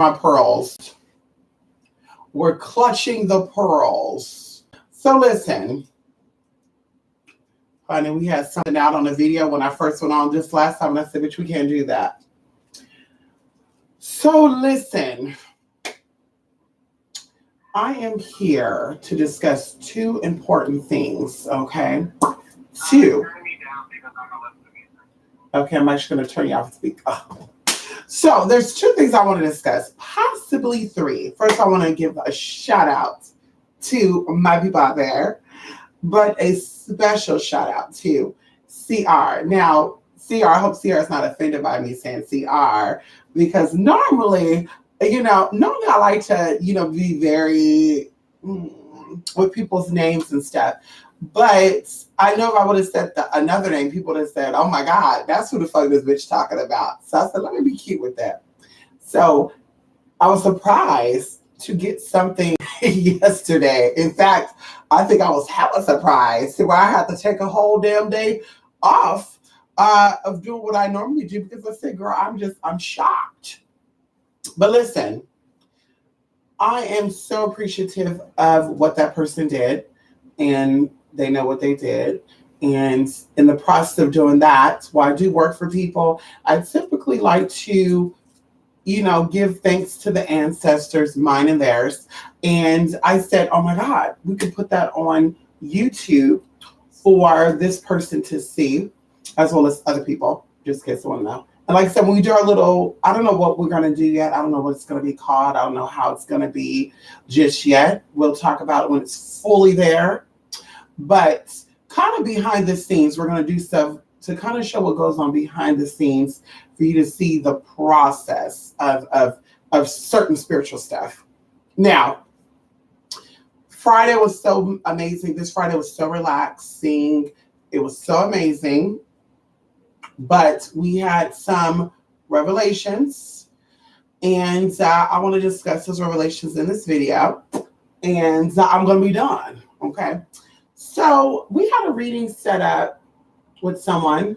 my pearls. We're clutching the pearls. So listen, honey, we had something out on the video when I first went on this last time, and I said, bitch, we can't do that. So listen, I am here to discuss two important things, okay? Two. Okay, I'm actually going to turn you off and speak. Oh. So there's two things I want to discuss, possibly three. First, I want to give a shout out to my people out there, but a special shout out to CR. Now, CR, I hope CR is not offended by me saying CR, because normally I like to, be very with people's names and stuff. But I know if I would have said another name, people would have said, oh my God, that's who the fuck this bitch talking about. So I said, let me be cute with that. So I was surprised to get something yesterday. In fact, I think I was hella surprised where I had to take a whole damn day off of doing what I normally do, because I said, girl, I'm shocked. But listen, I am so appreciative of what that person did, and they know what they did. And in the process of doing that, while I do work for people, I typically like to, give thanks to the ancestors, mine and theirs. And I said, oh my God, we could put that on YouTube for this person to see, as well as other people, just in case you want to know. And like I said, when we do our little, I don't know what we're going to do yet. I don't know what it's going to be called. I don't know how it's going to be just yet. We'll talk about it when it's fully there. But kind of behind the scenes, we're going to do stuff to kind of show what goes on behind the scenes for you to see the process of certain spiritual stuff. Now, Friday was so amazing. This Friday was so relaxing. It was so amazing. But we had some revelations, and I want to discuss those revelations in this video, and I'm going to be done, okay? So we had a reading set up with someone,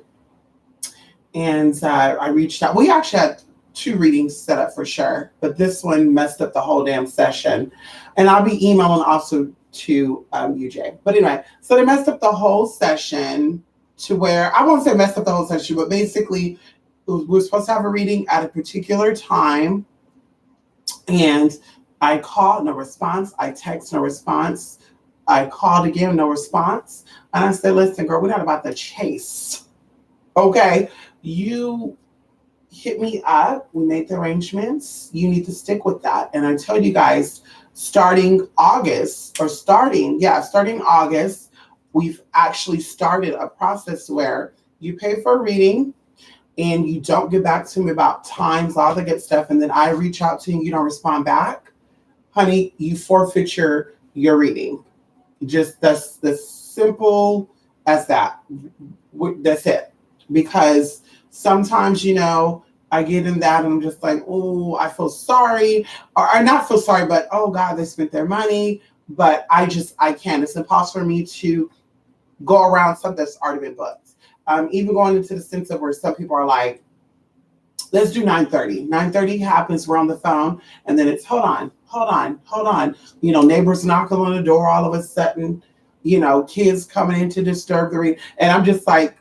and I reached out. We actually had two readings set up for sure, but this one messed up the whole damn session, and I'll be emailing also to UJ. But anyway, so they messed up the whole session to where, I won't say messed up the whole session, but basically we're supposed to have a reading at a particular time, and I called, no response. I text, no response. I called again, no response. And I said, listen, girl, we're not about to chase. Okay, you hit me up. We made the arrangements. You need to stick with that. And I told you guys, starting August, we've actually started a process where you pay for a reading and you don't get back to me about times, all the good stuff, and then I reach out to you and you don't respond back. Honey, you forfeit your reading. Just that's simple as that. That's it. Because sometimes, I get in that and I'm just like, oh, I feel sorry. Or not feel sorry, but oh God, they spent their money. But I can't. It's impossible for me to go around something that's already been booked. Even going into the sense of where some people are like, let's do 9:30. 9:30 happens, we're on the phone, and then it's hold on. Neighbors knocking on the door all of a sudden, kids coming in to disturb the reading. And I'm just like,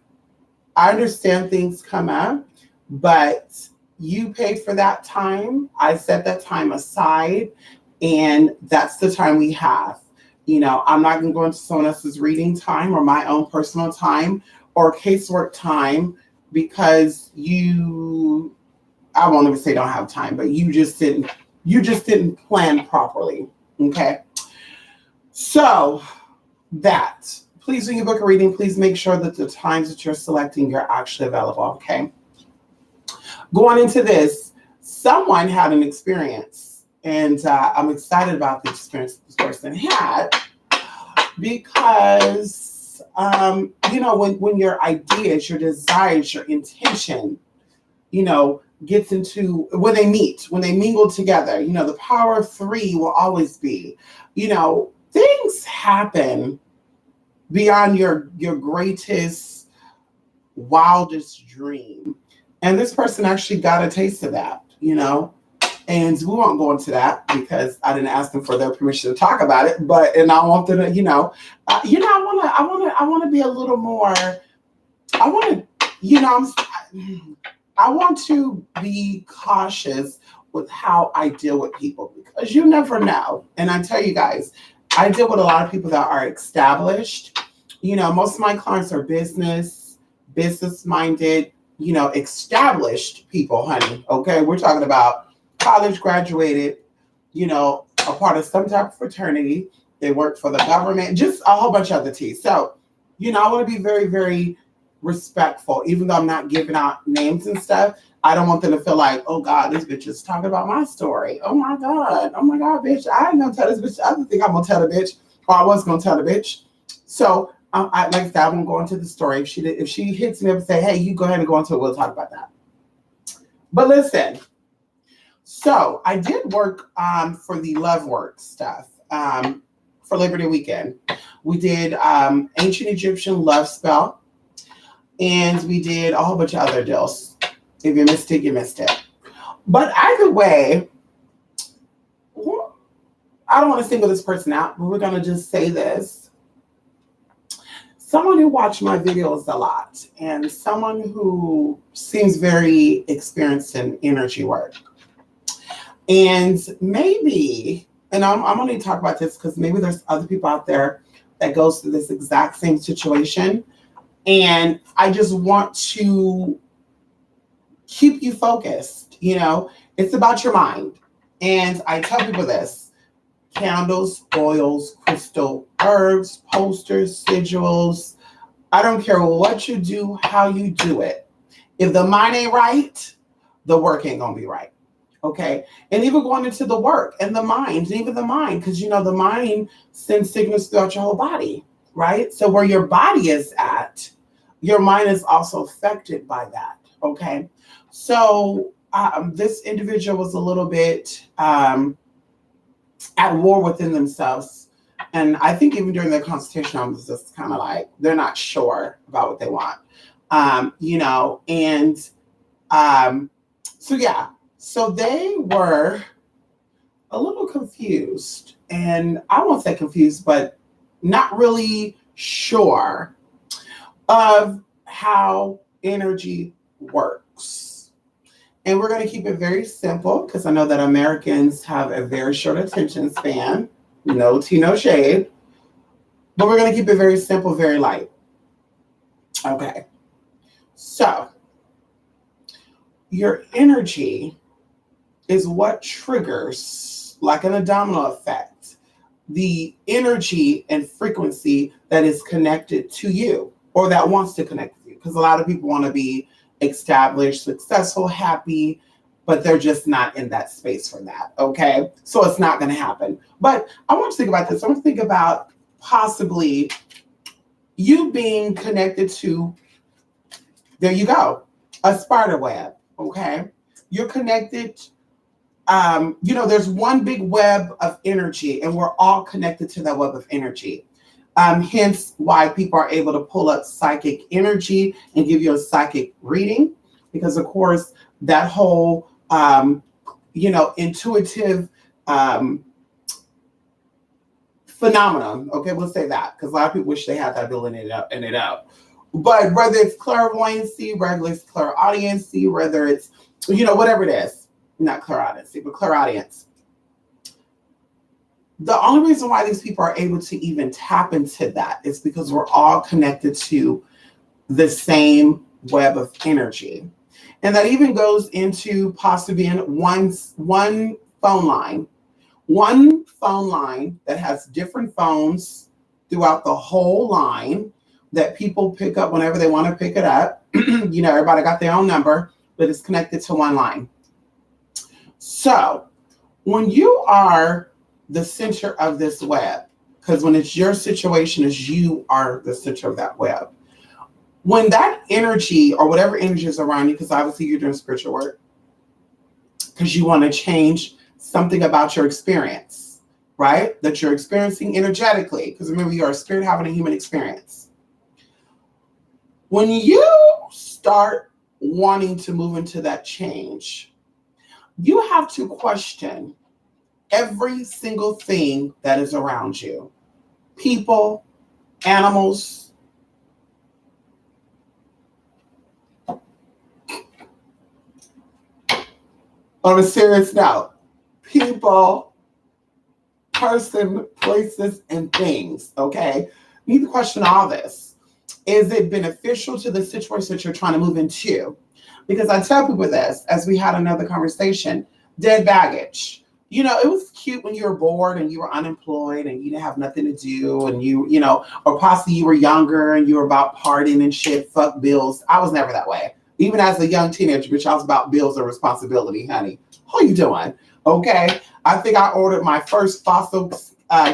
I understand things come up, but you paid for that time. I set that time aside, and that's the time we have. I'm not going to go into someone else's reading time or my own personal time or casework time because I won't even say don't have time, but you just didn't plan properly. Okay. So please, when you book a reading, please make sure that the times that you're selecting, you're actually available. Okay. Going into this, someone had an experience, and I'm excited about the experience this person had because, when your ideas, your desires, your intention, gets into, when they mingle together, the power of three will always be, things happen beyond your greatest, wildest dream. And this person actually got a taste of that, And we won't go into that because I didn't ask them for their permission to talk about it. And I want them to, I want to be a little more. I want to, I want to be cautious with how I deal with people because you never know. And I tell you guys, I deal with a lot of people that are established. Most of my clients are business minded, established people, honey. Okay. We're talking about college graduated, a part of some type of fraternity. They work for the government, just a whole bunch of other tea. So, I want to be very, very respectful, even though I'm not giving out names and stuff. I don't want them to feel like, oh God, this bitch is talking about my story. Oh my God, bitch, I ain't gonna tell this bitch. I don't think I'm gonna tell the bitch, or I was gonna tell the bitch. So, I like I said, I won't go into the story. If she hits me up and say, hey, you go ahead and go into it, we'll talk about that. But listen. So I did work for the Love Work stuff for Labor Day weekend. We did Ancient Egyptian Love Spell, and we did a whole bunch of other deals. If you missed it, you missed it. But either way, I don't want to single this person out, but we're going to just say this. Someone who watched my videos a lot and someone who seems very experienced in energy work. And maybe, and I'm only talk about this because maybe there's other people out there that goes through this exact same situation. And I just want to keep you focused. It's about your mind. And I tell people this: candles, oils, crystal, herbs, posters, sigils. I don't care what you do, how you do it. If the mind ain't right, the work ain't gonna be right. Okay. And even going into the work and the mind, because the mind sends signals throughout your whole body, right? So where your body is at, your mind is also affected by that. Okay. So this individual was a little bit at war within themselves. And I think even during their consultation, I was just kind of like, they're not sure about what they want, so yeah. So they were a little confused, and I won't say confused, but not really sure of how energy works. And we're going to keep it very simple because I know that Americans have a very short attention span. No tea, no shade. But we're going to keep it very simple, very light. Okay. So your energy is what triggers, like an domino effect, the energy and frequency that is connected to you or that wants to connect with you. Because a lot of people want to be established, successful, happy, but they're just not in that space for that. Okay. So it's not going to happen. But I want you to think about this. I want to think about possibly you being connected to, there you go, a spider web. Okay. You're connected. There's one big web of energy, and we're all connected to that web of energy. Hence why people are able to pull up psychic energy and give you a psychic reading, because of course that whole, intuitive phenomenon. Okay, we'll say that because a lot of people wish they had that ability in it out. But whether it's clairvoyancy, whether it's clairaudiency, whether it's, whatever it is. Not clairaudiency, but clairaudience. The only reason why these people are able to even tap into that is because we're all connected to the same web of energy. And that even goes into possibly being one phone line that has different phones throughout the whole line that people pick up whenever they want to pick it up. Everybody got their own number, but it's connected to one line. So when you are the center of this web, because when it's your situation, is you are the center of that web. When that energy or whatever energy is around you, because obviously you're doing spiritual work, because you want to change something about your experience, right? That you're experiencing energetically. Because remember, you are a spirit having a human experience. When you start wanting to move into that change, You have to question every single thing that is around you. People, animals. On a serious note, people, person, places, and things, okay? You need to question all this. Is it beneficial to the situation that you're trying to move into? Because I tell people this, as we had another conversation, dead baggage. It was cute when you were bored and you were unemployed and you didn't have nothing to do and or possibly you were younger and you were about partying and shit, fuck bills. I was never that way. Even as a young teenager, bitch, I was about bills and responsibility, honey. How you doing? Okay. I think I ordered my first fossil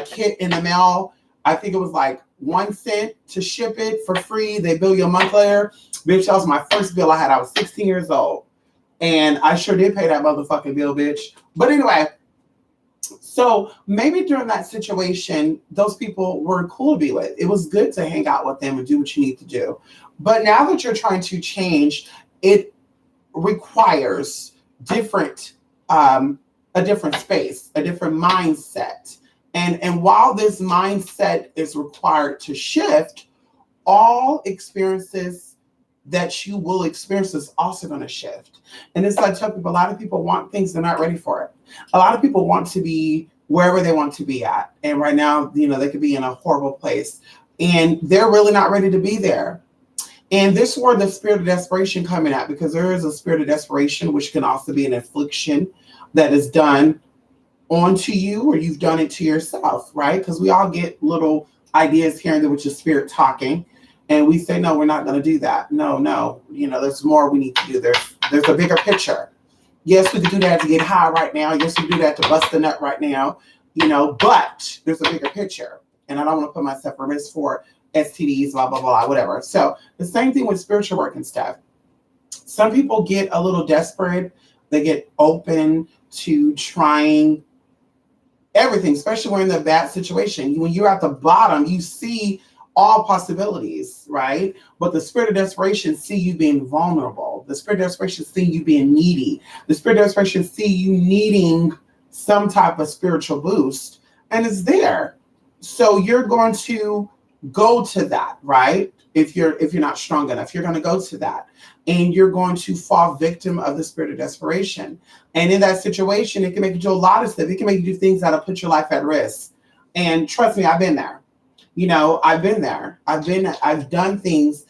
kit in the mail. I think it was like 1 cent to ship it for free. They bill you a month later. Bitch, that was my first bill I had. I was 16 years old. And I sure did pay that motherfucking bill, bitch. But anyway, so maybe during that situation, those people were cool to be with. It was good to hang out with them and do what you need to do. But now that you're trying to change, it requires a different space, a different mindset. And while this mindset is required to shift, all experiences that you will experience is also going to shift. And it's like I tell people, a lot of people want things, they're not ready for it. A lot of people want to be wherever they want to be at. And right now, they could be in a horrible place and they're really not ready to be there. And this is where the spirit of desperation coming at, because there is a spirit of desperation, which can also be an affliction that is done onto you or you've done it to yourself, right? Because we all get little ideas here and there, which is spirit talking. And we say, no, we're not going to do that. No. There's more we need to do. There's a bigger picture. Yes, we can do that to get high right now. Yes, we can do that to bust the nut right now. But there's a bigger picture. And I don't want to put myself at risk for STDs, blah, blah, blah, whatever. So the same thing with spiritual work and stuff. Some people get a little desperate. They get open to trying everything, especially when in a bad situation. When you're at the bottom, you see all possibilities, right? But the spirit of desperation see you being vulnerable. The spirit of desperation see you being needy. The spirit of desperation see you needing some type of spiritual boost, and it's there. So you're going to go to that, right? If you're not strong enough, you're going to go to that, and you're going to fall victim of the spirit of desperation. And in that situation, it can make you do a lot of stuff. It can make you do things that'll put your life at risk. And trust me, I've been there. I've been there. I've done things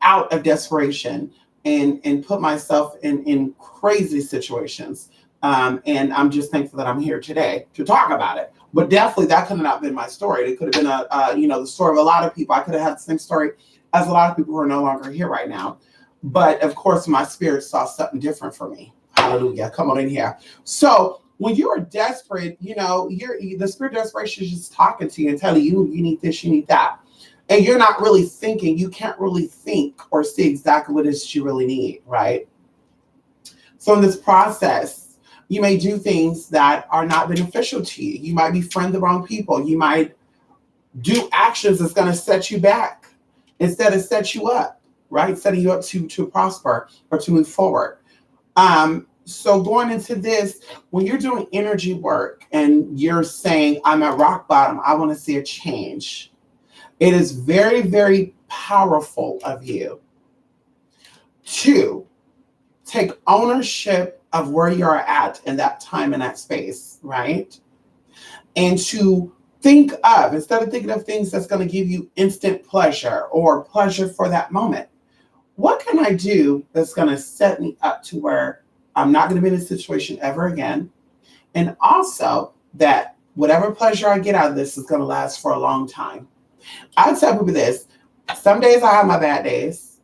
out of desperation and put myself in crazy situations. And I'm just thankful that I'm here today to talk about it. But definitely that could have not been my story. It could have been the story of a lot of people. I could have had the same story as a lot of people who are no longer here right now. But of course, my spirit saw something different for me. Hallelujah. Come on in here. So when you are desperate, the spirit of desperation is just talking to you and telling you, you need this, you need that. And you're not really thinking, you can't really think or see exactly what it is you really need, right? So in this process, you may do things that are not beneficial to you. You might befriend the wrong people. You might do actions that's going to set you back instead of set you up, right? Setting you up to prosper or to move forward. So going into this, when you're doing energy work and you're saying, I'm at rock bottom, I want to see a change. It is very, very powerful of you to take ownership of where you're at in that time and that space, right? And to think of, instead of thinking of things that's going to give you instant pleasure or pleasure for that moment, what can I do that's going to set me up to where I'm not going to be in this situation ever again? And also that whatever pleasure I get out of this is going to last for a long time. I tell people this, some days I have my bad days.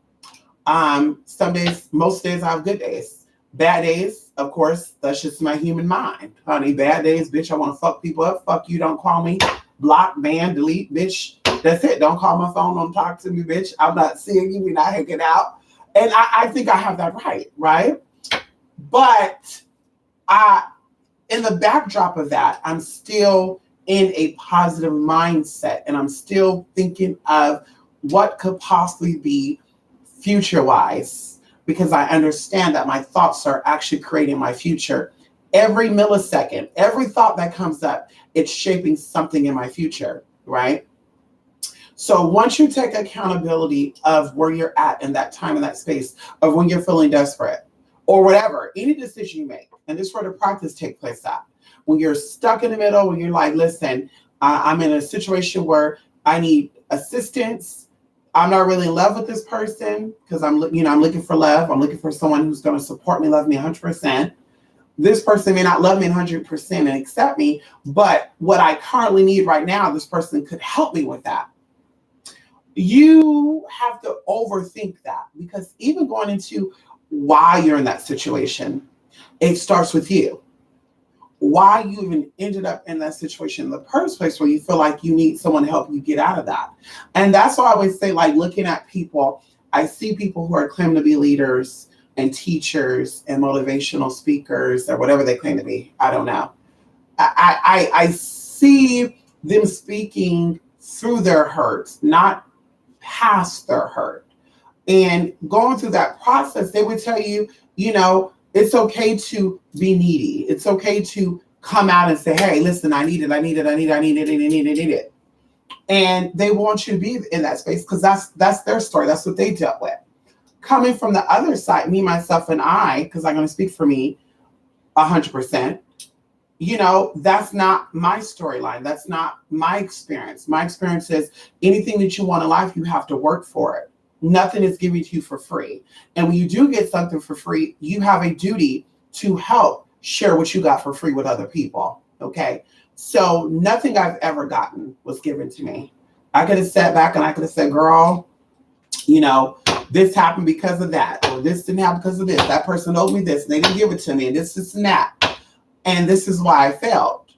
Some days, most days I have good days. Bad days, of course, that's just my human mind. Honey, bad days, bitch, I want to fuck people up. Fuck you, don't call me. Block, ban, delete, bitch. That's it. Don't call my phone, don't talk to me, bitch. I'm not seeing you, we're not hanging out. And I think I have that right? But in the backdrop of that, I'm still in a positive mindset and I'm still thinking of what could possibly be future-wise. because I understand that my thoughts are actually creating my future. Every millisecond, every thought that comes up, it's shaping something in my future, right? So once you take accountability of where you're at in that time, in that space, of when you're feeling desperate or whatever, any decision you make, and this is where the practice takes place at. When you're stuck in the middle, when you're like, listen, I'm in a situation where I need assistance. I'm not really in love with this person because I'm looking for love. I'm looking for someone who's going to support me, love me 100%. This person may not love me 100% and accept me, but what I currently need right now, this person could help me with that. You have to overthink that, because even going into why you're in that situation, it starts with you. Why you even ended up in that situation in the first place, where you feel like you need someone to help you get out of that. And that's why I always say, like, looking at people, I see people who are claiming to be leaders and teachers and motivational speakers or whatever they claim to be. I don't know. I see them speaking through their hurts, not past their hurt. And going through that process, they would tell you, it's okay to be needy. It's okay to come out and say, hey, listen, I need it. And they want you to be in that space because that's their story. That's what they dealt with. Coming from the other side, me, myself, and I, because I'm going to speak for me 100%, that's not my storyline. That's not my experience. My experience is anything that you want in life, you have to work for it. Nothing is given to you for free. And when you do get something for free, you have a duty to help share what you got for free with other people. Okay. So nothing I've ever gotten was given to me. I could have sat back and I could have said, girl, this happened because of that, or this didn't happen because of this. That person owed me this and they didn't give it to me, and this and that. And this is why I failed.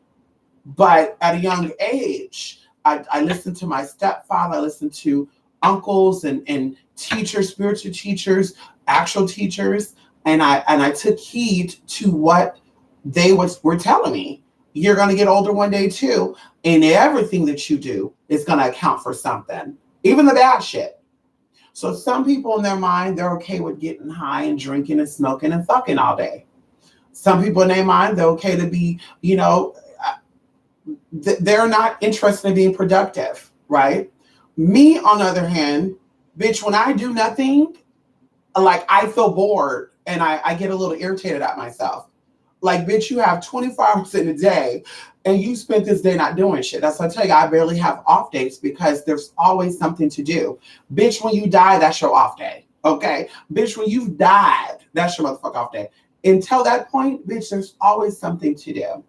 But at a young age, I listened to my stepfather, I listened to uncles and teachers, spiritual teachers, actual teachers, and I took heed to what they were telling me. You're going to get older one day too, and everything that you do is going to account for something, even the bad shit. So some people in their mind, they're okay with getting high and drinking and smoking and fucking all day. Some people in their mind, they're okay to be, they're not interested in being productive, right? Me, on the other hand, bitch, when I do nothing, like, I feel bored and I get a little irritated at myself. Like, bitch, you have 24 hours in a day and you spent this day not doing shit. That's what I tell you, I barely have off days because there's always something to do. Bitch, when you die, that's your off day. Okay? Bitch, when you've died, that's your motherfucking off day. Until that point, bitch, there's always something to do.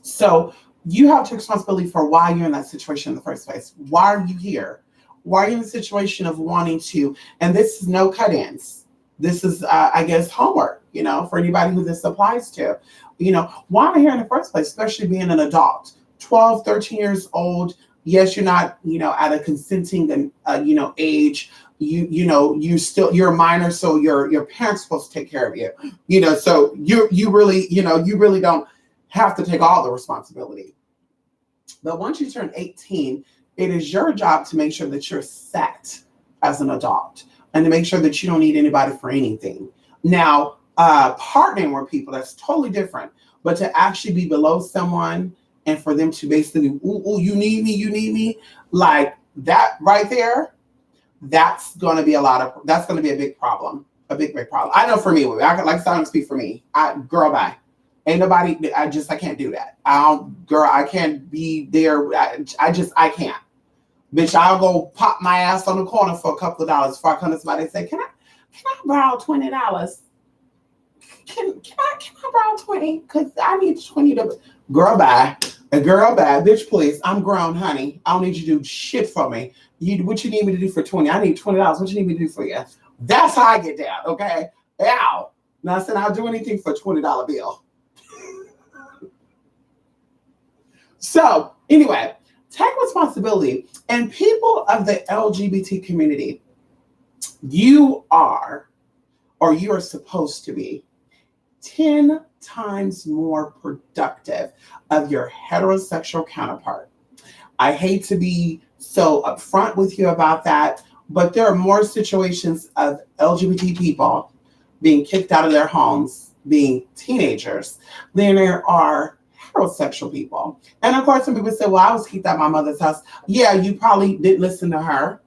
So you have to take responsibility for why you're in that situation in the first place. Why are you here? Why are you in the situation of wanting to, and this is no cut-ins. This is, I guess, homework, for anybody who this applies to. Why am I here in the first place, especially being an adult? 12, 13 years old. Yes, you're not, at a consenting, age. You're a minor, so your parents supposed to take care of you. So you really don't have to take all the responsibility. But once you turn 18, it is your job to make sure that you're set as an adult and to make sure that you don't need anybody for anything. Now, partnering with people, that's totally different. But to actually be below someone and for them to basically, ooh, you need me, like that right there, that's going to be that's going to be a big problem, a big problem. I know for me, I can speak for me. Girl, bye. Ain't nobody, I can't do that. I can't be there. I can't. Bitch, I'll go pop my ass on the corner for a couple of dollars before I come to somebody and say, can I borrow $20? Can I borrow 20? Because I need 20 to, girl, bye. Girl, bye. Bitch, please. I'm grown, honey. I don't need you to do shit for me. What you need me to do for 20? I need $20. What you need me to do for you? That's how I get down, okay? Ow. Now, I said I'll do anything for a $20 bill. So, anyway, take responsibility. And people of the LGBT community, you are supposed to be 10 times more productive of your heterosexual counterpart. I hate to be so upfront with you about that, but there are more situations of LGBT people being kicked out of their homes, being teenagers, than there are heterosexual people. And of course, some people say, well, I was kicked out of my mother's house. Yeah, you probably didn't listen to her.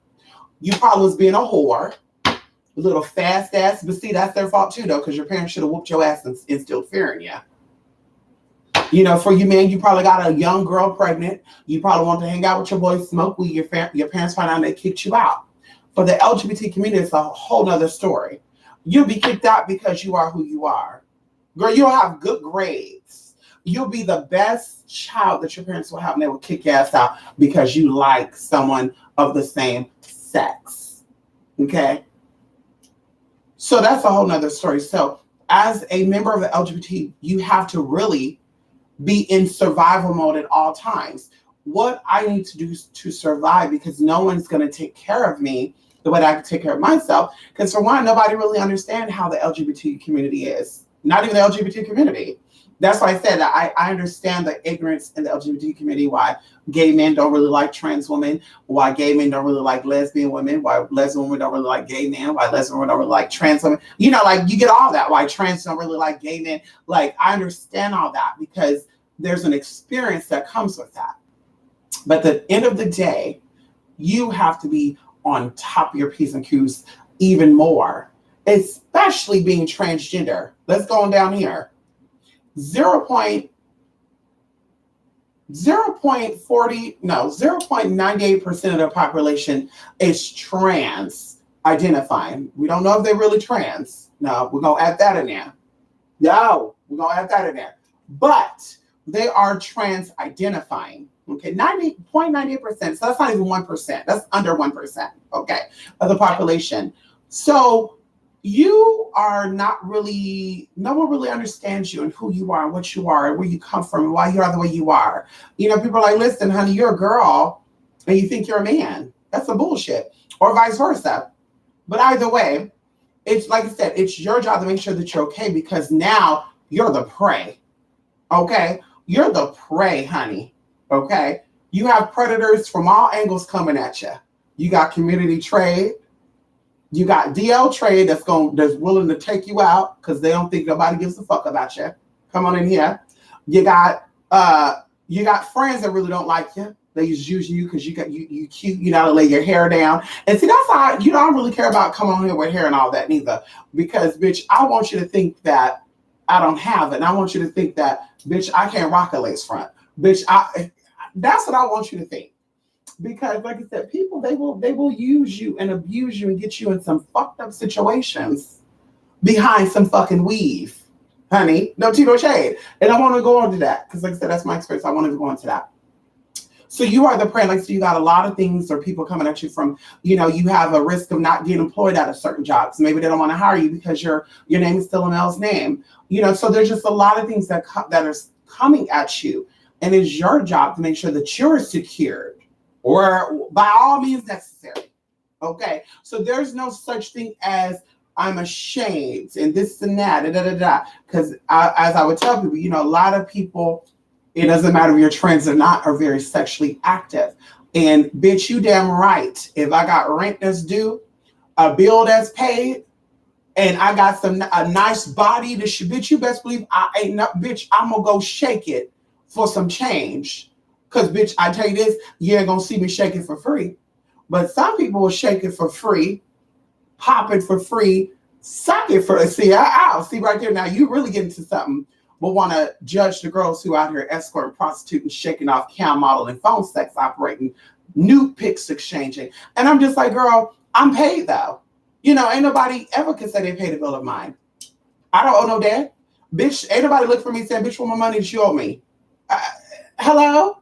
You probably was being a whore, a little fast ass. But see, that's their fault too, though, because your parents should have whooped your ass and instilled fear in you. You know, for you men, you probably got a young girl pregnant. You probably want to hang out with your boys, smoke weed. Your parents find out and they kicked you out. For the LGBT community, it's a whole nother story. You'll be kicked out because you are who you are. Girl, you'll have good grades. You'll be the best child that your parents will have, and they will kick your ass out because you like someone of the same sex. Okay? So that's a whole nother story. So as a member of the LGBT, you have to really be in survival mode at all times. What I need to do to survive, because no one's going to take care of me the way that I can take care of myself. Because for one, nobody really understands how the LGBT community is. Not even the LGBT community. That's why I said that I understand the ignorance in the LGBT community, why gay men don't really like trans women, why gay men don't really like lesbian women, why lesbian women don't really like gay men, why lesbian women don't really like trans women. You know, like you get all that, why trans don't really like gay men. Like I understand all that because there's an experience that comes with that. But at the end of the day, you have to be on top of your P's and Q's even more, especially being transgender. Let's go on down here. 0.98% of the population is trans identifying. We don't know if they're really trans. No, we're going to add that in there. No, we're going to add that in there. But they are trans identifying. Okay, 90.98%. So that's not even 1%. That's under 1%, okay, of the population. So you are not really, no one really understands you and who you are and what you are and where you come from and why you are the way you are. You know, people are like, listen, honey, you're a girl and you think you're a man. That's some bullshit. Or vice versa. But either way, it's like I said, it's your job to make sure that you're okay, because now you're the prey. Okay? You're the prey, honey. Okay? You have predators from all angles coming at you. You got community trade. You got DL trade that's willing to take you out because they don't think nobody gives a fuck about you. Come on in here. You got friends that really don't like you. They just use you because you cute. You know how to lay your hair down. And see, that's how you don't really care about coming on here with hair and all that neither. Because bitch, I want you to think that I don't have it. And I want you to think that, bitch, I can't rock a lace front. Bitch, that's what I want you to think. Because like I said, people, they will use you and abuse you and get you in some fucked up situations behind some fucking weave. Honey, no tea, no shade. And I want to go on to that because like I said, that's my experience. I wanted to go into that. So you are the prey. Like, so you got a lot of things or people coming at you from, you know, you have a risk of not getting employed at a certain job. So maybe they don't want to hire you because your name is still a male's name. You know, so there's just a lot of things that are coming at you. And it's your job to make sure that you're secured or by all means necessary. Okay. So there's no such thing as I'm ashamed and this and that, because as I would tell people, you know, a lot of people, it doesn't matter if you're trans or not, are very sexually active. And bitch, you damn right. If I got rent that's due, a bill that's paid, and I got a nice body, bitch, you best believe bitch, I'm gonna go shake it for some change. Cause bitch, I tell you this, you ain't gonna see me shake it for free. But some people will shake it for free, pop it for free, suck it for see right there. Now you really get into something. But want to judge the girls who out here escorting, prostituting, shaking off, cam modeling, phone sex operating, nude pics exchanging. And I'm just like, girl, I'm paid though. You know, ain't nobody ever can say they paid a bill of mine. I don't owe no debt. Bitch, ain't nobody look for me saying, bitch, what my money that you owe me? Hello?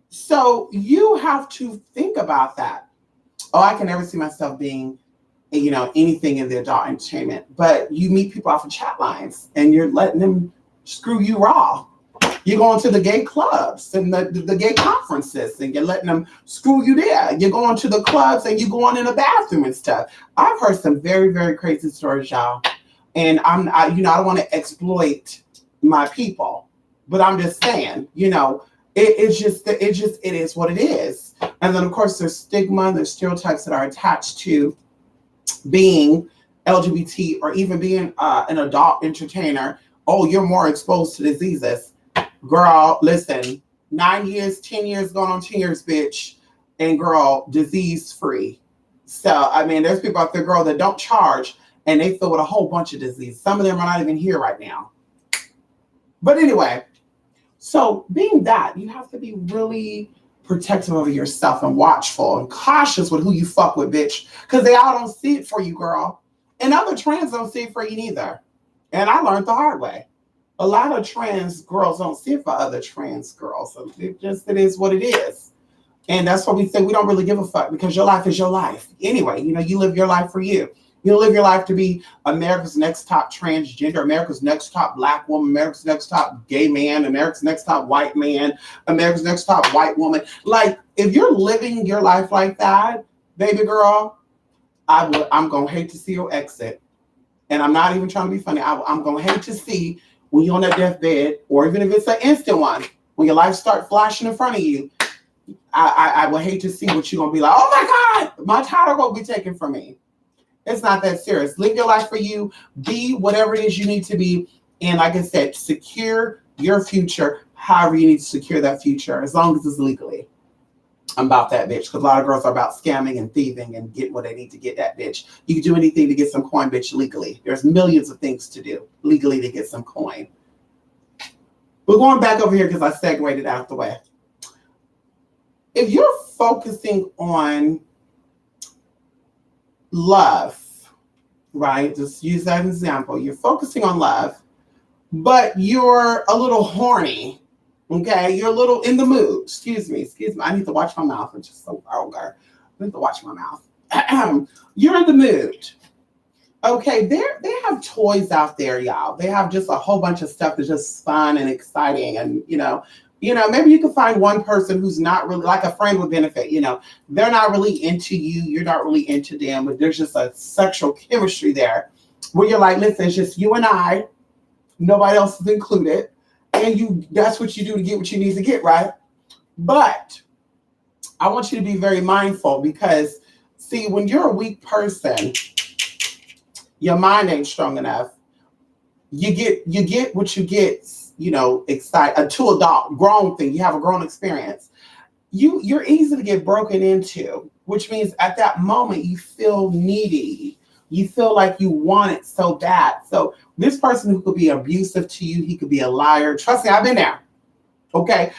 So you have to think about that. Oh, I can never see myself being, you know, anything in the adult entertainment. But you meet people off of chat lines and you're letting them screw you raw. You're going to the gay clubs and the gay conferences and you're letting them screw you there. You're going to the clubs and you're going in the bathroom and stuff. I've heard some very, very crazy stories, y'all. And I don't want to exploit my people, but I'm just saying, you know, it is what it is. And then, of course, there's stigma, there's stereotypes that are attached to being LGBT or even being an adult entertainer. Oh, you're more exposed to diseases. Girl, listen, 9 years, 10 years, going on 10 years, bitch. And girl, disease free. So, I mean, there's people out there, girl, that don't charge and they fill with a whole bunch of disease. Some of them are not even here right now. But anyway, so being that, you have to be really protective of yourself and watchful and cautious with who you fuck with, bitch. Because they all don't see it for you, girl. And other trans don't see it for you neither. And I learned the hard way. A lot of trans girls don't see it for other trans girls. So it is what it is. And that's why we say we don't really give a fuck, because your life is your life. Anyway, you live your life for you. You live your life to be America's next top transgender, America's next top Black woman, America's next top gay man, America's next top white man, America's next top white woman. Like, if you're living your life like that, baby girl, I'm going to hate to see your exit. And I'm not even trying to be funny. I'm going to hate to see when you're on that deathbed, or even if it's an instant one, when your life starts flashing in front of you, I would hate to see what you're going to be like, oh my God, my title will be taken from me. It's not that serious. Live your life for you. Be whatever it is you need to be. And like I said, secure your future however you need to secure that future, as long as it's legally. I'm about that bitch, because a lot of girls are about scamming and thieving and get what they need to get that bitch. You can do anything to get some coin, bitch, legally. There's millions of things to do legally to get some coin. We're going back over here because I segued it out the way. If you're focusing on love, right? Just use that example. You're focusing on love, but you're a little horny. Okay, you're a little in the mood. Excuse me. I need to watch my mouth. I'm just so vulgar. I need to watch my mouth. You're in the mood. Okay, they have toys out there, y'all. They have just a whole bunch of stuff that's just fun and exciting, and maybe you can find one person who's not really, like a friend would benefit. They're not really into you. You're not really into them, but there's just a sexual chemistry there where you're like, listen, it's just you and I. Nobody else is included. And that's what you do to get what you need to get, right? But I want you to be very mindful, because, see, when you're a weak person, your mind ain't strong enough. You get what you get, excited, to adult, grown thing. You have a grown experience. You're easy to get broken into, which means at that moment you feel needy. You feel like you want it so bad. So this person who could be abusive to you, he could be a liar. Trust me, I've been there. Okay.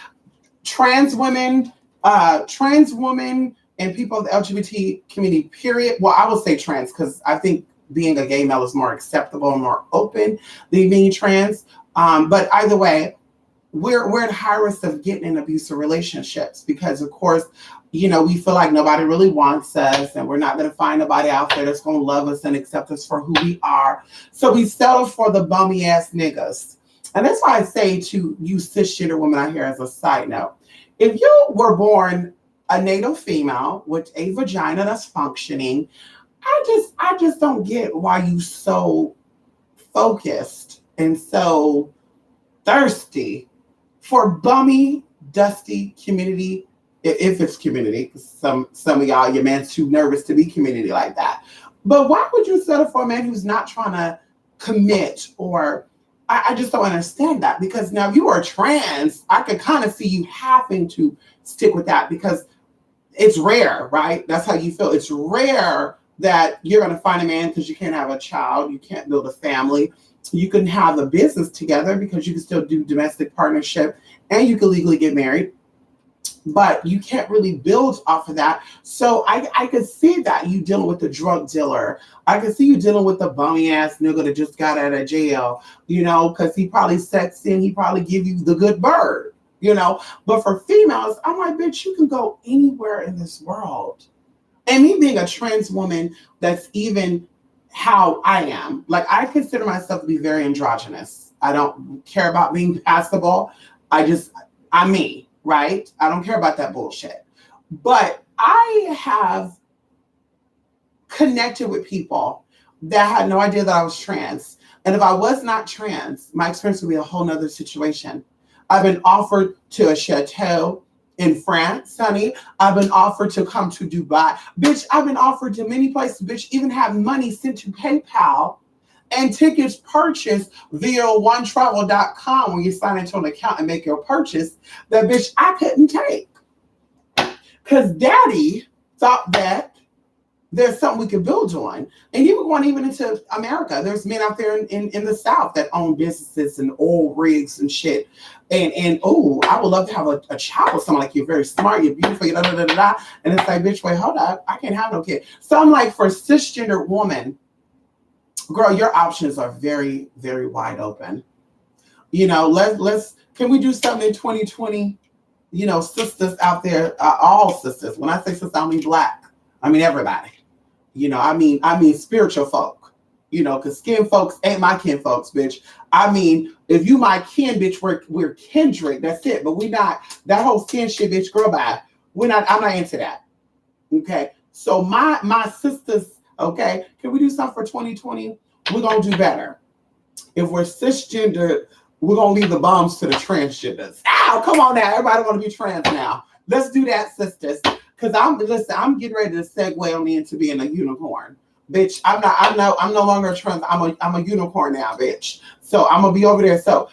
Trans women and people of the LGBT community, period. Well, I will say trans, because I think being a gay male is more acceptable and more open than being trans. But either way, we're at high risk of getting in abusive relationships, because, of course, we feel like nobody really wants us, and we're not going to find nobody out there that's going to love us and accept us for who we are. So we settle for the bummy ass niggas. And that's why I say to you cisgender women out here, as a side note, if you were born a natal female with a vagina that's functioning, I just don't get why you so focused and so thirsty for bummy, dusty community. If it's community, because some of y'all, your man's too nervous to be community like that. But why would you settle for a man who's not trying to commit? Or I just don't understand that, because now you are trans. I could kind of see you having to stick with that, because it's rare, right? That's how you feel. It's rare that you're going to find a man, because you can't have a child. You can't build a family. You can have a business together, because you can still do domestic partnership, and you can legally get married. But you can't really build off of that. So I could see that you dealing with the drug dealer. I could see you dealing with the bummy ass nigga that just got out of jail, because he probably sets in, he probably give you the good bird, But for females, I'm like, bitch, you can go anywhere in this world. And me being a trans woman, that's even how I am. Like, I consider myself to be very androgynous. I don't care about being passable. I'm me. Right? I don't care about that bullshit. But I have connected with people that had no idea that I was trans. And if I was not trans, my experience would be a whole nother situation. I've been offered to a chateau in France, honey. I've been offered to come to Dubai. Bitch, I've been offered to many places, bitch, even have money sent to PayPal and tickets purchased via onetravel.com when you sign into an account and make your purchase that, bitch, I couldn't take. Because daddy thought that there's something we could build on. And you were going even into America. There's men out there in the South that own businesses and oil rigs and shit. And oh, I would love to have a child with someone like you're very smart, you're beautiful, you're da da da da. And it's like, bitch, wait, hold up. I can't have no kid. So I'm like, for a cisgender woman, girl, your options are very, very wide open. You know, let's can we do something in 2020? You know, sisters out there, all sisters. When I say sisters, I mean black. I mean everybody. You know, I mean spiritual folk, you know, because skin folks ain't my kin folks, bitch. I mean, if you my kin, bitch, we're kindred. That's it. But we not that whole skin shit, bitch, girl, bye. I'm not into that. Okay. So my sisters, okay, can we do something for 2020? We're gonna do better. If we're cisgender, we're gonna leave the bombs to the transgenders. Ow, come on now. Everybody wanna be trans now. Let's do that, sisters. Because I'm getting ready to segue on into being a unicorn. Bitch, I'm no longer a trans, I'm a unicorn now, bitch. So I'm gonna be over there. So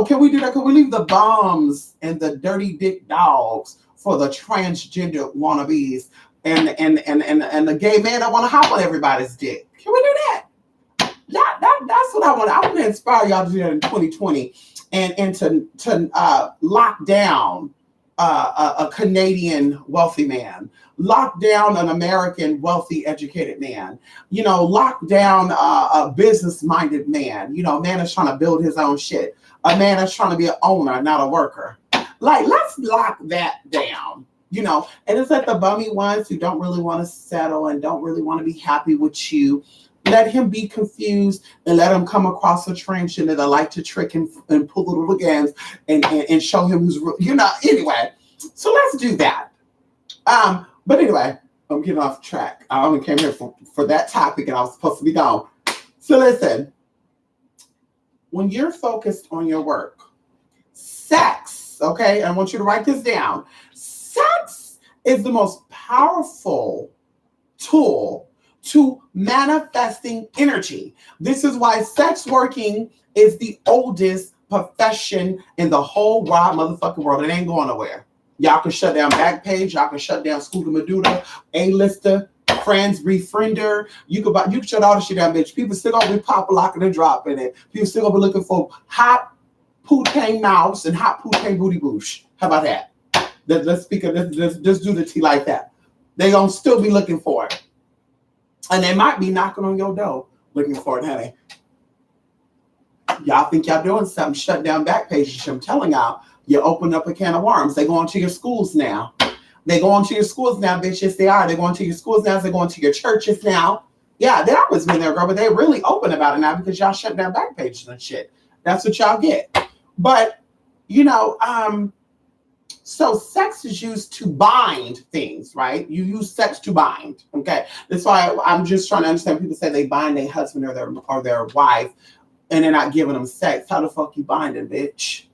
can we do that? Can we leave the bombs and the dirty dick dogs for the transgender wannabes and the gay man that wanna hop on everybody's dick? Can we do that? That's what I want. I want to inspire y'all to do that in 2020 and to lock down a Canadian wealthy man, lock down an American wealthy educated man, you know, lock down a business-minded man, you know, a man that's trying to build his own shit, a man that's trying to be an owner, not a worker. Like, let's lock that down, you know, and it's like the bummy ones who don't really want to settle and don't really want to be happy with you. Let him be confused and let him come across a transgender that like to trick and pull little games and show him who's, you know, anyway. So let's do that. But anyway, I'm getting off track. I only came here for that topic and I was supposed to be gone. So listen, when you're focused on your work, sex, okay, I want you to write this down. Sex is the most powerful tool to manifesting energy. This is why sex working is the oldest profession in the whole wide motherfucking world. It ain't going nowhere. Y'all can shut down Backpage. Y'all can shut down Scooter Medulla, A-Lister, Friends, Befriender. You can shut all the shit down, bitch. People still gonna be pop locking and dropping it. People still gonna be looking for hot poutine mouse and hot poutine booty boosh. How about that? Let's speak of this. Let's do the tea like that. They gonna still be looking for it. And they might be knocking on your door looking for it, honey. Y'all think y'all doing something, shut down Backpage. I'm telling y'all, you open up a can of worms. They go into your schools now. They go into your schools now, bitch. Yes, they are. They're going to your schools now. They're going to your churches now. Yeah, they always been there, girl, but they're really open about it now because y'all shut down Backpages and shit. That's what y'all get. But, you know, so sex is used to bind things, right? You use sex to bind, okay? That's why I'm just trying to understand. People say they bind their husband or their wife, and they're not giving them sex. How the fuck you binding, bitch?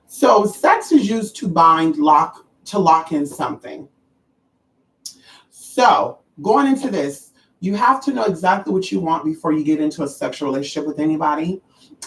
So sex is used to bind, lock in something. So going into this, you have to know exactly what you want before you get into a sexual relationship with anybody.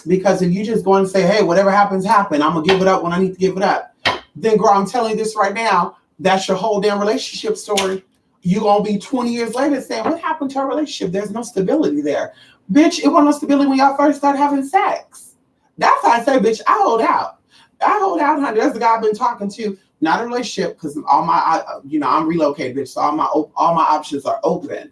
Because if you just go and say, hey, whatever happens, happen. I'm going to give it up when I need to give it up. Then, girl, I'm telling you this right now. That's your whole damn relationship story. You're going to be 20 years later saying, what happened to our relationship? There's no stability there. Bitch, it wasn't no stability when y'all first started having sex. That's how I say, bitch, I hold out. Honey. There's the guy I've been talking to. Not a relationship because all my, I'm relocated, bitch. So all my options are open.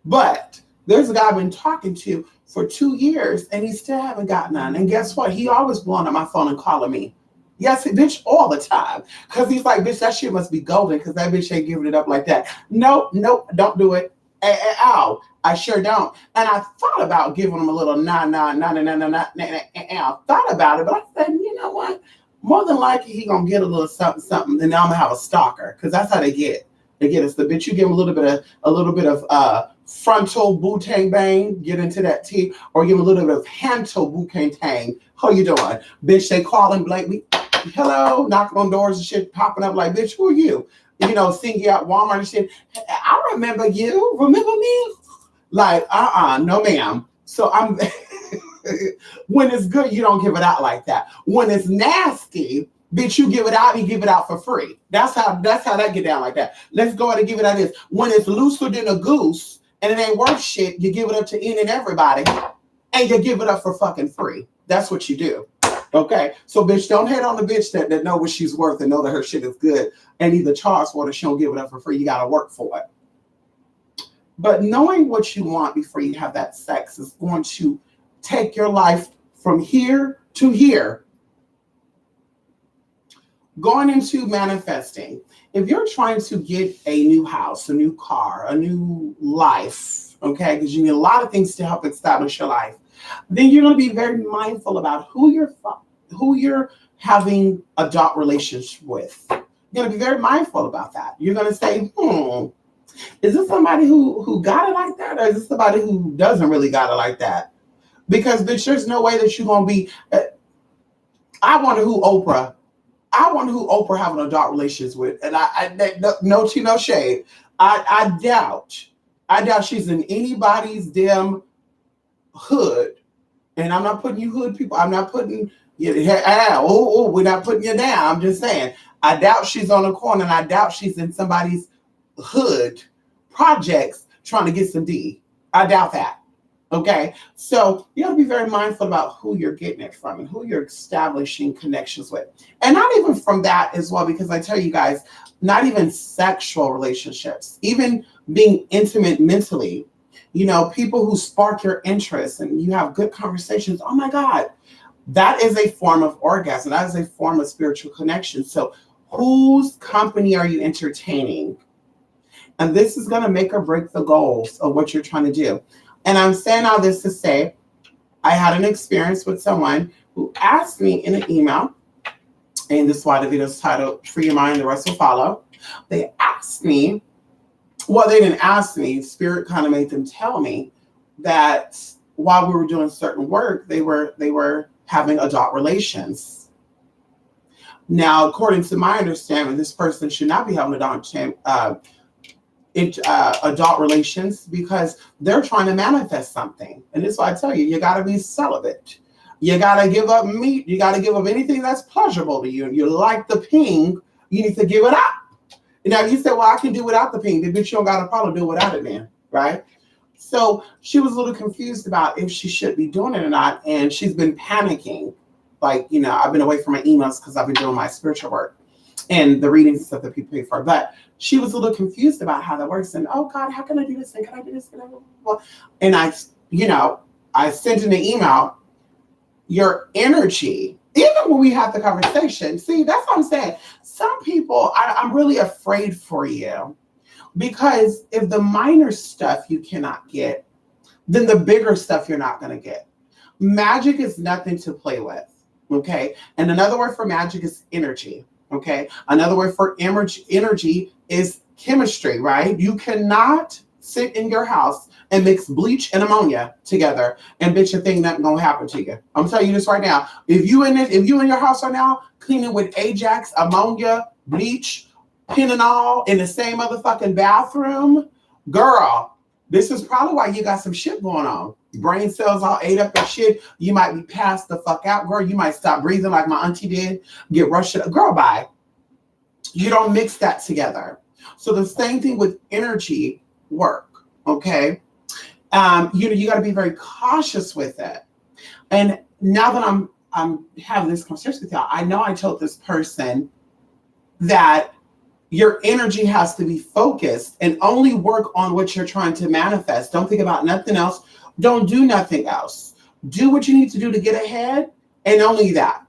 But there's a guy I've been talking to for 2 years and he still haven't got none. And guess what? He always blowing up my phone and calling me. Yes, bitch, all the time. Because he's like, bitch, that shit must be golden because that bitch ain't giving it up like that. Nope, don't do it. Ow, I sure don't. And I thought about giving him a little nah. I thought about it, but I said, you know what? More than likely he gonna get a little something, and now I'm gonna have a stalker because that's how they get. They get us the bitch. You give them a little bit of frontal bootang bang, get into that tea, or give them a little bit of hantal bootang tang. How you doing, bitch? They call and blame me. hello, knocking on doors and shit, popping up like, bitch, who are you? You know, seeing you at Walmart and shit. I remember you. Remember me? Like, no, ma'am. So I'm. When it's good, you don't give it out like that. When it's nasty, bitch, you give it out. You give it out for free. That's how that get down like that. Let's go ahead and give it out this. When it's looser than a goose and it ain't worth shit, you give it up to any and everybody, and you give it up for fucking free. That's what you do. Okay, so bitch, don't hate on the bitch that know what she's worth and know that her shit is good and either charge for it or she don't give it up for free. You gotta work for it. But knowing what you want before you have that sex is going to take your life from here to here. Going into manifesting. If you're trying to get a new house, a new car, a new life, okay, because you need a lot of things to help establish your life, then you're going to be very mindful about who you're having adult relations with. You're going to be very mindful about that. You're going to say, is this somebody who got it like that, or is this somebody who doesn't really got it like that? Because bitch, there's no way that you're going to be. I wonder who Oprah having adult relations with, and no shade. I doubt she's in anybody's damn hood. And I'm not putting you hood people. I'm not putting you. We're not putting you down. I'm just saying. I doubt she's on the corner, and I doubt she's in somebody's hood projects trying to get some D. I doubt that. Okay, so you have to be very mindful about who you're getting it from and who you're establishing connections with. And not even from that as well, because I tell you guys, not even sexual relationships, even being intimate mentally, you know, people who spark your interest and you have good conversations. Oh my God, that is a form of orgasm. That is a form of spiritual connection. So whose company are you entertaining? And this is going to make or break the goals of what you're trying to do. And I'm saying all this to say, I had an experience with someone who asked me in an email, and this is why the video is titled Free Your Mind, the rest will follow. They asked me, well, they didn't ask me, Spirit kind of made them tell me that while we were doing certain work, they were having adult relations. Now, according to my understanding, this person should not be having adult relations because they're trying to manifest something. And this is why I tell you, you got to be celibate. You got to give up meat. You got to give up anything that's pleasurable to you. You like the ping, you need to give it up. Now, you say, well, I can do without the ping. But you don't got a problem do without it, man. Right? So she was a little confused about if she should be doing it or not. And she's been panicking. Like, you know, I've been away from my emails because I've been doing my spiritual work and the readings and stuff that people pay for. But she was a little confused about how that works. And, oh, God, how can I do this? And can I do this? And I sent in the email, your energy, even when we have the conversation. See, that's what I'm saying. Some people, I'm really afraid for you because if the minor stuff you cannot get, then the bigger stuff you're not going to get. Magic is nothing to play with. Okay. And another word for magic is energy. Okay. Another word for energy is chemistry, right? You cannot sit in your house and mix bleach and ammonia together and bitch a thing nothing gonna happen to you. I'm telling you this right now. If you in your house right now cleaning with Ajax, ammonia, bleach, Phenol in the same motherfucking bathroom, girl, this is probably why you got some shit going on. Brain cells all ate up and shit. You might be passed the fuck out, girl. You might stop breathing like my auntie did. Get rushed. Girl, bye. You don't mix that together. So the same thing with energy work, okay? You got to be very cautious with it. And now that I'm having this conversation with y'all, I know I told this person that your energy has to be focused and only work on what you're trying to manifest. Don't think about nothing else. Don't do nothing else. Do what you need to do to get ahead, and only that.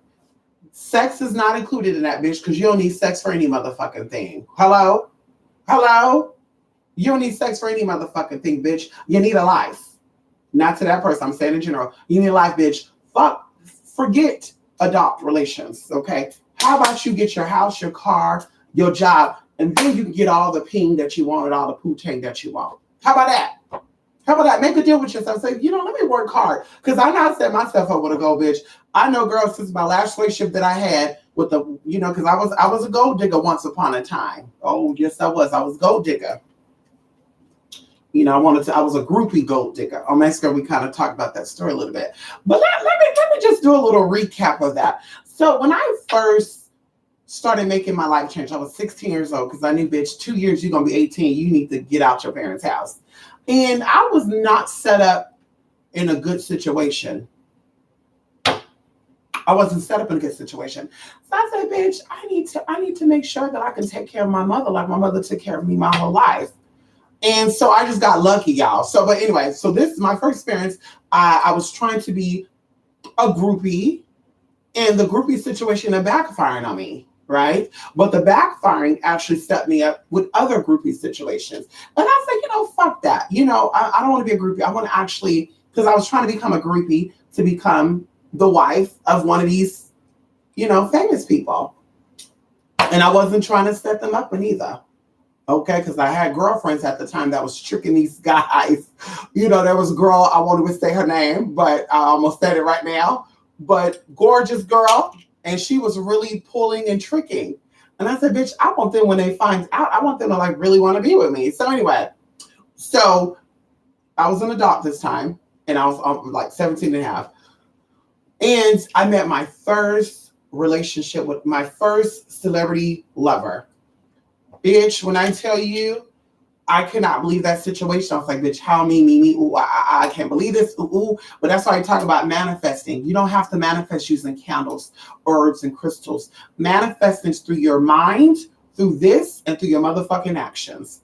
Sex is not included in that, bitch, because you don't need sex for any motherfucking thing. Hello? You don't need sex for any motherfucking thing, bitch. You need a life. Not to that person, I'm saying in general. You need a life, bitch. Forget adult relations, okay? How about you get your house, your car, your job, and then you can get all the ping that you want and all the poo-tang that you want. How about that? Make a deal with yourself. Say, let me work hard. Because I not set myself up with a goal, bitch. I know, girls, since my last relationship that I had with the, because I was a gold digger once upon a time. Oh, yes, I was. I was a gold digger. I was a groupie gold digger. On Mexico, we kind of talked about that story a little bit. But let me just do a little recap of that. So when I first started making my life change, I was 16 years old because I knew, bitch, 2 years, you're going to be 18. You need to get out your parents' house. And I was not set up in a good situation. I wasn't set up in a good situation. So I said, bitch, I need to make sure that I can take care of my mother like my mother took care of me my whole life. And so I just got lucky, y'all. So, but anyway, so this is my first experience. I was trying to be a groupie, and the groupie situation is backfiring on me, right? But the backfiring actually set me up with other groupie situations. And I said, fuck that. I don't want to be a groupie. I want to actually, because I was trying to become a groupie to become the wife of one of these, famous people. And I wasn't trying to set them up in either. Okay, because I had girlfriends at the time that was tricking these guys. There was a girl, I won't even say her name, but I almost said it right now. But gorgeous girl, and she was really pulling and tricking. And I said, bitch, I want them when they find out, I want them to really want to be with me. So anyway, I was an adult this time, and I was 17 and a half. And I met my first relationship with my first celebrity lover. Bitch, when I tell you, I cannot believe that situation. I was like, bitch, how me, ooh, I can't believe this, ooh. But that's why I talk about manifesting. You don't have to manifest using candles, herbs, and crystals. Manifesting through your mind, through this, and through your motherfucking actions.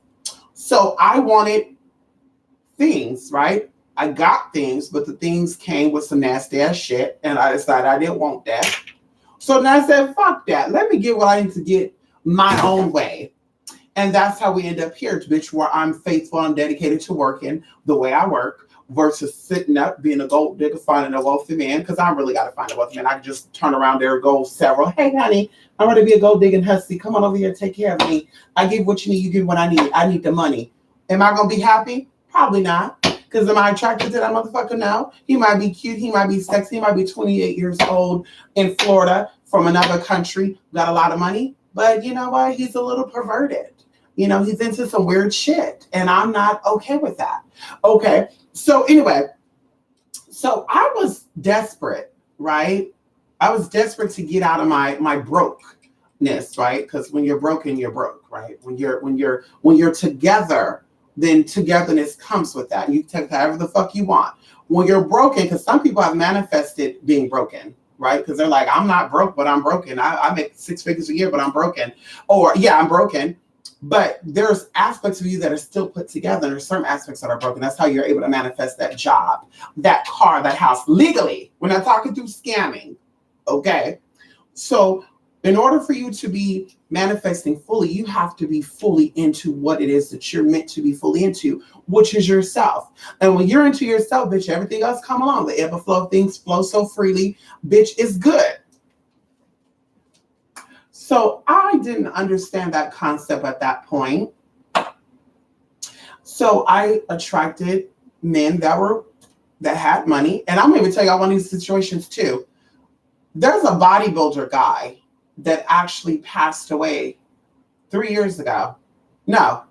So I wanted things, right? I got things, but the things came with some nasty ass shit, and I decided I didn't want that. So then I said, fuck that. Let me get what I need to get my own way. And that's how we end up here, bitch, where I'm faithful and dedicated to working the way I work versus sitting up, being a gold digger, finding a wealthy man, because I really got to find a wealthy man. I can just turn around there and go several. Hey, honey, I'm going to be a gold digging hussy. Come on over here, take care of me. I give what you need, you give what I need. I need the money. Am I going to be happy? Probably not. Because am I attracted to that motherfucker? No. He might be cute. He might be sexy. He might be 28 years old in Florida from another country, got a lot of money. But you know what? He's a little perverted. He's into some weird shit. And I'm not okay with that. Okay. So anyway, so I was desperate, right? I was desperate to get out of my brokenness, right? Because when you're broken, you're broke, right? When you're together, then togetherness comes with that. You take however the fuck you want. When you're broken, because some people have manifested being broken, right? Because they're like, I'm not broke, but I'm broken. I make 6 figures a year, but I'm broken. Or yeah, I'm broken. But there's aspects of you that are still put together. And there's certain aspects that are broken. That's how you're able to manifest that job, that car, that house legally. We're not talking through scamming. Okay. So in order for you to be manifesting fully, you have to be fully into what it is that you're meant to be fully into, which is yourself. And when you're into yourself, bitch, everything else come along. The ebb and flow of things flow so freely, bitch, is good. So I didn't understand that concept at that point. So I attracted men that had money. And I'm going to tell you one of these situations too. There's a bodybuilder guy that actually passed away 3 years ago. No,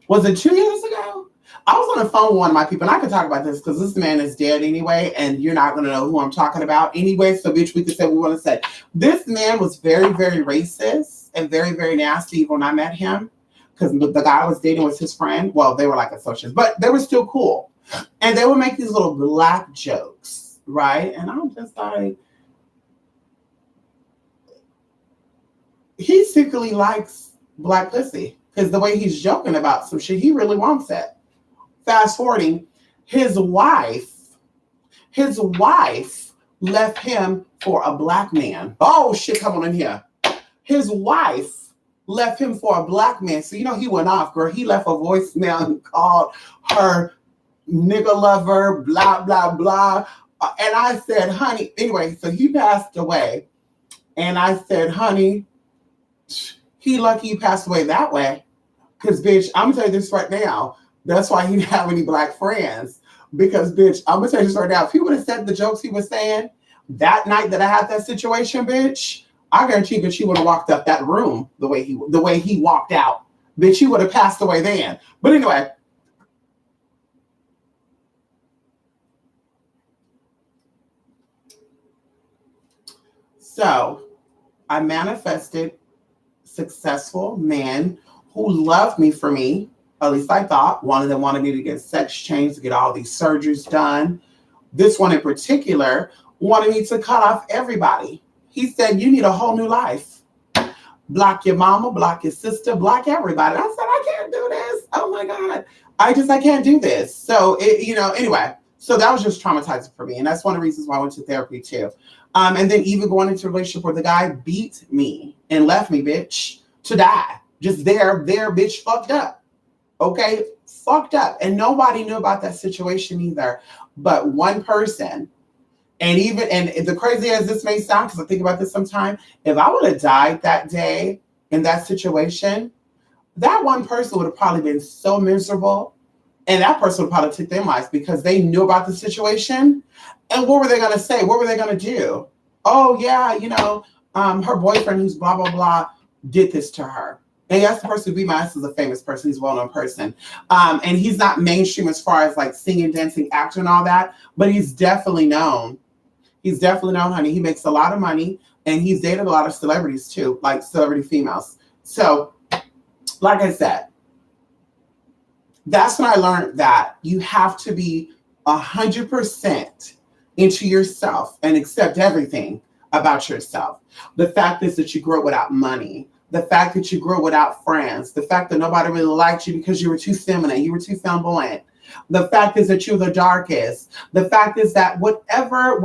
was it 2 years ago? I was on the phone with one of my people, and I can talk about this because this man is dead anyway, and you're not going to know who I'm talking about anyway. So, bitch, we can say what we want to say. This man was very, very racist and very, very nasty when I met him because the guy I was dating was his friend. Well, they were like associates, but they were still cool. And they would make these little black jokes, right? And I'm just like, he secretly likes black pussy because the way he's joking about some shit, he really wants it. Fast forwarding, his wife left him for a black man. Oh shit, come on in here. His wife left him for a black man. So he went off, girl. He left a voicemail and called her nigga lover, blah, blah, blah. And I said, honey, anyway, so he passed away. And I said, honey, he lucky he passed away that way. Because, bitch, I'm going to tell you this right now. That's why he didn't have any black friends. Because, bitch, I'm going to tell you this right now. If he would have said the jokes he was saying that night that I had that situation, bitch, I guarantee that she would have walked up that room the way he walked out. Bitch, he would have passed away then. But anyway. So I manifested successful men who loved me for me. At least I thought. One of them wanted me to get sex change, to get all these surgeries done. This one in particular wanted me to cut off everybody. He said, you need a whole new life. Block your mama, block your sister, block everybody. I said, I can't do this. Oh my God. I can't do this. So, anyway, so that was just traumatizing for me. And that's one of the reasons why I went to therapy too. And then even going into a relationship where the guy beat me and left me, bitch, to die. Just there, bitch, fucked up. Okay, fucked up. And nobody knew about that situation either. But one person, and the crazy as this may sound, because I think about this sometime, if I would have died that day in that situation, that one person would have probably been so miserable. And that person would probably took their lives because they knew about the situation. And what were they going to say? What were they going to do? Oh, yeah, her boyfriend who's blah, blah, blah did this to her. And yes, the person who beat my ass is a famous person. He's a well-known person. And he's not mainstream as far as like singing, dancing, actor and all that. But he's definitely known. He's definitely known, honey. He makes a lot of money. And he's dated a lot of celebrities too, like celebrity females. So, like I said, that's when I learned that you have to be 100% into yourself and accept everything about yourself. The fact is that you grew up without money. The fact that you grew up without friends. The fact that nobody really liked you because you were too feminine. You were too flamboyant. The fact is that you're the darkest. The fact is that whatever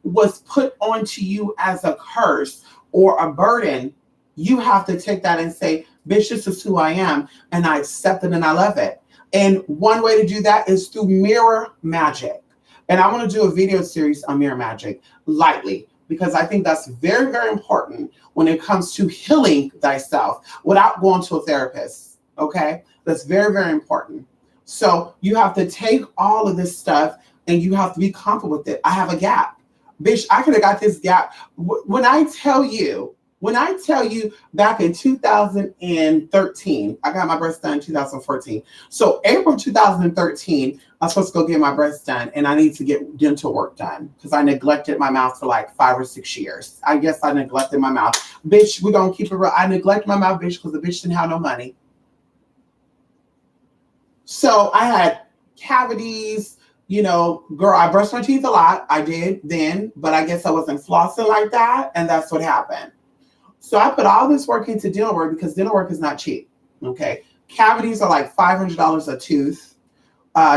was put onto you as a curse or a burden, you have to take that and say, bitch, this is who I am, and I accept it and I love it. And one way to do that is through mirror magic. And I want to do a video series on mirror magic lightly, because I think that's very, very important when it comes to healing thyself without going to a therapist. Okay? That's very, very important. So you have to take all of this stuff and you have to be comfortable with it. I have a gap. Bitch, I could have got this gap. When I tell you back in 2013, I got my breast done in 2014. So April 2013, I was supposed to go get my breast done and I need to get dental work done because I neglected my mouth for like 5 or 6 years. I guess I neglected my mouth. Bitch, we're going to keep it real. I neglected my mouth, bitch, because the bitch didn't have no money. So I had cavities, girl, I brushed my teeth a lot. I did then, but I guess I wasn't flossing like that. And that's what happened. So I put all this work into dental work because dental work is not cheap. Okay. Cavities are like $500 a tooth.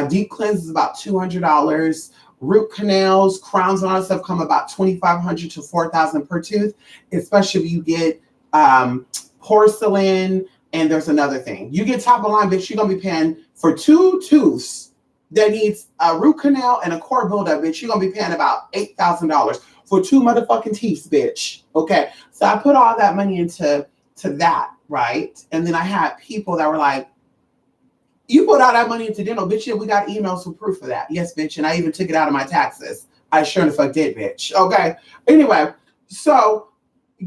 Deep cleanse is about $200. Root canals, crowns, and all that stuff come about $2,500 to $4,000 per tooth, especially if you get porcelain. And there's another thing. You get top of line, bitch, you're going to be paying for 2 tooths that needs a root canal and a core buildup, bitch. You're going to be paying about $8,000 for 2 motherfucking teeth, bitch. Okay. So I put all that money into that, right? And then I had people that were like, you put all that money into dental, bitch. Yeah, we got emails with proof of that. Yes, bitch. And I even took it out of my taxes. I sure the fuck did, bitch. Okay. Anyway, so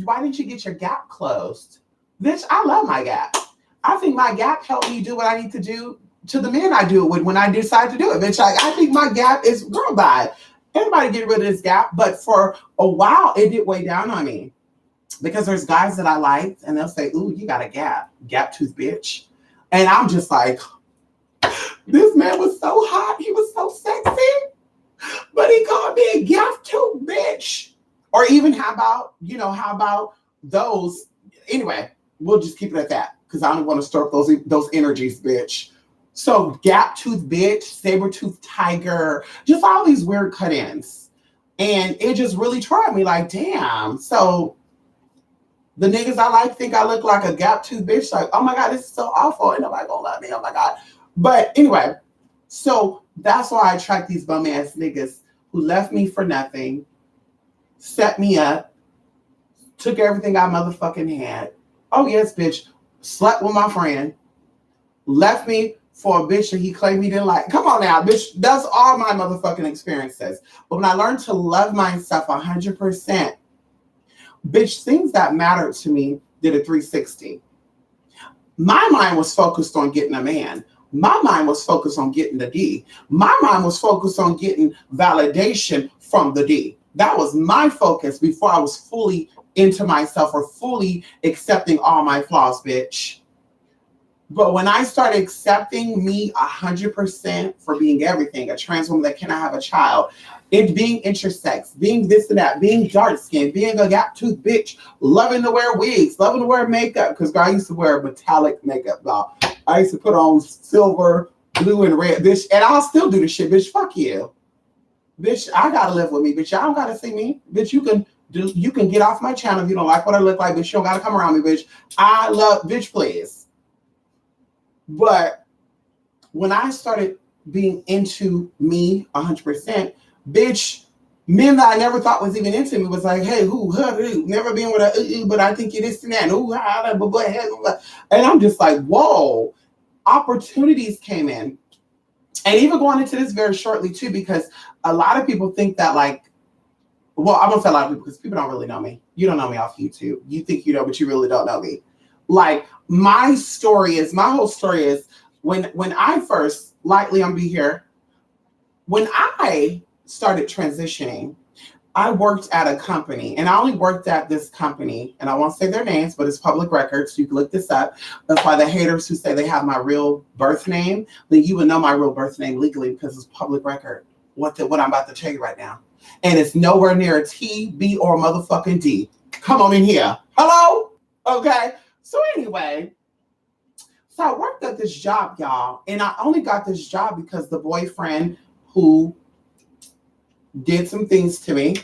why didn't you get your gap closed? Bitch, I love my gap. I think my gap helped me do what I need to do to the men I do it with when I decide to do it. Bitch, I think my gap is worldwide. Everybody get rid of this gap. But for a while, it did weigh down on me. Because there's guys that I liked, and they'll say, ooh, you got a gap tooth, bitch. And I'm just like, this man was so hot. He was so sexy. But he called me a gap tooth, bitch. Or even how about those? Anyway. We'll just keep it at that because I don't want to stir up those energies, bitch. So gap tooth, bitch, saber tooth tiger, just all these weird cut-ins. And it just really tried me like, damn. So the niggas I like think I look like a gap tooth bitch. Like, oh my God, this is so awful. Ain't nobody gonna love me. Oh my God. But anyway, so that's why I attract these bum ass niggas who left me for nothing, set me up, took everything I motherfucking had. Oh, yes, bitch. Slept with my friend. Left me for a bitch that he claimed he didn't like. Come on now, bitch. That's all my motherfucking experiences. But when I learned to love myself 100%, bitch, things that mattered to me did a 360. My mind was focused on getting a man. My mind was focused on getting the D. My mind was focused on getting validation from the D. That was my focus before I was fully into myself or fully accepting all my flaws, bitch. But when I started accepting me 100% for being everything, a trans woman that cannot have a child, it being intersex, being this and that, being dark skinned, being a gap tooth bitch, loving to wear wigs, loving to wear makeup, because I used to wear metallic makeup, y'all. I used to put on silver, blue, and red, bitch, and I'll still do this shit, bitch. Fuck you. Bitch, I gotta live with me, bitch. Y'all don't gotta see me. Bitch, you can get off my channel if you don't like what I look like, bitch. You don't gotta come around me, bitch. I love, bitch, please. But when I started being into me 100%, bitch, men that I never thought was even into me was like, hey, who, never been with a, but I think you this and that, and I'm just like, whoa, opportunities came in. And even going into this very shortly too, because a lot of people think that like, well, I won't say a lot of people because people don't really know me. You don't know me off YouTube. You think you know, but you really don't know me. Like my whole story is when I first, lightly I'm be here, when I started transitioning, I worked at a company, and I only worked at this company, and I won't say their names, but it's public records. You can look this up. That's why the haters who say they have my real birth name, then you would know my real birth name legally because it's public record. What I'm about to tell you right now. And it's nowhere near a T, B, or motherfucking D. Come on in here. Hello? Okay. So anyway, so I worked at this job, y'all, and I only got this job because the boyfriend who did some things to me,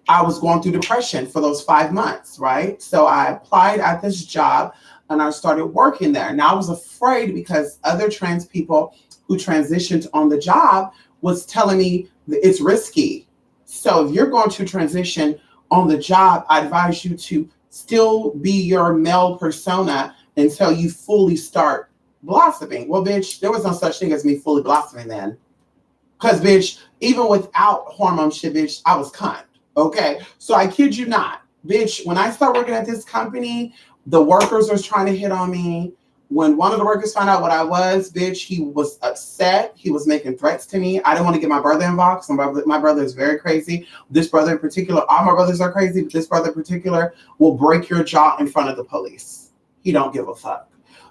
I was going through depression for those 5 months, right? So I applied at this job and I started working there. Now I was afraid because other trans people who transitioned on the job was telling me that it's risky. So if you're going to transition on the job, I advise you to still be your male persona until you fully start blossoming. Well, bitch, there was no such thing as me fully blossoming then. Because, bitch, even without hormone shit, bitch, I was cunt. Okay? So I kid you not. Bitch, when I started working at this company, the workers was trying to hit on me. When one of the workers found out what I was, bitch, he was upset. He was making threats to me. I didn't want to get my brother involved because my brother is very crazy. This brother in particular, all my brothers are crazy, but this brother in particular will break your jaw in front of the police. He don't give a fuck.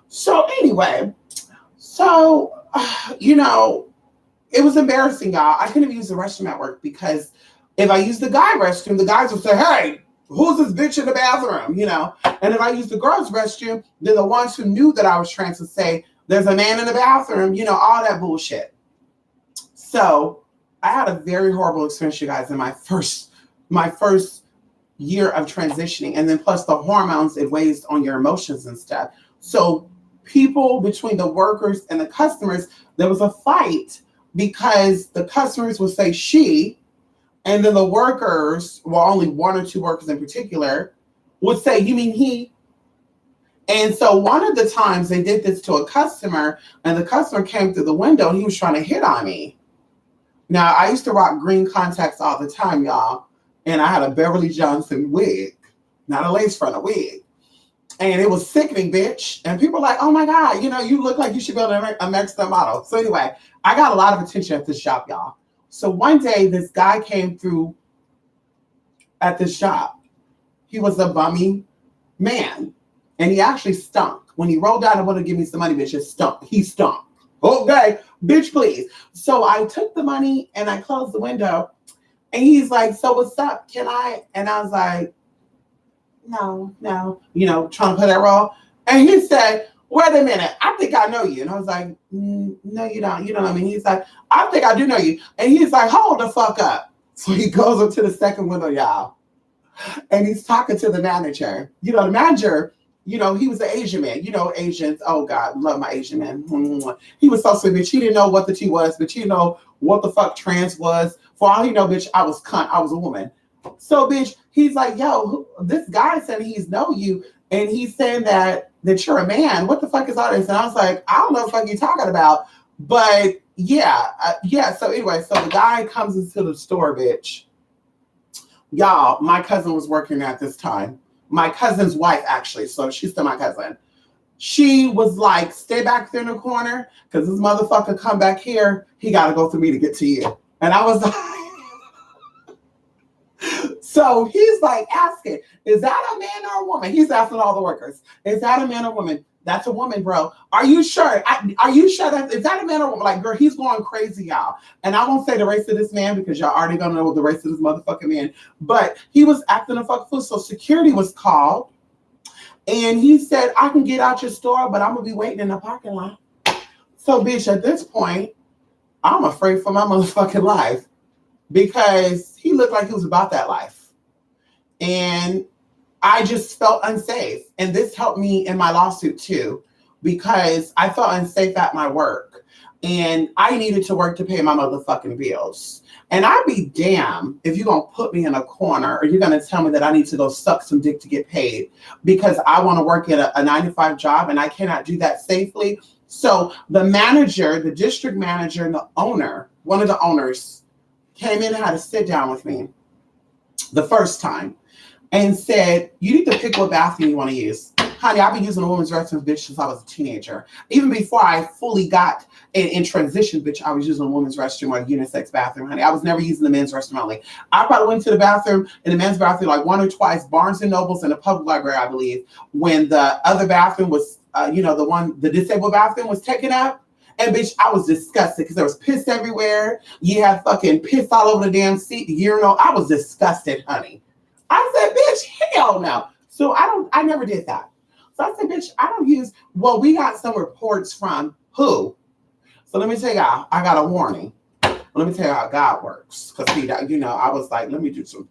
So anyway, you know, it was embarrassing, y'all. I couldn't even use the restroom at work because if I used the guy restroom, the guys would say, hey, who's this bitch in the bathroom, you know? And if I used the girls' restroom, then the ones who knew that I was trans would say, there's a man in the bathroom, you know, all that bullshit. So I had a very horrible experience, you guys, in my first year of transitioning. And then plus the hormones, it weighs on your emotions and stuff. So people between the workers and the customers, there was a fight because the customers would say she, and then the workers, well, only one or two workers in particular, would say, you mean he? And so one of the times they did this to a customer, and the customer came through the window and he was trying to hit on me. Now, I used to rock green contacts all the time, y'all. And I had a Beverly Johnson wig, not a lace front, a wig. And it was sickening, bitch. And people were like, oh my God, you know, you look like you should be on a Mexican model. So anyway, I got a lot of attention at this shop, y'all. So one day, this guy came through at this shop. He was a bummy man, and he actually stunk. When he rolled down and wanted to give me some money, bitch, it stunk. He stunk. Okay, bitch, please. So I took the money, and I closed the window, and he's like, so what's up? Can I? And I was like, no, you know, trying to play that role. And he said, wait a minute, I think I know you. And I was like, no, you don't. You know what I mean? He's like, I think I do know you. And he's like, hold the fuck up. So he goes up to the second window, y'all. And he's talking to the manager. You know, the manager, you know, he was an Asian man. You know, Asians, oh God, love my Asian man. He was so sweet, bitch. He didn't know what the T was, but you know what the fuck trans was. For all he know, bitch, I was cunt. I was a woman. So, bitch, he's like, yo, this guy said he's know you. And he's saying that you're a man. What the fuck is all this? And I was like, I don't know what the fuck you're talking about. But yeah. So anyway, so the guy comes into the store, bitch, Y'all, my cousin was working at this time. My cousin's wife, actually, so she's still my cousin. She was like, stay back there in the corner, because this motherfucker come back here, he got to go through me to get to you. And I was like, so he's like asking, is that a man or a woman? He's asking all the workers, is that a man or woman? That's a woman, bro. Are you sure? Are you sure is that a man or woman? Like, girl, he's going crazy, y'all. And I won't say the race of this man because y'all already gonna know the race of this motherfucking man. But he was acting a fuck fool. So security was called. And he said, I can get out your store, but I'm gonna be waiting in the parking lot. So, bitch, at this point, I'm afraid for my motherfucking life because he looked like he was about that life. And I just felt unsafe. And this helped me in my lawsuit too, because I felt unsafe at my work. And I needed to work to pay my motherfucking bills. And I'd be damned if you're going to put me in a corner or you're going to tell me that I need to go suck some dick to get paid because I want to work at a 9-to-5 job and I cannot do that safely. So the manager, the district manager and the owner, one of the owners came in and had to sit down with me the first time and said, you need to pick what bathroom you want to use. Honey, I've been using a woman's restroom, bitch, since I was a teenager. Even before I fully got in transition, bitch, I was using a woman's restroom or a unisex bathroom, honey. I was never using the men's restroom only. I probably went to the bathroom, in the men's bathroom, like one or twice, Barnes and Nobles and the public library, I believe, when the other bathroom was, the disabled bathroom was taken up. And bitch, I was disgusted because there was piss everywhere. You had fucking piss all over the damn seat, the urinal. I was disgusted, honey. I said, bitch, hell no. So I never did that. So I said, bitch, I don't use, well, we got some reports from who? So let me tell you, I got a warning. Let me tell you how God works. Because, I was like, let me do some,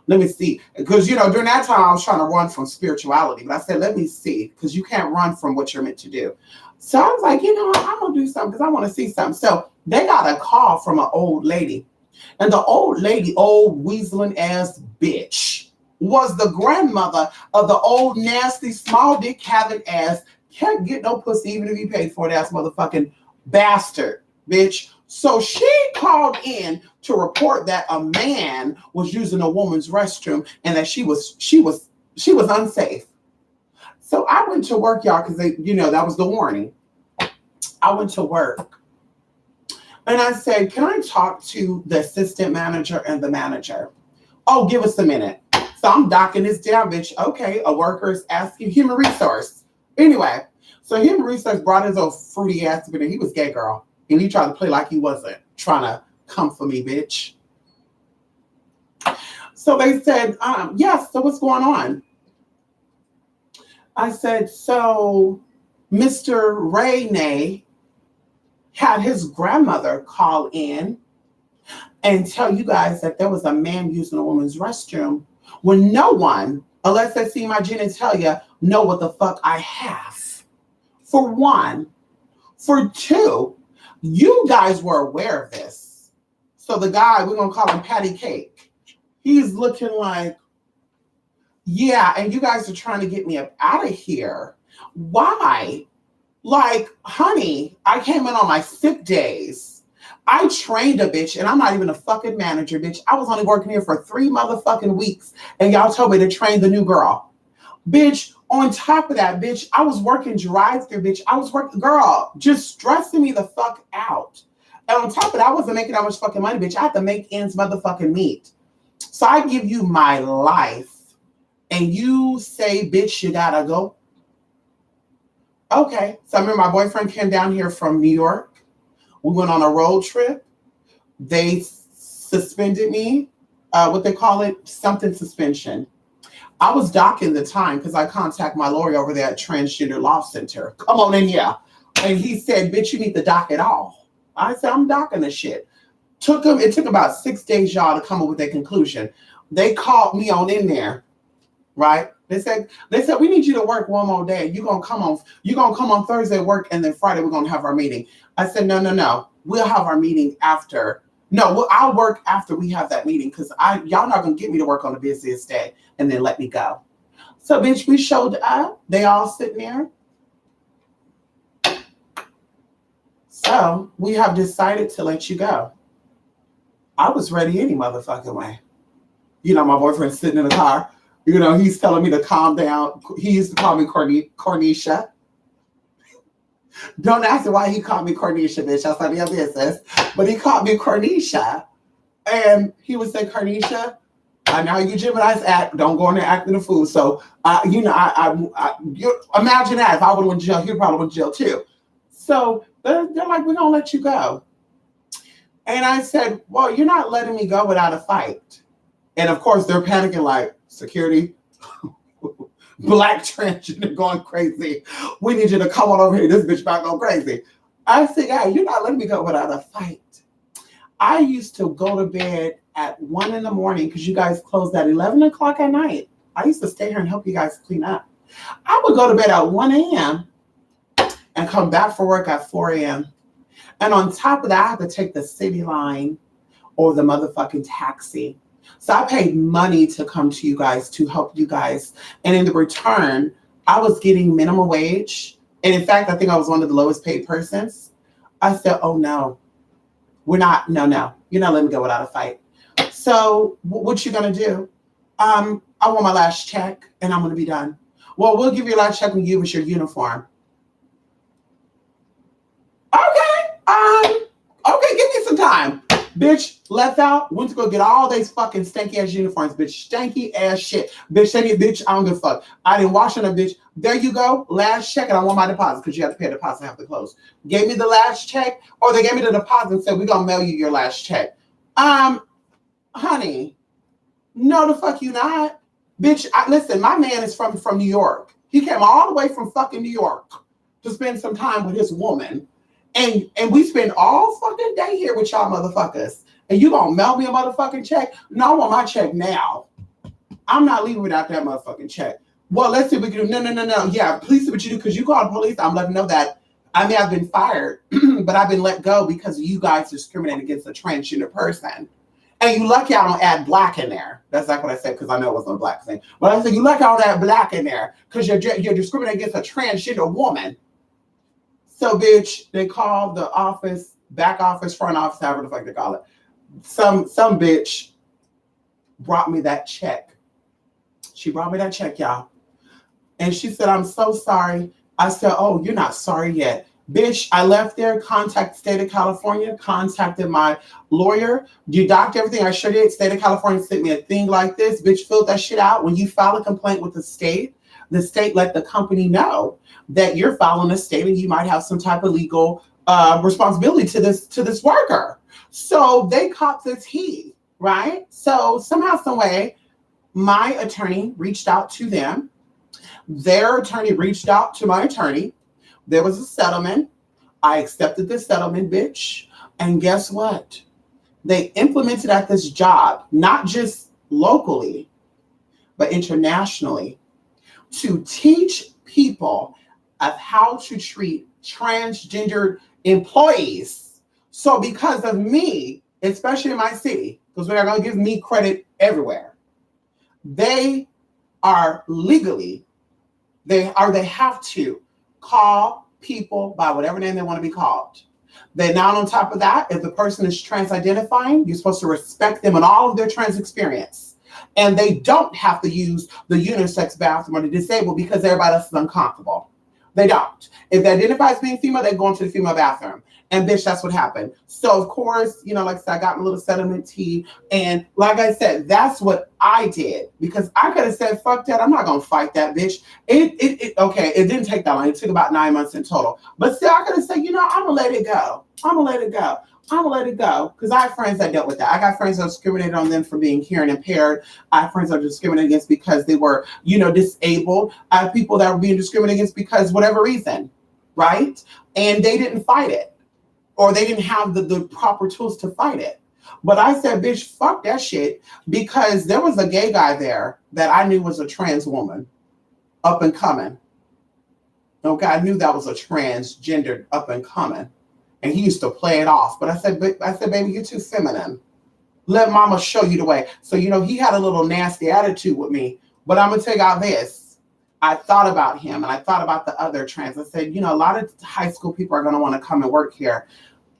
let me see. Because, during that time, I was trying to run from spirituality. But I said, let me see. Because you can't run from what you're meant to do. So I was like, I'm going to do something because I want to see something. So they got a call from an old lady. And the old lady, old weaseling ass bitch, was the grandmother of the old nasty small dick having ass can't get no pussy even if you paid for it ass motherfucking bastard, bitch. So she called in to report that a man was using a woman's restroom and that she was unsafe. So I went to work, y'all, because that was the warning. I went to work and I said, can I talk to the assistant manager and the manager? Oh, give us a minute. So I'm docking this down, bitch. Okay, a worker is asking human resource. Anyway, so human resource brought his old fruity ass in there. He was gay, girl. And he tried to play like he wasn't trying to come for me, bitch. So they said, yes, so what's going on? I said, so Mr. Rainey had his grandmother call in and tell you guys that there was a man using a woman's restroom when no one, unless they see my genitalia, know what the fuck I have. For one. For two, you guys were aware of this. So the guy, we're going to call him Patty Cake. He's looking like, yeah, and you guys are trying to get me up out of here. Why? Like, honey, I came in on my sick days. I trained a bitch, and I'm not even a fucking manager, bitch. I was only working here for 3 motherfucking weeks, and y'all told me to train the new girl. Bitch, on top of that, bitch, I was working drive-thru, bitch. I was working, girl, just stressing me the fuck out. And on top of that, I wasn't making that much fucking money, bitch. I had to make ends motherfucking meet. So I give you my life, and you say, bitch, you gotta go. Okay, so I remember my boyfriend came down here from New York. We went on a road trip. They suspended me, what they call it, something suspension. I was docking the time because I contact my lawyer over there at Transgender Law Center. Come on in here. And he said, bitch, you need to dock it all. I said, I'm docking the shit. It took about 6 days, y'all, to come up with a conclusion. They called me on in there, right? They said, we need you to work one more day. You're gonna come on Thursday at work, and then Friday we're gonna have our meeting. I said, no. We'll have our meeting after. No, I'll work after we have that meeting because y'all not gonna get me to work on the busiest day and then let me go. So, bitch, we showed up. They all sitting there. So we have decided to let you go. I was ready any motherfucking way. You know, my boyfriend's sitting in the car. You know, he's telling me to calm down. He used to call me Cornisha. Don't ask me why he called me Cornisha, bitch. That's none of your business. But he called me Cornisha. And he would say, Cornisha, I know you Gemini's act. Don't go in there acting a fool. So, you imagine that if I would have went to jail, he probably went to jail too. So they're like, we're going to let you go. And I said, well, you're not letting me go without a fight. And of course, they're panicking like, security, black transgender going crazy. We need you to come on over here. This bitch about to go crazy. I said, yeah, you're not letting me go without a fight. I used to go to bed at 1 a.m. because you guys closed at 11 o'clock at night. I used to stay here and help you guys clean up. I would go to bed at 1 a.m. and come back for work at 4 a.m. And on top of that, I had to take the city line or the motherfucking taxi. So I paid money to come to you guys to help you guys. And in the return, I was getting minimum wage. And in fact, I think I was one of the lowest paid persons. I said, oh no, you're not letting me go without a fight. So what you gonna do? I want my last check and I'm gonna be done. Well, we'll give you a last check when you give us your uniform. Okay, give me some time. Bitch, left out, went to go get all these fucking stanky ass uniforms, bitch. Stanky ass shit. Bitch, stanky bitch, I don't give a fuck. I didn't wash on a bitch. There you go. Last check, and I want my deposit because you have to pay a deposit and have to close. Gave me the last check, or they gave me the deposit and said, we're gonna mail you your last check. Honey, no the fuck you not. Bitch, listen, my man is from New York. He came all the way from fucking New York to spend some time with his woman. And we spend all fucking day here with y'all motherfuckers. And you gonna mail me a motherfucking check? No, I want my check now. I'm not leaving without that motherfucking check. Well, let's see what we can do. No. Yeah, please see what you do because you called the police. I'm letting them know that I may have been fired, but I've been let go because you guys discriminate against a transgender person. And you lucky I don't add black in there. That's like what I said because I know it wasn't a black thing. But I said you lucky I don't add black in there because you're discriminating against a transgender woman. So, bitch, they called the office, back office, front office, however the fuck they call it. Some bitch brought me that check. She brought me that check, y'all. And she said, I'm so sorry. I said, oh, you're not sorry yet. Bitch, I left there, contacted the state of California, contacted my lawyer, deducted everything. I sure did. State of California sent me a thing like this. Bitch, filled that shit out. When you file a complaint with the state let the company know that you're filing a state and you might have some type of legal responsibility to this worker. So they caught this heat, right? So somehow, some way, my attorney reached out to them. Their attorney reached out to my attorney. There was a settlement. I accepted the settlement, bitch. And guess what? They implemented at this job, not just locally, but internationally, to teach people of how to treat transgender employees. So because of me, especially in my city, because they're going to give me credit everywhere, they are legally, they have to call people by whatever name they want to be called. Then now on top of that, if the person is trans-identifying, you're supposed to respect them in all of their trans experience. And they don't have to use the unisex bathroom or the disabled because everybody else is uncomfortable. They don't. If they identify as being female, they go into the female bathroom. And bitch, that's what happened. So of course, like I said, I got my little settlement tea. And like I said, that's what I did. Because I could have said, fuck that. I'm not going to fight that bitch. Okay, it didn't take that long. It took about 9 months in total. But still, I could have said, I'm going to let it go. I'm going to let it go. I'm going to let it go. Because I have friends that dealt with that. I got friends that discriminated on them for being hearing impaired. I have friends that were discriminated against because they were, disabled. I have people that were being discriminated against because whatever reason, right? And they didn't fight it. Or they didn't have the proper tools to fight it. But I said, bitch, fuck that shit. Because there was a gay guy there that I knew was a trans woman up and coming. Okay, I knew that was a transgendered up and coming. And he used to play it off. But I said, baby, you're too feminine. Let mama show you the way. So, he had a little nasty attitude with me. But I'm going to tell y'all this. I thought about him and I thought about the other trans. I said, a lot of high school people are going to want to come and work here.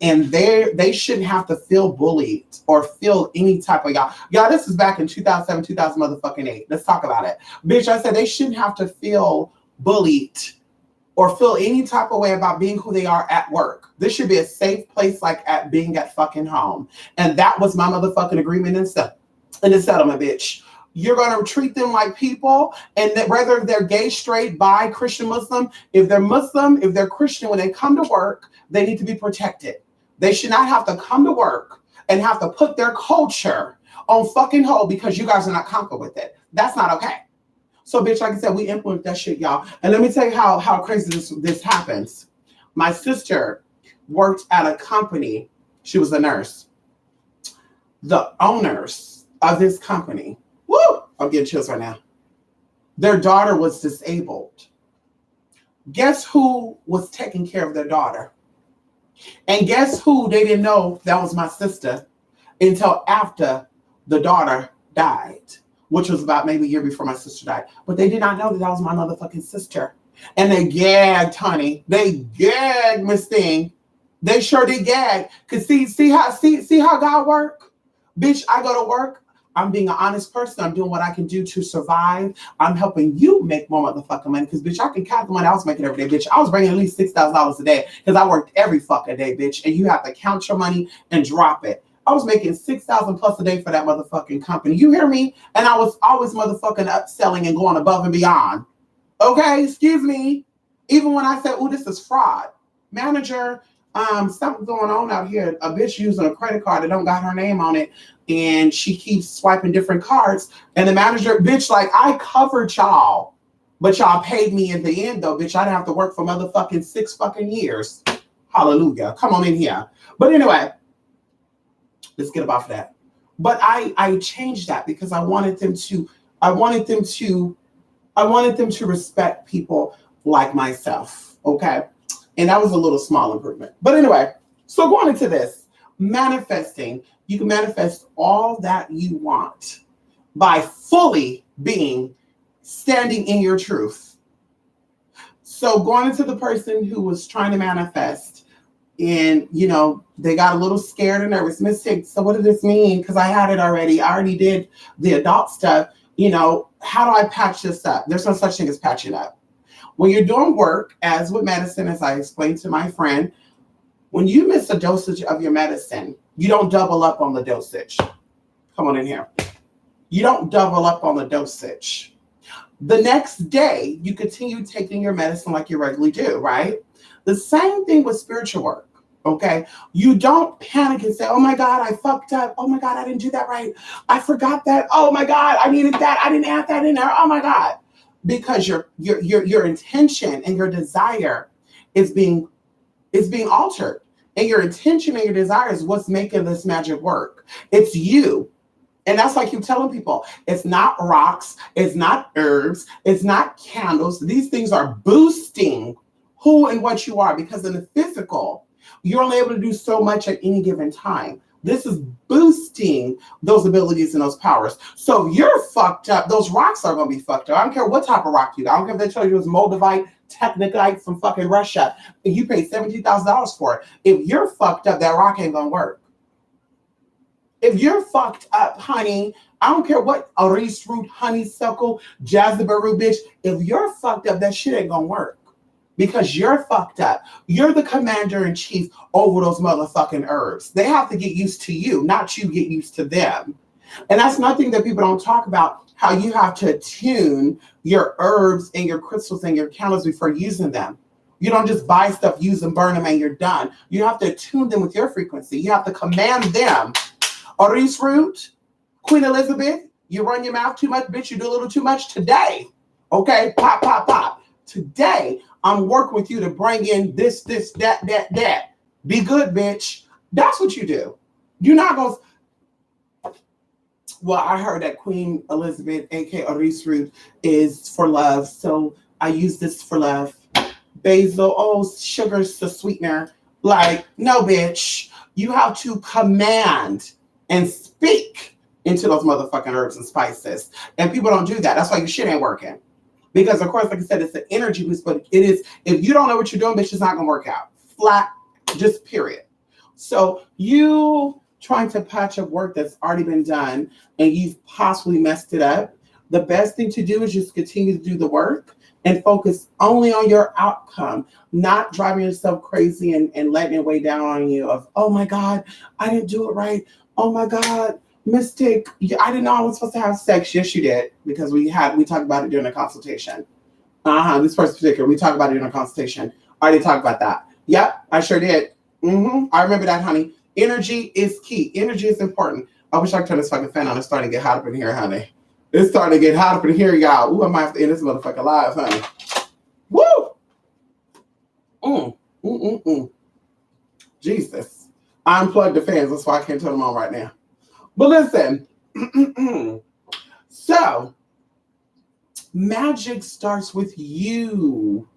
and they shouldn't have to feel bullied or feel any type of y'all. This is back in 2007, 2008. Let's talk about it, bitch. I said they shouldn't have to feel bullied or feel any type of way about being who they are at work. This should be a safe place, like at being at fucking home. And that was my motherfucking agreement and stuff in the settlement, bitch. You're going to treat them like people, and that whether they're gay, straight, bi, Christian, Muslim, if they're Christian, when they come to work, they need to be protected. They should not have to come to work and have to put their culture on fucking hold because you guys are not comfortable with it. That's not okay. So, bitch, like I said, we implement that shit, y'all. And let me tell you how crazy this happens. My sister worked at a company. She was a nurse. The owners of this company, woo, I'm getting chills right now. Their daughter was disabled. Guess who was taking care of their daughter? And guess who they didn't know that was my sister until after the daughter died, which was about maybe a year before my sister died. But they did not know that was my motherfucking sister. And they gagged, honey. They gagged Miss Thing. They sure did gag. Cause see how God work? Bitch, I go to work. I'm being an honest person. I'm doing what I can do to survive. I'm helping you make more motherfucking money. Because, bitch, I can count the money I was making every day, bitch. I was bringing at least $6,000 a day because I worked every fucking day, bitch. And you have to count your money and drop it. I was making $6,000 plus a day for that motherfucking company. You hear me? And I was always motherfucking upselling and going above and beyond. Okay, excuse me. Even when I said, "Oh, this is fraud," manager, something going on out here. A bitch using a credit card that don't got her name on it, and she keeps swiping different cards. And the manager, bitch, like, I covered y'all, but y'all paid me in the end, though, bitch. I didn't have to work for motherfucking 6 fucking years. Hallelujah. Come on in here. But anyway, let's get off that. But I changed that because I wanted them to respect people like myself. Okay. And that was a little small improvement. But anyway, so going into this, manifesting, you can manifest all that you want by fully standing in your truth. So going into the person who was trying to manifest, and, they got a little scared and nervous. Mistake. So what does this mean? Because I had it already. I already did the adult stuff. How do I patch this up? There's no such thing as patching up. When you're doing work, as with medicine, as I explained to my friend, when you miss a dosage of your medicine, you don't double up on the dosage. Come on in here. You don't double up on the dosage. The next day, you continue taking your medicine like you regularly do, right? The same thing with spiritual work, okay? You don't panic and say, "Oh my God, I fucked up. Oh my God, I didn't do that right. I forgot that. Oh my God, I needed that. I didn't add that in there. Oh my God." Because your intention and your desire is being altered. And your intention and your desire is what's making this magic work. It's you. And that's why I keep telling people, it's not rocks, it's not herbs, it's not candles. These things are boosting who and what you are, because in the physical, you're only able to do so much at any given time. This is boosting those abilities and those powers. So if you're fucked up, those rocks are going to be fucked up. I don't care what type of rock you got. I don't care if they tell you it was moldavite, technetite from fucking Russia, and you paid $17,000 for it. If you're fucked up, that rock ain't going to work. If you're fucked up, honey, I don't care what Aris root, honeysuckle, jasmine bitch. If you're fucked up, that shit ain't going to work. Because you're fucked up. You're the commander in chief over those motherfucking herbs. They have to get used to you, not you get used to them. And that's nothing that people don't talk about, how you have to attune your herbs and your crystals and your candles before using them. You don't just buy stuff, use them, burn them, and you're done. You have to attune them with your frequency. You have to command them. Aris root, Queen Elizabeth, you run your mouth too much, bitch, you do a little too much today. Okay, pop, pop, pop. Today, I'm working with you to bring in this, that. Be good, bitch. That's what you do. You're not going to... Well, I heard that Queen Elizabeth, aka Aris root, is for love. So I use this for love. Basil, sugar's the sweetener. Like, no, bitch. You have to command and speak into those motherfucking herbs and spices. And people don't do that. That's why your shit ain't working. Because, of course, like I said, it's an energy boost, but it is, if you don't know what you're doing, bitch, it's not going to work out. Flat, just period. So you trying to patch up work that's already been done and you've possibly messed it up, the best thing to do is just continue to do the work and focus only on your outcome, not driving yourself crazy and letting it weigh down on you of, oh my God, I didn't do it right. Oh my God, mistake. I didn't know I was supposed to have sex. Yes, you did, because we talked about it during the consultation. This person particular, we talked about it during a consultation. I already talked about that. Yep, I sure did. I remember that, honey. Energy is key. Energy is important. I wish I could turn this fucking fan on. It's starting to get hot up in here, honey. It's starting to get hot up in here, y'all. Ooh, I might have to end this motherfucker live, honey. Woo! Jesus. I unplugged the fans. That's why I can't turn them on right now. But listen. So, magic starts with you.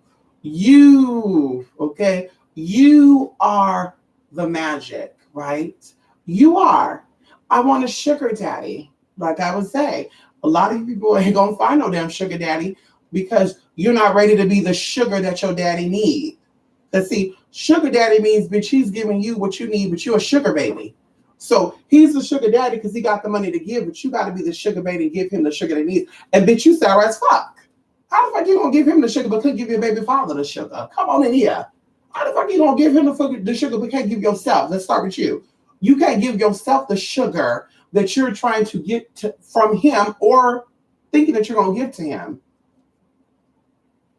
You, okay? You are the magic, right? You are. I want a sugar daddy. Like I would say, a lot of people ain't gonna find no damn sugar daddy because you're not ready to be the sugar that your daddy needs. Let's see, sugar daddy means, bitch, he's giving you what you need, but you're a sugar baby. So he's the sugar daddy because he got the money to give, but you got to be the sugar baby and give him the sugar that he needs. And bitch, you sour as fuck. How the fuck you gonna give him the sugar but couldn't give your baby father the sugar? Come on in here. How the fuck you gonna give him the sugar but can't give yourself? Let's start with you. You can't give yourself the sugar that you're trying to get from him or thinking that you're gonna give to him.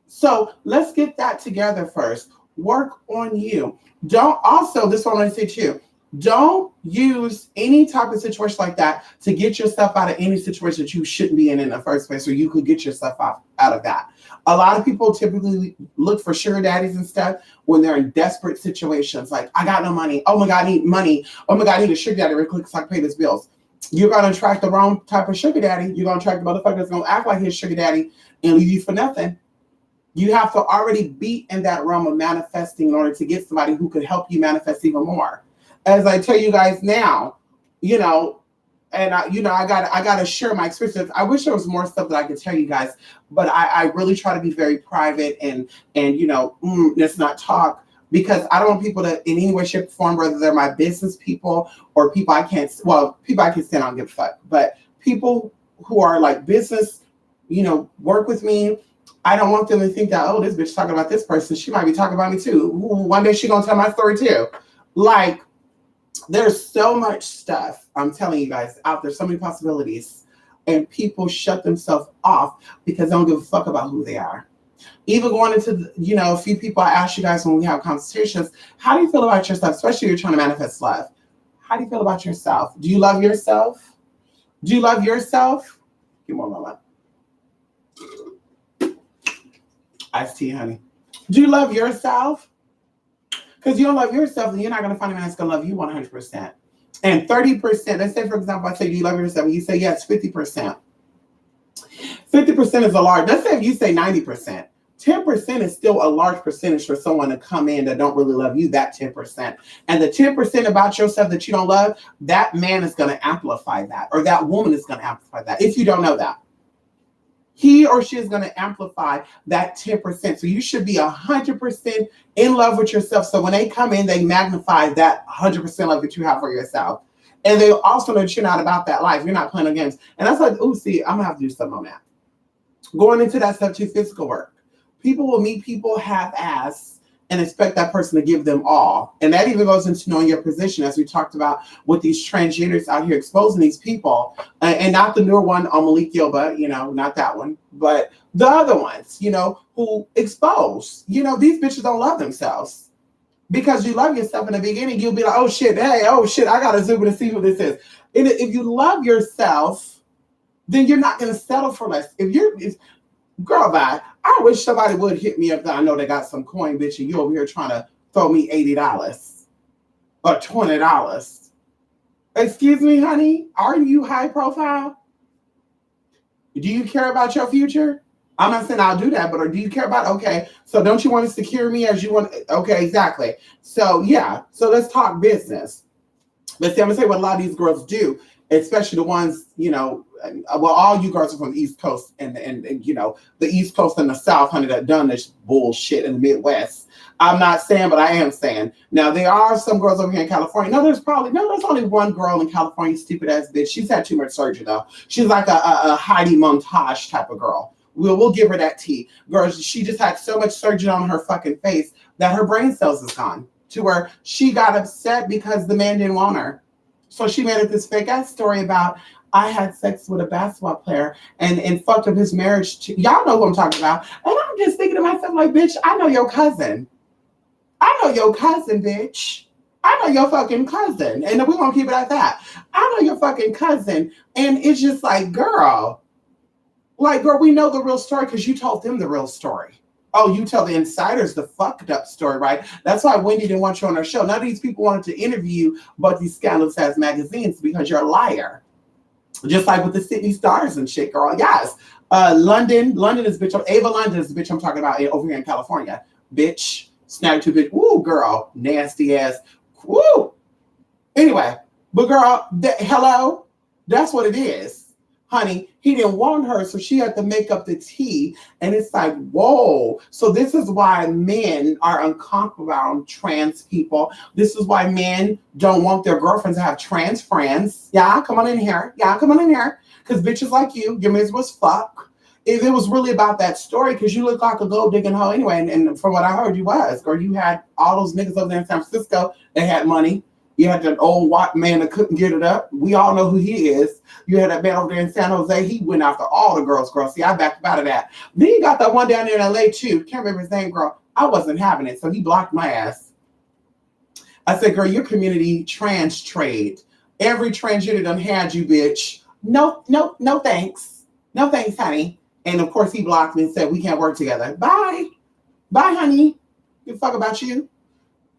So let's get that together first. Work on you. Don't also, this one I say too, don't use any type of situation like that to get yourself out of any situation that you shouldn't be in the first place, or you could get yourself out of that. A lot of people typically look for sugar daddies and stuff when they're in desperate situations. Like, I got no money. Oh my God, I need money. Oh my God, I need a sugar daddy real quick so I can pay this bills. You're going to attract the wrong type of sugar daddy. You're going to attract the motherfucker that's going to act like his sugar daddy and leave you for nothing. You have to already be in that realm of manifesting in order to get somebody who could help you manifest even more. As I tell you guys now, and I got to share my experiences. I wish there was more stuff that I could tell you guys, but I really try to be very private and let's not talk, because I don't want people to in any way, shape, or form, whether they're my business people or people I can't stand, I don't give a fuck, but people who are like business, work with me. I don't want them to think that, oh, this bitch talking about this person. She might be talking about me too. One day she gonna tell my story too. Like, there's so much stuff, I'm telling you guys, out there, so many possibilities. And people shut themselves off because they don't give a fuck about who they are. Even going into, a few people, I ask you guys when we have conversations, how do you feel about yourself, especially if you're trying to manifest love? How do you feel about yourself? Do you love yourself? Do you love yourself? Give me one moment. Iced tea, honey. Do you love yourself? Because you don't love yourself, then you're not going to find a man that's going to love you 100%. And 30%, let's say, for example, I say, do you love yourself? And you say, yes, 50%. 50% is a large, let's say if you say 90%. 10% is still a large percentage for someone to come in that don't really love you, that 10%. And the 10% about yourself that you don't love, that man is going to amplify that, or that woman is going to amplify that, if you don't know that. He or she is going to amplify that 10%. So you should be 100% in love with yourself. So when they come in, they magnify that 100% love that you have for yourself. And they also know that you're not about that life. You're not playing no games. And that's like, oh, see, I'm going to have to do something on that. Going into that stuff too, physical work. People will meet people half-ass and expect that person to give them all. And that even goes into knowing your position, as we talked about with these transgenders out here exposing these people, and not the newer one on Malik Yoba, not that one, but the other ones, who expose, these bitches don't love themselves. Because you love yourself in the beginning, you'll be like, oh shit, I gotta zoom in to see who this is. And if you love yourself, then you're not gonna settle for less. Girl, bye. I wish somebody would hit me up that I know they got some coin, bitch, and you over here trying to throw me $80 or $20. Excuse me, honey? Are you high profile? Do you care about your future? I'm not saying I'll do that, but do you care about, okay, so don't you want to secure me as you want? Okay, exactly. So, yeah, so let's talk business. But see, I'm going to say what a lot of these girls do, especially the ones, well, all you girls are from the East Coast and you know, the East Coast and the South, honey, that done this bullshit in the Midwest. I'm not saying, but I am saying. Now, there are some girls over here in California. There's only one girl in California, stupid ass bitch. She's had too much surgery, though. She's like a Heidi Montage type of girl. We'll give her that tea. Girl, she just had so much surgery on her fucking face that her brain cells is gone. To where she got upset because the man didn't want her. So she made up this fake ass story about, I had sex with a basketball player and fucked up his marriage. Y'all know who I'm talking about. And I'm just thinking to myself, like, bitch, I know your cousin. I know your cousin, bitch. I know your fucking cousin. And we're going to keep it at that. I know your fucking cousin. And it's just like, girl, we know the real story because you told them the real story. Oh, you tell the insiders the fucked up story, right? That's why Wendy didn't want you on her show. None of these people wanted to interview you about these scandalous ass magazines because you're a liar. Just like with the Sydney Stars and shit, girl. Yes. London is bitch. Ava London is the bitch I'm talking about over here in California. Bitch. Snag to bitch. Woo, girl. Nasty ass. Woo. Anyway, but girl, hello? That's what it is. Honey, he didn't want her, so she had to make up the tea. And it's like, whoa. So this is why men are uncomfortable around trans people. This is why men don't want their girlfriends to have trans friends. Yeah, come on in here. Yeah, come on in here. Because bitches like you're miserable as fuck. If it was really about that story, because you look like a gold digging hoe anyway, and from what I heard, you was, girl, you had all those niggas over there in San Francisco that had money. You had that old white man that couldn't get it up. We all know who he is. You had that man over there in San Jose. He went after all the girls, girl. See, I backed out of that. Then you got that one down there in LA too. Can't remember his name, girl. I wasn't having it, so he blocked my ass. I said, girl, your community trans trade. Every transgender done had you, bitch. No thanks. No thanks, honey. And of course, he blocked me and said, we can't work together. Bye. Bye, honey. Give a fuck about you.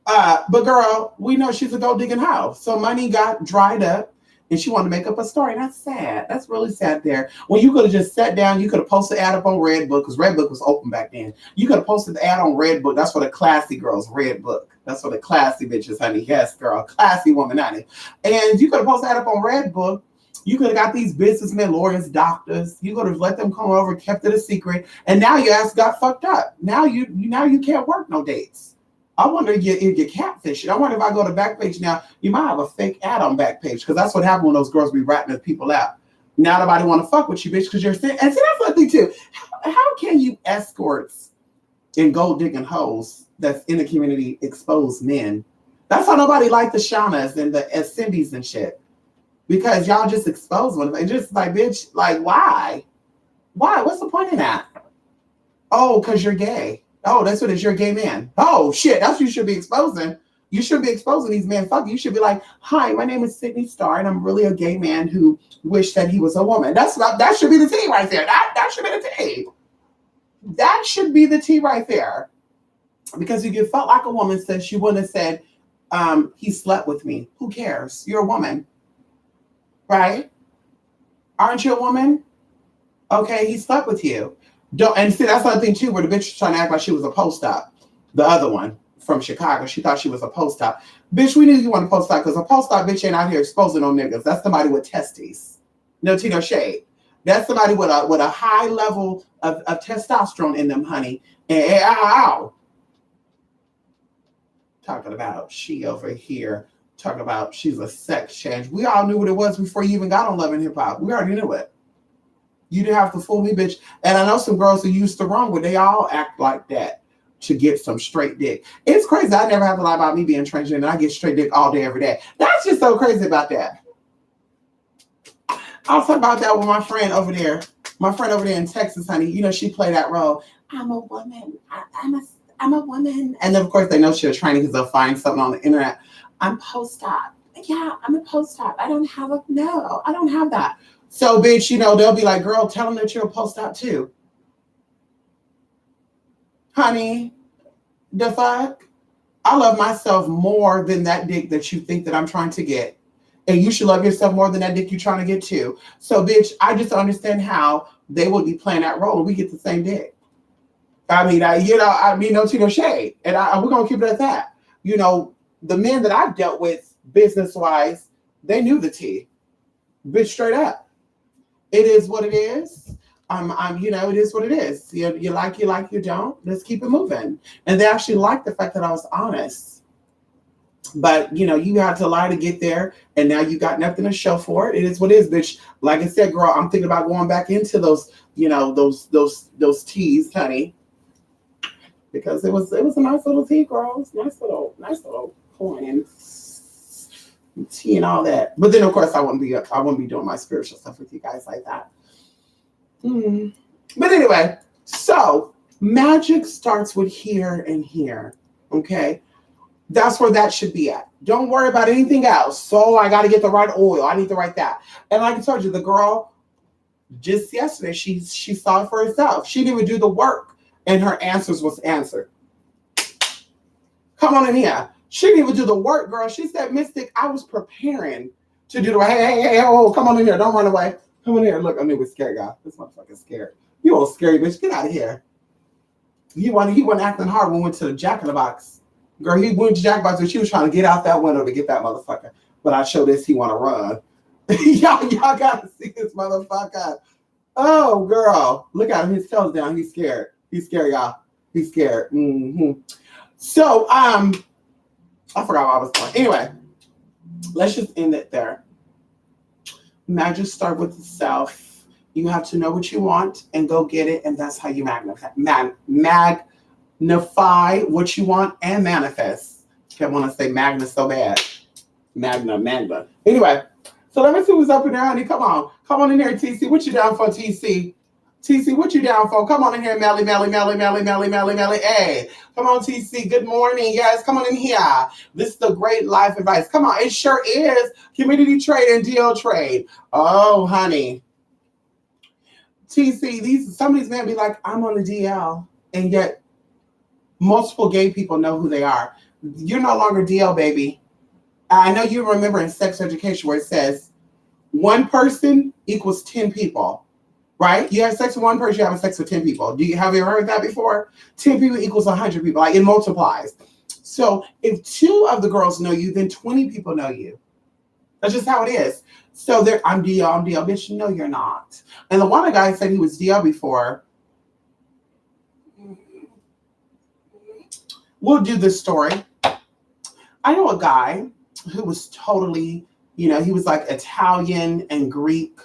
But girl, we know she's a gold digging house. So money got dried up and she wanted to make up a story. That's sad. That's really sad there. When you could have just sat down, you could have posted an ad up on Redbook because Redbook was open back then. You could have posted the ad on Redbook. That's for the classy girls, Redbook. That's for the classy bitches, honey. Yes, girl. Classy woman, honey. And you could have posted that up on Redbook. You could have got these businessmen, lawyers, doctors. You could have let them come over, kept it a secret, and now your ass got fucked up. Now you can't work no dates. I wonder if you're catfishing. I wonder if I go to Backpage now, you might have a fake ad on Backpage because that's what happened when those girls be ratting people out. Now nobody want to fuck with you, bitch, because you're saying. And see, that's the thing too. How can you escorts and gold digging hoes that's in the community expose men? That's how nobody like the Shaunas and the Cindy's and shit. Because y'all just expose one. And just like, bitch, like, why? Why? What's the point in that? Oh, because you're gay. Oh, that's what it is. You're a gay man. Oh, shit. That's what you should be exposing. You shouldn't be exposing these men. Fuck, you should be like, hi, my name is Sydney Starr, and I'm really a gay man who wished that he was a woman. That should be the tea right there. That should be the tea. That should be the tea right there. Because if you felt like a woman, says she wouldn't have said, he slept with me. Who cares? You're a woman. Right? Aren't you a woman? Okay, he slept with you. And see, that's another thing too, where the bitch was trying to act like she was a post-op. The other one from Chicago, she thought she was a post-op. Bitch, we knew you weren't a post-op because a post-op bitch ain't out here exposing no niggas. That's somebody with testes. No tea, no shade. That's somebody with a high level of testosterone in them, honey. And ow. Talking about she over here. Talking about she's a sex change. We all knew what it was before you even got on Love and Hip Hop. We already knew it. You didn't have to fool me, bitch. And I know some girls who used to wrong, but they all act like that to get some straight dick. It's crazy. I never have to lie about me being transgender, and I get straight dick all day, every day. That's just so crazy about that. I'll talk about that with my friend over there. My friend over there in Texas, honey. You know, she played that role. I'm a woman. I'm a woman. And then, of course, they know she's training because they'll find something on the internet. I'm post-op. Yeah, I'm a post-op. I don't have that. So, bitch, you know, they'll be like, girl, tell them that you're a post-op too. Honey, the fuck? I love myself more than that dick that you think that I'm trying to get. And you should love yourself more than that dick you're trying to get too. So, bitch, I just understand how they would be playing that role and we get the same dick. I mean, no tea, no shade. And we're going to keep it at that. You know, the men that I've dealt with business-wise, they knew the tea. Bitch, straight up. It is what it is. It is what it is. You like, you don't. Let's keep it moving. And they actually liked the fact that I was honest. But you had to lie to get there, and now you got nothing to show for it. It is what it is, bitch. Like I said, girl, I'm thinking about going back into those, those teas, honey, because it was a nice little tea, girl. It was nice little coin, tea, and all that. But then, of course, I wouldn't be doing my spiritual stuff with you guys like that. But anyway, so magic starts with here and here. Okay. That's where that should be at. Don't worry about anything else. So I got to get the right oil. I need to write that. And like I told you, the girl just yesterday, she saw it for herself. She didn't even do the work, and her answers was answered. Come on in here. She didn't even do the work, girl. She said, Mystic, I was preparing to do the work. Hey, oh, come on in here. Don't run away. Come in here. Look, I mean, we're scared, guy. This motherfucker's scared. You old scary bitch. Get out of here. He wasn't acting hard when we went to the Jack in the Box. Girl, he went to Jack Box and she was trying to get out that window to get that motherfucker. But I showed this, he want to run. y'all got to see this motherfucker. Oh, girl. Look at him. His tail's down. He's scared. He's scared, y'all. He's scared. So, I forgot what I was going. Anyway, let's just end it there. Magic start with the self. You have to know what you want and go get it. And that's how you magnify what you want and manifest. I want to say Magna so bad. Magna. Anyway, so let me see who's up in there, honey. Come on in here, TC. What you down for, TC? TC, what you down for? Come on in here, Melly. Hey, come on, TC. Good morning, guys. Come on in here. This is the great life advice. Come on, it sure is. Community trade and DL trade. Oh, honey. TC, some of these men be like, I'm on the DL, and yet multiple gay people know who they are. You're no longer DL, baby. I know you remember in sex education where it says 1 person equals 10 people, right? You have sex with 1 person, you have sex with 10 people. Have you heard that before? 10 people equals 100 people. Like, it multiplies. So if 2 of the girls know you, then 20 people know you. That's just how it is. So I'm DL, bitch. No, you're not. And the one guy said he was DL before. We'll do this story. I know a guy who was totally, he was like Italian and Greek,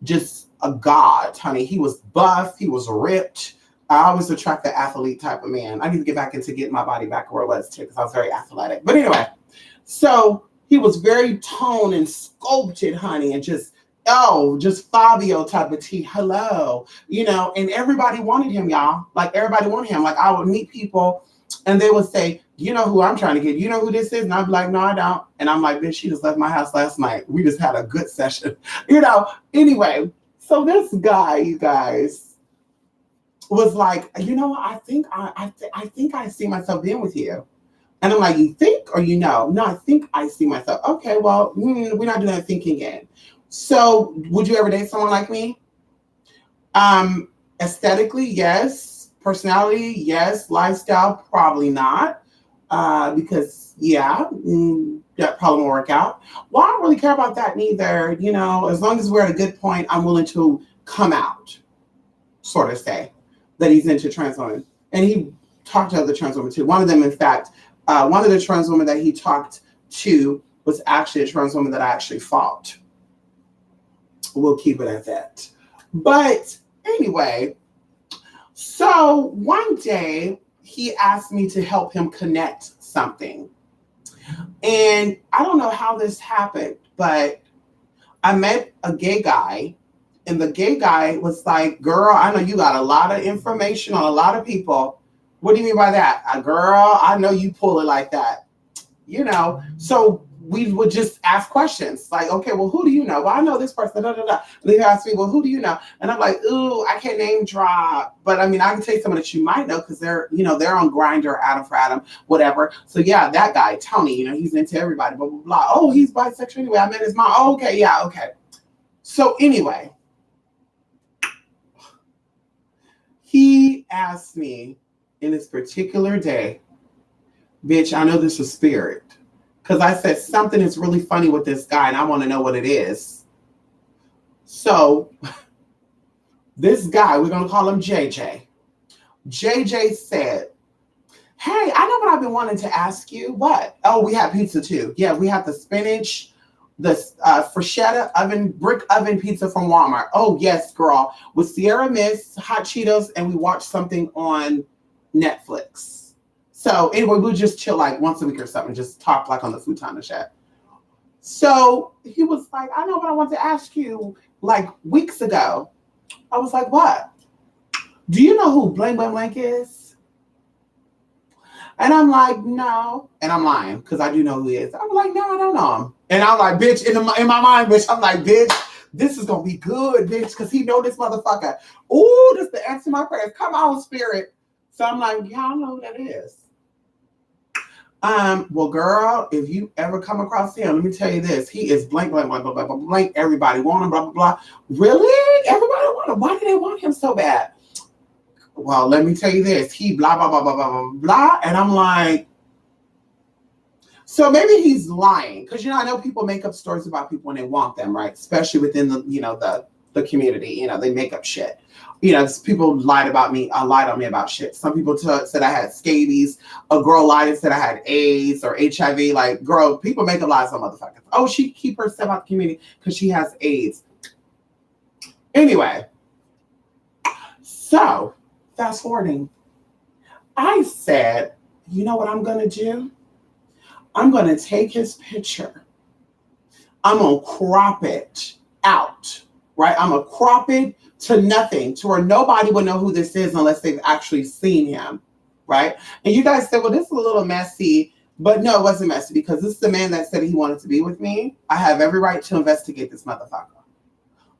just a god, honey. He was buff. He was ripped. I always attract the athlete type of man. I need to get back into getting my body back where it was too, because I was very athletic. But anyway, so he was very toned and sculpted, honey, and just Fabio type of tea. Hello, and everybody wanted him, y'all. Like, everybody wanted him. Like, I would meet people and they would say, you know who I'm trying to get? You know who this is? And I'd be like, no, I don't. And I'm like, bitch, she just left my house last night. We just had a good session, Anyway, so this guy, you guys, was like, I think I see myself being with you. And I'm like, you think or No, I think I see myself. Okay, well, we're not doing that thinking again. So would you ever date someone like me? Aesthetically, yes. Personality, yes. Lifestyle, probably not. Because, that probably won't work out. Well, I don't really care about that neither. As long as we're at a good point, I'm willing to come out, sort of say, that he's into trans women. And he talked to other trans women too. One of them, in fact, one of the trans women that he talked to was actually a trans woman that I actually fought. We'll keep it at that. But anyway, so one day he asked me to help him connect something. And I don't know how this happened, but I met a gay guy, and the gay guy was like, girl, I know you got a lot of information on a lot of people. What do you mean by that? Girl, I know you pull it like that. So we would just ask questions like, okay, well, who do you know? Well, I know this person, And they ask me, well, who do you know? And I'm like, ooh, I can't name drop. But I mean, I can tell you someone that you might know because they're on Grindr, Adam for Adam, whatever. So yeah, that guy, Tony, he's into everybody, blah, blah, blah. Oh, he's bisexual anyway. I met his mom. Oh, okay, yeah, okay. So anyway, he asked me in this particular day, bitch, I know this is spirit. Because I said something is really funny with this guy and I want to know what it is. So This guy, we're going to call him JJ. JJ said, hey, I know what I've been wanting to ask you. What? Oh, we have pizza too. Yeah, we have the spinach, the freschetta oven, brick oven pizza from Walmart. Oh, yes, girl. With Sierra Mist, hot Cheetos, and we watched something on Netflix. So anyway, we'll just chill like once a week or something, just talk like on the futon and shit. So he was like, I know what I want to ask you like weeks ago. I was like, what? Do you know who Blank Blank Blank is? And I'm like, no. And I'm lying because I do know who he is. I'm like, no, I don't know him. And I'm like, bitch, in my mind, bitch, I'm like, bitch, this is going to be good, bitch, because he know this motherfucker. Ooh, this the answer to my prayers. Come on, spirit. So I'm like, y'all know who that is. Well, girl, if you ever come across him, let me tell you this. He is blank, blank, blank, blank, blank, blank, blank. Everybody want him, blah, blah, blah. Really? Everybody want him. Why do they want him so bad? Well, let me tell you this. He blah, blah, blah, blah, blah, blah, blah. And I'm like, so maybe he's lying. Because, I know people make up stories about people when they want them, right? Especially within the, the community. They make up shit. People lied on me about shit. Some people said I had scabies. A girl lied and said I had AIDS or HIV. Like, girl, people make up lies on motherfuckers. Oh, she keep herself out the community because she has AIDS. Anyway, so fast forwarding. I said, you know what I'm going to do? I'm going to take his picture. I'm going to crop it out, right? I'm going to crop it to nothing, to where nobody would know who this is unless they've actually seen him, right? And you guys said, well, this is a little messy. But no, it wasn't messy because this is the man that said he wanted to be with me. I have every right to investigate this motherfucker.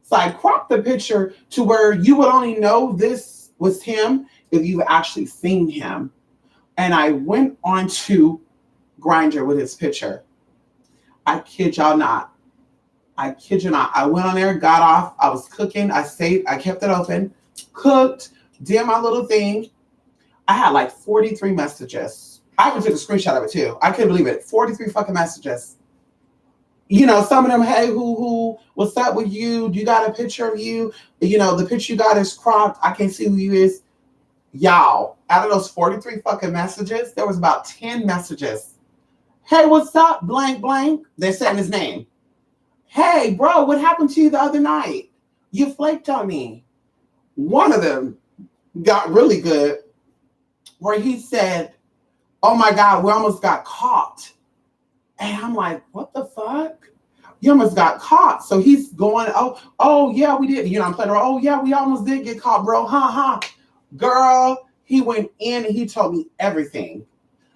So I cropped the picture to where you would only know this was him if you've actually seen him. And I went on to Grindr with his picture. I kid y'all not. I kid you not. I went on there, got off. I was cooking. I kept it open, cooked, did my little thing. I had like 43 messages. I even took a screenshot of it too. I couldn't believe it. 43 fucking messages. Some of them, hey, who, what's up with you? Do you got a picture of you? The picture you got is cropped. I can't see who you is. Y'all, out of those 43 fucking messages, there was about 10 messages. Hey, what's up? Blank, blank. They're saying his name. Hey, bro, what happened to you the other night? You flaked on me. One of them got really good where he said, oh my God, we almost got caught. And I'm like, what the fuck? You almost got caught. So he's going, oh yeah, we did. I'm playing around. Oh yeah, we almost did get caught, bro. Girl, he went in and he told me everything.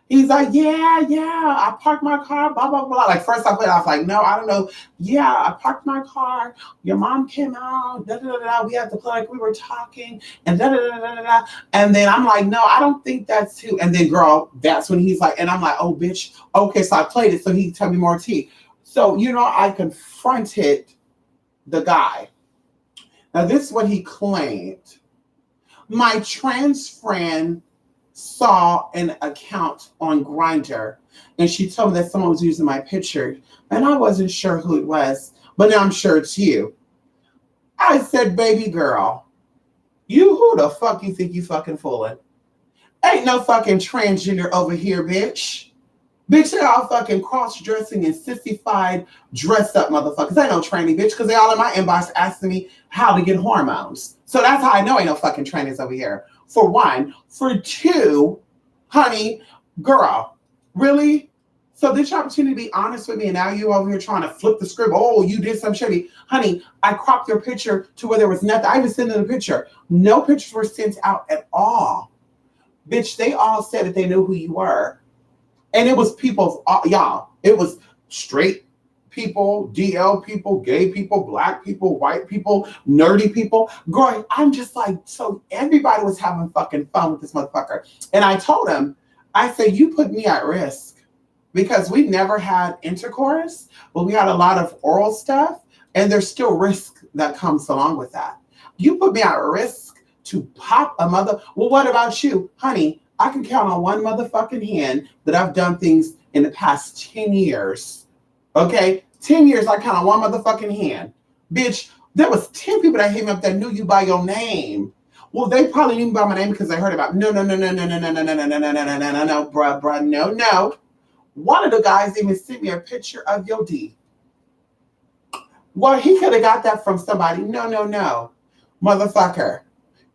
He's like, yeah, I parked my car, blah, blah, blah. Like, first I played off like, no, I don't know. Yeah, I parked my car. Your mom came out, da, da, da, da. We had to play like we were talking, and da, da, da, da, da, da. And then I'm like, no, I don't think that's who. And then, girl, that's when he's like, and I'm like, oh, bitch. Okay, so I played it, so he tell me more tea. So, I confronted the guy. Now, this is what he claimed. My trans friend saw an account on Grindr, and she told me that someone was using my picture, and I wasn't sure who it was, but now I'm sure it's you. I said, baby girl, who the fuck you think you fucking fooling? Ain't no fucking transgender over here, bitch. Bitch, they all fucking cross-dressing and sissified, dressed up motherfuckers. Ain't no tranny, bitch, because they all in my inbox asking me how to get hormones. So that's how I know ain't no fucking trannies over here. For one. For two, honey, girl, really? So this your opportunity to be honest with me, and now you over here trying to flip the script. Oh, you did some shitty. Honey, I cropped your picture to where there was nothing. I even sent in a picture. No pictures were sent out at all. Bitch, they all said that they knew who you were. And it was people, y'all, it was straight people, DL people, gay people, black people, white people, nerdy people. Girl, I'm just like, so everybody was having fucking fun with this motherfucker. And I told him, I said, you put me at risk because we never had intercourse, but we had a lot of oral stuff, and there's still risk that comes along with that. You put me at risk to pop a mother. Well, what about you? Honey, I can count on one motherfucking hand that I've done things in the past 10 years. Okay? 10 years, I count on one motherfucking hand. Bitch, There was 10 people that hit me up that knew you by your name. Well, they probably knew me by my name because they heard about no, no, no, no, no, no, no, no, no, no, no, no, no, no, no, no, bruh, bruh, no, no. One of the guys even sent me a picture of your D. Well, he could have got that from somebody. No, no, no. Motherfucker.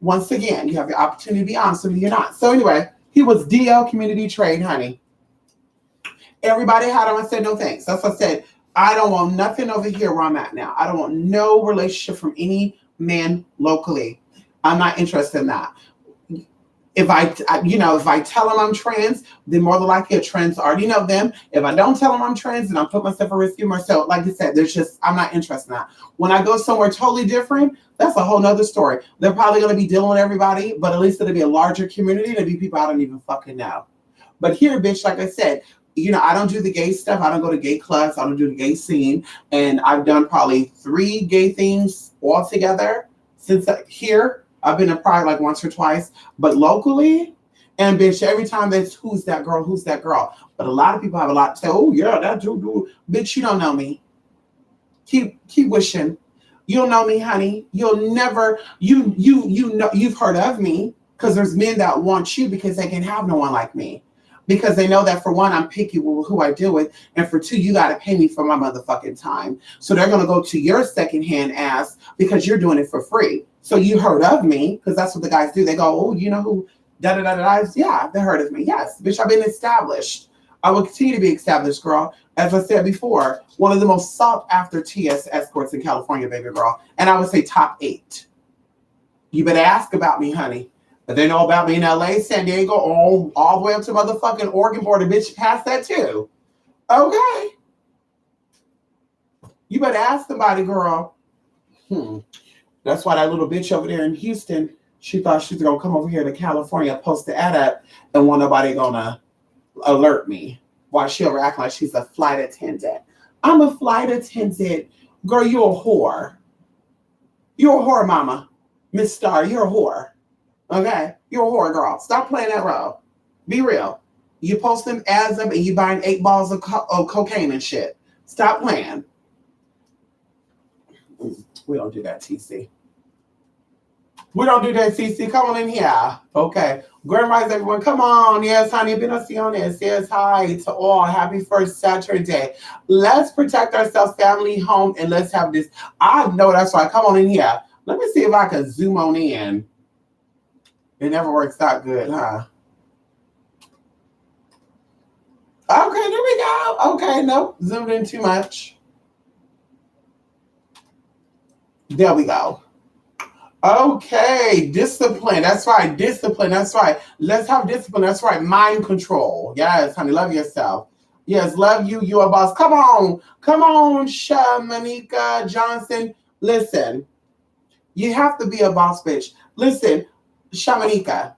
Once again, you have the opportunity to be honest with me, you're not. So anyway, he was DL Community Trade, honey. Everybody had him. I said, no thanks. That's what I said. I don't want nothing over here where I'm at now. I don't want no relationship from any man locally. I'm not interested in that. If I tell them I'm trans, then more than likely a trans already know them. If I don't tell them I'm trans, then I'm putting myself at risk of myself. Like I said, I'm not interested in that. When I go somewhere totally different, that's a whole nother story. They're probably going to be dealing with everybody, but at least it'll be a larger community. It'll be people I don't even fucking know. But here, bitch, like I said, I don't do the gay stuff. I don't go to gay clubs. I don't do the gay scene. And I've done probably 3 gay things altogether since here. I've been in Pride like once or twice, but locally, and bitch, every time that's who's that girl? But a lot of people have a lot to say. Oh yeah, that dude. Bitch, you don't know me. Keep wishing. You don't know me, honey. You'll never. You know you've heard of me because there's men that want you because they can have no one like me. Because they know that for one, I'm picky with who I deal with, and for 2, you got to pay me for my motherfucking time. So they're gonna go to your secondhand ass because you're doing it for free. So you heard of me because that's what the guys do. They go, oh, you know who? Da da da da. Yeah, they heard of me. Yes, bitch, I've been established. I will continue to be established, girl. As I said before, one of the most sought after TS escorts in California, baby girl, and I would say top 8. You better ask about me, honey. But they know about me in LA, San Diego, all the way up to motherfucking Oregon border, bitch, past that too. Okay. You better ask somebody, girl. That's why that little bitch over there in Houston, she thought she was going to come over here to California, post the ad up, and want nobody going to alert me. Why she over acting like she's a flight attendant. I'm a flight attendant. Girl, you're a whore. You're a whore, mama. Miss Star, you're a whore. Okay, you're a whore, girl. Stop playing that role. Be real. You post them ads up and you buying 8 balls of cocaine and shit. Stop playing. We don't do that, TC. We don't do that, TC. Come on in here. Okay. Grand Rise, everyone. Come on. Yes, honey. Bendiciones. Yes, hi to all. Happy first Saturday. Let's protect ourselves, family, home, and let's have this. I know that's right. Come on in here. Let me see if I can zoom on in. It never works out good, huh? Okay, there we go. Okay, nope. Zoomed in too much. There we go. Okay, discipline. That's right. Discipline. That's right. Let's have discipline. That's right. Mind control. Yes, honey. Love yourself. Yes, love you. You're a boss. Come on. Come on, Shamanika Johnson. Listen, you have to be a boss, bitch. Listen, Shamanika.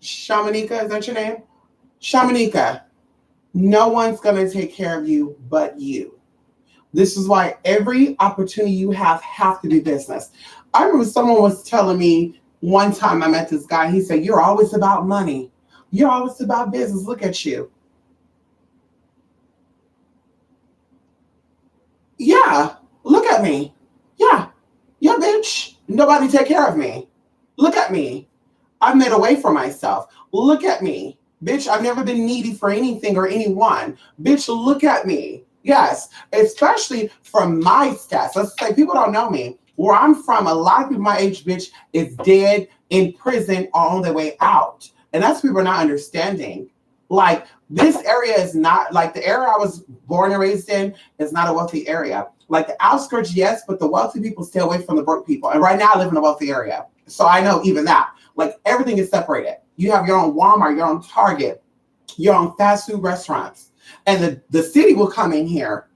Shamanika, is that your name? Shamanika. No one's going to take care of you but you. This is why every opportunity you have to do business. I remember someone was telling me one time I met this guy. He said, you're always about money. You're always about business. Look at you. Yeah, look at me. Yeah, bitch. Nobody take care of me. Look at me. I've made a way for myself. Look at me. Bitch, I've never been needy for anything or anyone. Bitch, look at me. Yes, especially from my stats. Let's say people don't know me. Where I'm from, a lot of people my age, bitch, is dead, in prison, or on their way out. And that's what people are not understanding. Like, this area is not, like the area I was born and raised in is not a wealthy area. Like the outskirts, yes, but the wealthy people stay away from the broke people. And right now I live in a wealthy area. So I know even that. Like everything is separated. You have your own Walmart, your own Target, your own fast food restaurants. And the city will come in here.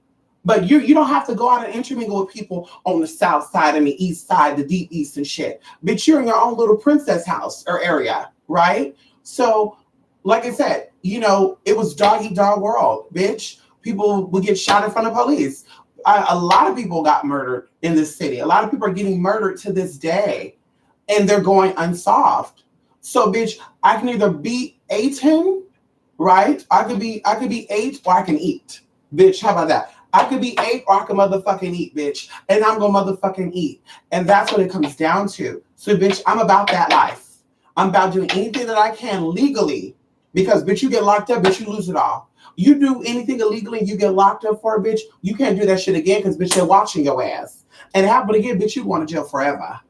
But you don't have to go out and intermingle with people on the south side and the east side, the deep east and shit. But you're in your own little princess house or area, right? So, like I said, it was dog eat dog world, bitch. People would get shot in front of police. A lot of people got murdered in this city. A lot of people are getting murdered to this day. And they're going unsolved. So, bitch, I can either be a 10, right? I could be 8 or I can eat. Bitch, how about that? I could be ate or I can motherfucking eat, bitch. And I'm gonna motherfucking eat. And that's what it comes down to. So, bitch, I'm about that life. I'm about doing anything that I can legally. Because, bitch, you get locked up, bitch, you lose it all. You do anything illegally and you get locked up for it, bitch, you can't do that shit again because, bitch, they're watching your ass. And it happened again, bitch, you going to jail forever.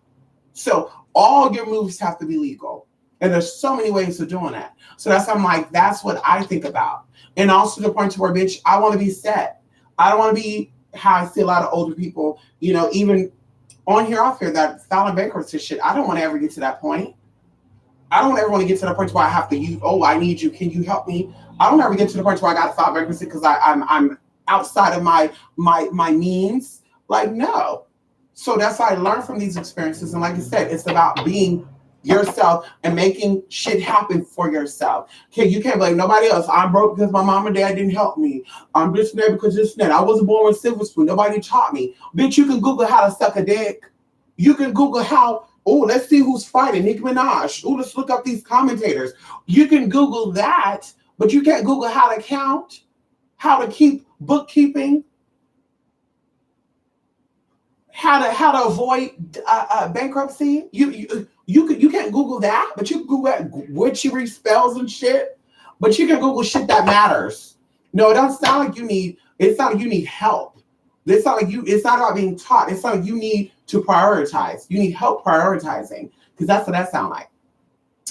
So all your moves have to be legal. And there's so many ways of doing that. So that's I'm like, that's what I think about. And also the point to where, bitch, I want to be set. I don't want to be how I see a lot of older people, you know, even on here, off here, that filing bankruptcy shit. I don't want to ever get to that point. I don't ever want to get to the point where I have to use, oh, I need you. Can you help me? I don't ever get to the point where I got to file bankruptcy because I'm outside of my means. Like, no. So that's how I learned from these experiences. And like I said, it's about being yourself and making shit happen for yourself. Okay, you can't blame nobody else. I'm broke because my mom and dad didn't help me. I'm this and that because this and that. I wasn't born with silver spoon. Nobody taught me. Bitch, you can Google how to suck a dick. You can Google how, oh, let's see who's fighting. Nicki Minaj. Oh, let's look up these commentators. You can Google that, but you can't Google how to count, how to keep bookkeeping, how to avoid bankruptcy. You can't Google that, but you can Google witchery spells and shit. But you can Google shit that matters. No, it doesn't sound like you need. It's not like you need help. It's not like you. It's not about being taught. It's not like you need to prioritize. You need help prioritizing because that's what that sounds like.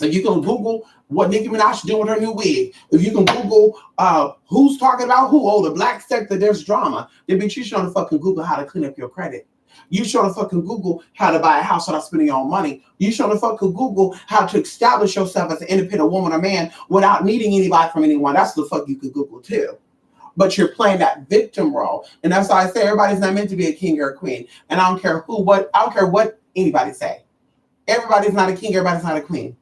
If you can Google what Nicki Minaj is doing with her new wig, if you can Google who's talking about who, oh, the black sector, there's drama, then bitch, you should fucking Google how to clean up your credit. You should fucking Google how to buy a house without spending your own money. You should fucking Google how to establish yourself as an independent woman or man without needing anybody from anyone. That's the fuck you could Google too. But you're playing that victim role. And that's why I say everybody's not meant to be a king or a queen. And I don't care I don't care what anybody say. Everybody's not a king, everybody's not a queen.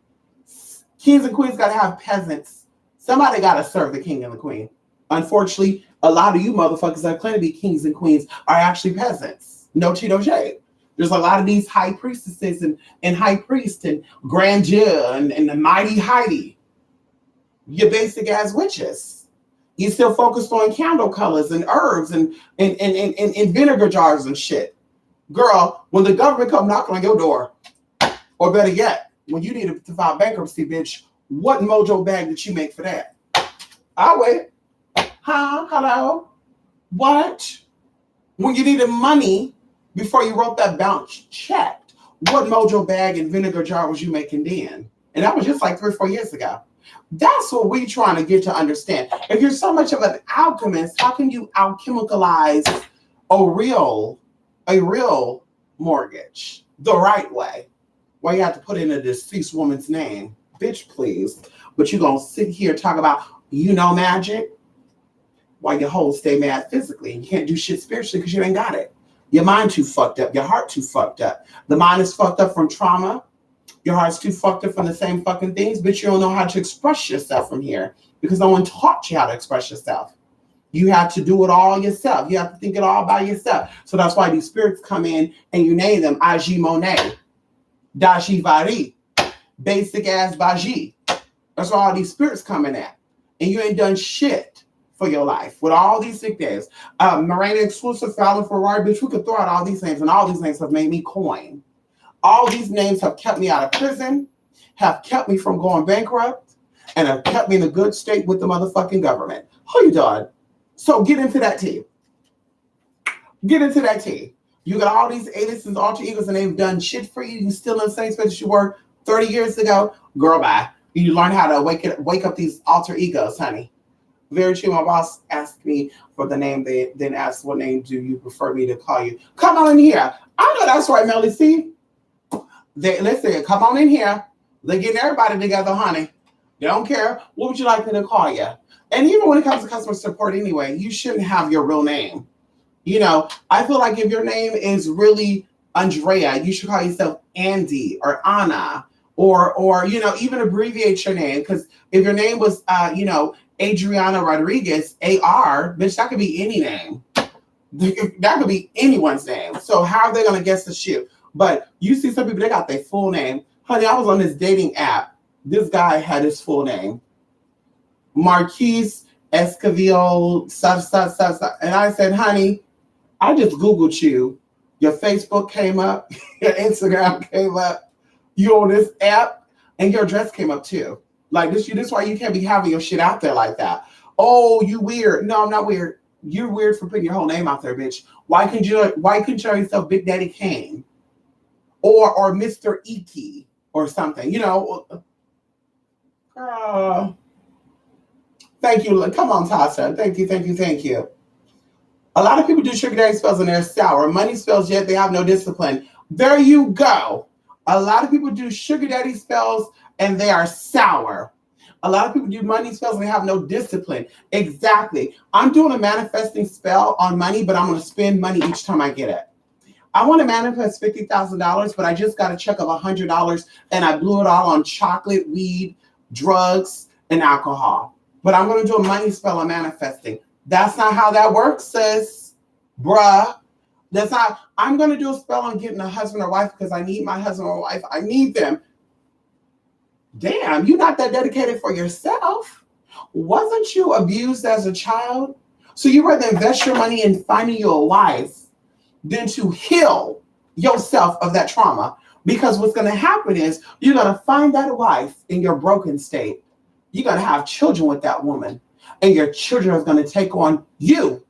Kings and queens gotta have peasants. Somebody gotta serve the king and the queen. Unfortunately, a lot of you motherfuckers that claim to be kings and queens are actually peasants. No tea, no shade. There's a lot of these high priestesses and high priests and grandeur and the mighty Heidi. You're basic ass witches. You still focused on candle colors and herbs and vinegar jars and shit. Girl, when the government come knocking on your door, or better yet, when you need to file bankruptcy, bitch, what mojo bag did you make for that? I'll wait. Huh? Hello? What? When you needed money before you wrote that bounce check, what mojo bag and vinegar jar was you making then? And that was just like 3 or 4 years ago. That's what we're trying to get to understand. If you're so much of an alchemist, how can you alchemicalize a real mortgage the right way? Well, you have to put in a deceased woman's name. Bitch, please. But you're going to sit here and talk about, magic while your whole stay mad physically. And you can't do shit spiritually because you ain't got it. Your mind too fucked up. Your heart too fucked up. The mind is fucked up from trauma. Your heart's too fucked up from the same fucking things, but you don't know how to express yourself from here because no one taught you how to express yourself. You have to do it all yourself. You have to think it all by yourself. So that's why these spirits come in and you name them Agi Monet, Daji Vari, basic ass Baji. That's why all these spirits coming at. And you ain't done shit for your life with all these nicknames. Morena Exclusive, Fallon Ferrari, bitch, we could throw out all these names, and all these names have made me coin. All these names have kept me out of prison, have kept me from going bankrupt, and have kept me in a good state with the motherfucking government. How you doing? So get into that tea. Get into that tea. You got all these aliases and alter egos, and they've done shit for you. You still in the same space you were 30 years ago. Girl, bye. You learn how to wake up these alter egos, honey. Very true. My boss asked me for the name. They then asked, what name do you prefer me to call you? Come on in here. I know that's right, Melly C. Listen, come on in here. They're getting everybody together, honey. They don't care. What would you like me to call you? And even when it comes to customer support anyway, you shouldn't have your real name. I feel like if your name is really Andrea, you should call yourself Andy or Anna or even abbreviate your name. Because if your name was, Adriana Rodriguez, AR, bitch, that could be any name. That could be anyone's name. So how are they going to guess the shit? But you see some people, they got their full name. Honey, I was on this dating app. This guy had his full name. Marquise Esquivel, such. And I said, honey, I just Googled you. Your Facebook came up, your Instagram came up, you on this app, and your address came up too. Like this is why you can't be having your shit out there like that. Oh, you weird. No, I'm not weird. You're weird for putting your whole name out there, bitch. Why couldn't you call yourself Big Daddy Kane? Or Mr. Iki or something, you know? Thank you. Come on, Tasha. Thank you. A lot of people do sugar daddy spells and they're sour. Money spells, yet they have no discipline. There you go. A lot of people do sugar daddy spells and they are sour. A lot of people do money spells and they have no discipline. Exactly. I'm doing a manifesting spell on money, but I'm going to spend money each time I get it. I want to manifest $50,000, but I just got a check of $100 and I blew it all on chocolate, weed, drugs, and alcohol. But I'm going to do a money spell on manifesting. That's not how that works, sis. Bruh. That's not, I'm going to do a spell on getting a husband or wife because I need my husband or wife. I need them. Damn, you're not that dedicated for yourself. Wasn't you abused as a child? So you rather invest your money in finding you a wife than to heal yourself of that trauma. Because what's going to happen is you're going to find that wife in your broken state. You're going to have children with that woman. And your children are going to take on you.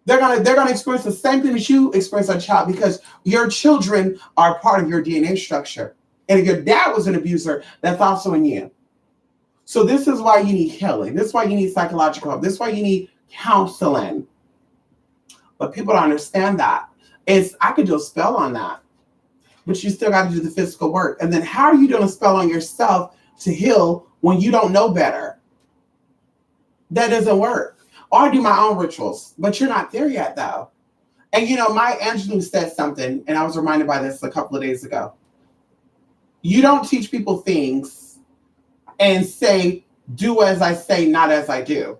They're going to experience the same thing as you experience as a child because your children are part of your DNA structure. And if your dad was an abuser, that's also in you. So this is why you need healing. This is why you need psychological help. This is why you need counseling. But people don't understand that. I could do a spell on that. But you still got to do the physical work. And then how are you doing a spell on yourself to heal when you don't know better? That doesn't work. Or I do my own rituals, but you're not there yet, though. And you know, Maya Angelou said something, and I was reminded by this a couple of days ago. You don't teach people things and say, do as I say, not as I do.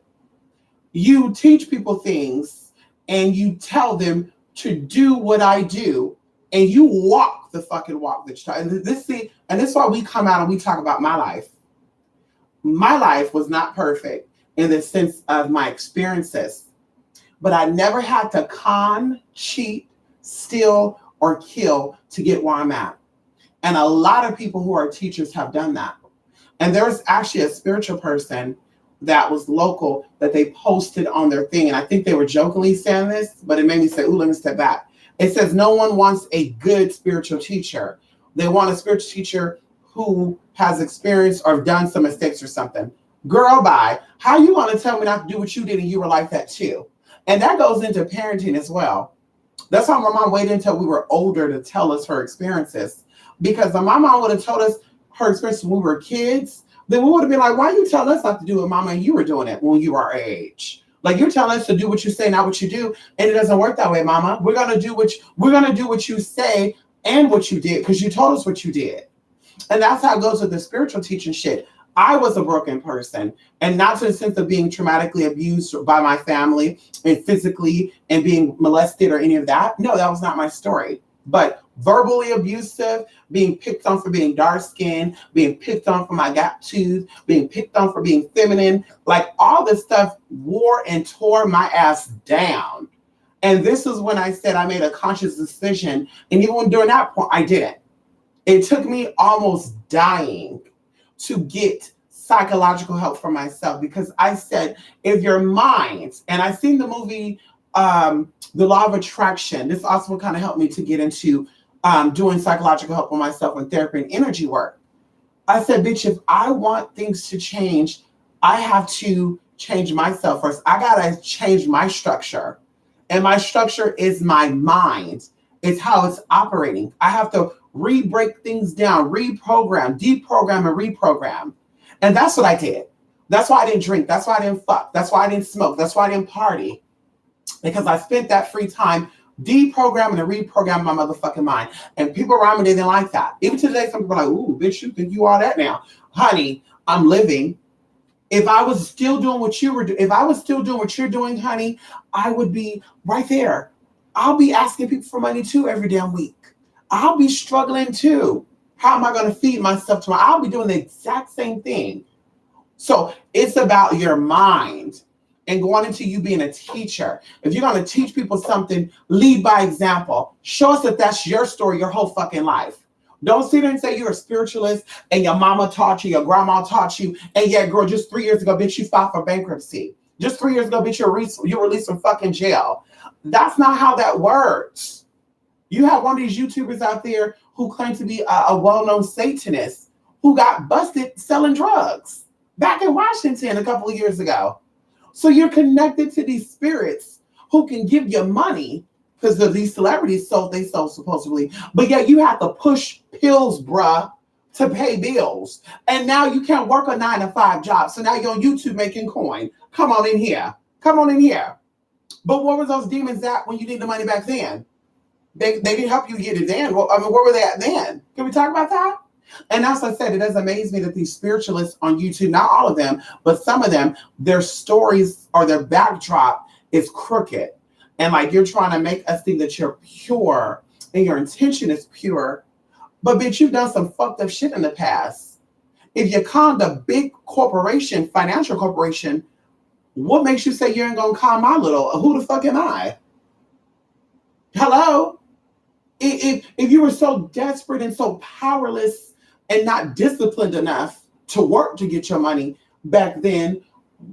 You teach people things and you tell them to do what I do, and you walk the fucking walk that you talk. And this is why we come out and we talk about my life. My life was not perfect in the sense of my experiences, but I never had to con, cheat, steal, or kill to get where I'm at. And a lot of people who are teachers have done that. And there was actually a spiritual person that was local that they posted on their thing. And I think they were jokingly saying this, but it made me say, ooh, let me step back. It says no one wants a good spiritual teacher. They want a spiritual teacher who has experienced or done some mistakes or something. Girl, bye. How you want to tell me not to do what you did and you were like that too? And that goes into parenting as well. That's why my mom waited until we were older to tell us her experiences. Because if my mom would have told us her experiences when we were kids, then we would have been like, why you telling us not to do it, mama, and you were doing it when you were our age? Like, you're telling us to do what you say, not what you do. And it doesn't work that way, mama. We're gonna do what you say and what you did, because you told us what you did. And that's how it goes with the spiritual teaching shit. I was a broken person, and not to the sense of being traumatically abused by my family and physically and being molested or any of that. No, that was not my story. But verbally abusive, being picked on for being dark skinned, being picked on for my gap tooth, being picked on for being feminine, like all this stuff wore and tore my ass down. And this is when I said I made a conscious decision. And even during that point, I didn't. It took me almost dying to get psychological help for myself, because I said, if your mind, and I've seen the movie, The Law of Attraction. This also kind of helped me to get into doing psychological help for myself and therapy and energy work. I said, bitch, if I want things to change, I have to change myself first. I got to change my structure. And my structure is my mind. It's how it's operating. I have to re-break things down, reprogram, deprogram, and reprogram. And that's what I did. That's why I didn't drink. That's why I didn't fuck. That's why I didn't smoke. That's why I didn't party. Because I spent that free time deprogramming and reprogramming my motherfucking mind. And people around me, they didn't like that. Even today, some people are like, ooh, bitch, you think you all that now. Honey, I'm living. If I was still doing what you were doing, if I was still doing what you're doing, honey, I would be right there. I'll be asking people for money too every damn week. I'll be struggling too. How am I going to feed myself tomorrow? I'll be doing the exact same thing. So it's about your mind. and going into you being a teacher. If you're going to teach people something, lead by example. Show us that that's your story your whole fucking life. Don't sit there and say you're a spiritualist and your mama taught you, your grandma taught you, and yeah, girl, just 3 years ago, bitch, you filed for bankruptcy. Just 3 years ago, bitch, you're released from fucking jail. That's not how that works. You have one of these YouTubers out there who claim to be a well-known Satanist who got busted selling drugs back in Washington a couple of years ago. So you're connected to these spirits who can give you money because of these celebrities sold supposedly, but yet you have to push pills, bruh, to pay bills. And now you can't work a 9-to-5 job. So now you're on YouTube making coin. Come on in here. Come on in here. But where were those demons at when you need the money back then? They didn't help you get it then. Well, I mean, where were they at then? Can we talk about that? And as I said, it does amaze me that these spiritualists on YouTube, not all of them, but some of them, their stories or their backdrop is crooked. And like you're trying to make us think that you're pure and your intention is pure. But bitch, you've done some fucked up shit in the past. If you conned a big corporation, financial corporation, what makes you say you ain't gonna con my little? Who the fuck am I? Hello? If you were so desperate and so powerless and not disciplined enough to work to get your money back then,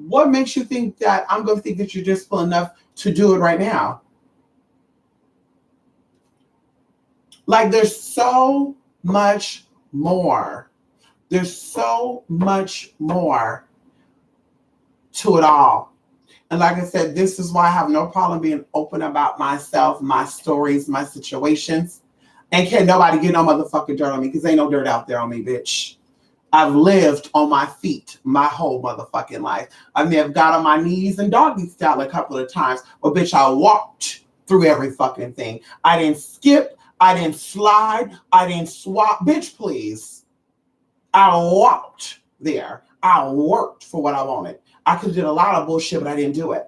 what makes you think that I'm going to think that you're disciplined enough to do it right now? Like there's so much more. There's so much more to it all. And like I said, this is why I have no problem being open about myself, my stories, my situations. And can't nobody get no motherfucking dirt on me because ain't no dirt out there on me, bitch. I've lived on my feet my whole motherfucking life. I may have got on my knees and doggy style a couple of times, but bitch, I walked through every fucking thing. I didn't skip. I didn't slide. I didn't swap. Bitch, please. I walked there. I worked for what I wanted. I could have did a lot of bullshit, but I didn't do it.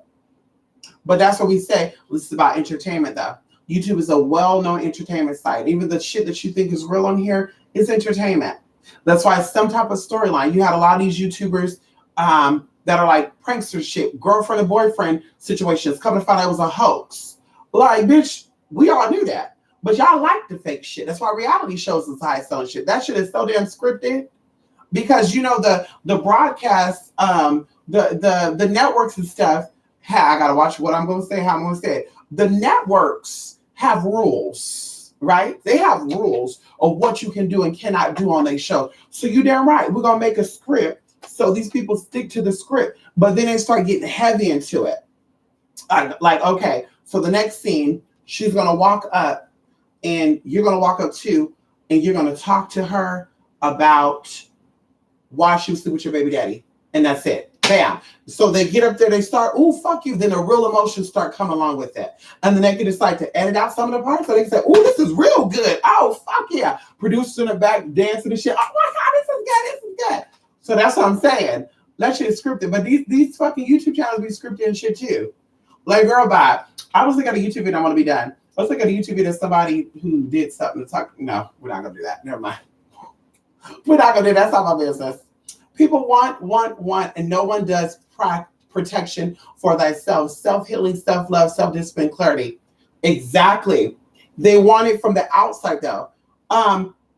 But that's what we say. This is about entertainment, though. YouTube is a well-known entertainment site. Even the shit that you think is real on here is entertainment. That's why it's some type of storyline. You had a lot of these YouTubers that are like prankster shit, girlfriend and boyfriend situations. Come to find out it was a hoax. Like, bitch, we all knew that. But y'all like the fake shit. That's why reality shows is high selling shit. That shit is so damn scripted. Because, you know, the broadcast, the networks and stuff, I got to watch what I'm going to say, how I'm going to say it. The networks have rules, right? They have rules of what you can do and cannot do on their show. So you damn right. We're going to make a script so these people stick to the script, but then they start getting heavy into it. Like, okay, so the next scene, she's going to walk up and you're going to walk up too, and you're going to talk to her about why she was sleeping with your baby daddy. And that's it. Bam. So they get up there, they start, ooh, fuck you. Then the real emotions start coming along with it. And then they can decide to edit out some of the parts. So they can say, ooh, this is real good. Oh, fuck yeah. Producers in the back dancing and shit. Oh my God, this is good. This is good. So that's what I'm saying. That shit is scripted. But these fucking YouTube channels be scripted and shit too. Like, girl, bye. I was looking at a YouTube video. I want to be done. Let's look at a YouTube video of somebody who did something to talk. No, we're not going to do that. Never mind. We're not going to do that. That's not my business. People want, and no one does protection for thyself. Self-healing, self-love, self-discipline, clarity. Exactly. They want it from the outside, though.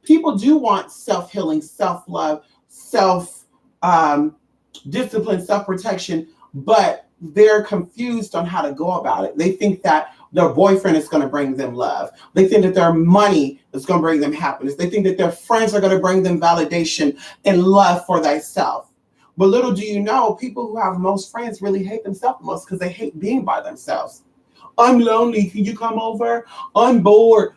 People do want self-healing, self-love, self-discipline, self-protection, but they're confused on how to go about it. They think that their boyfriend is going to bring them love. They think that their money is going to bring them happiness. They think that their friends are going to bring them validation and love for thyself. But little do you know, people who have most friends really hate themselves most because they hate being by themselves. I'm lonely. Can you come over? I'm bored.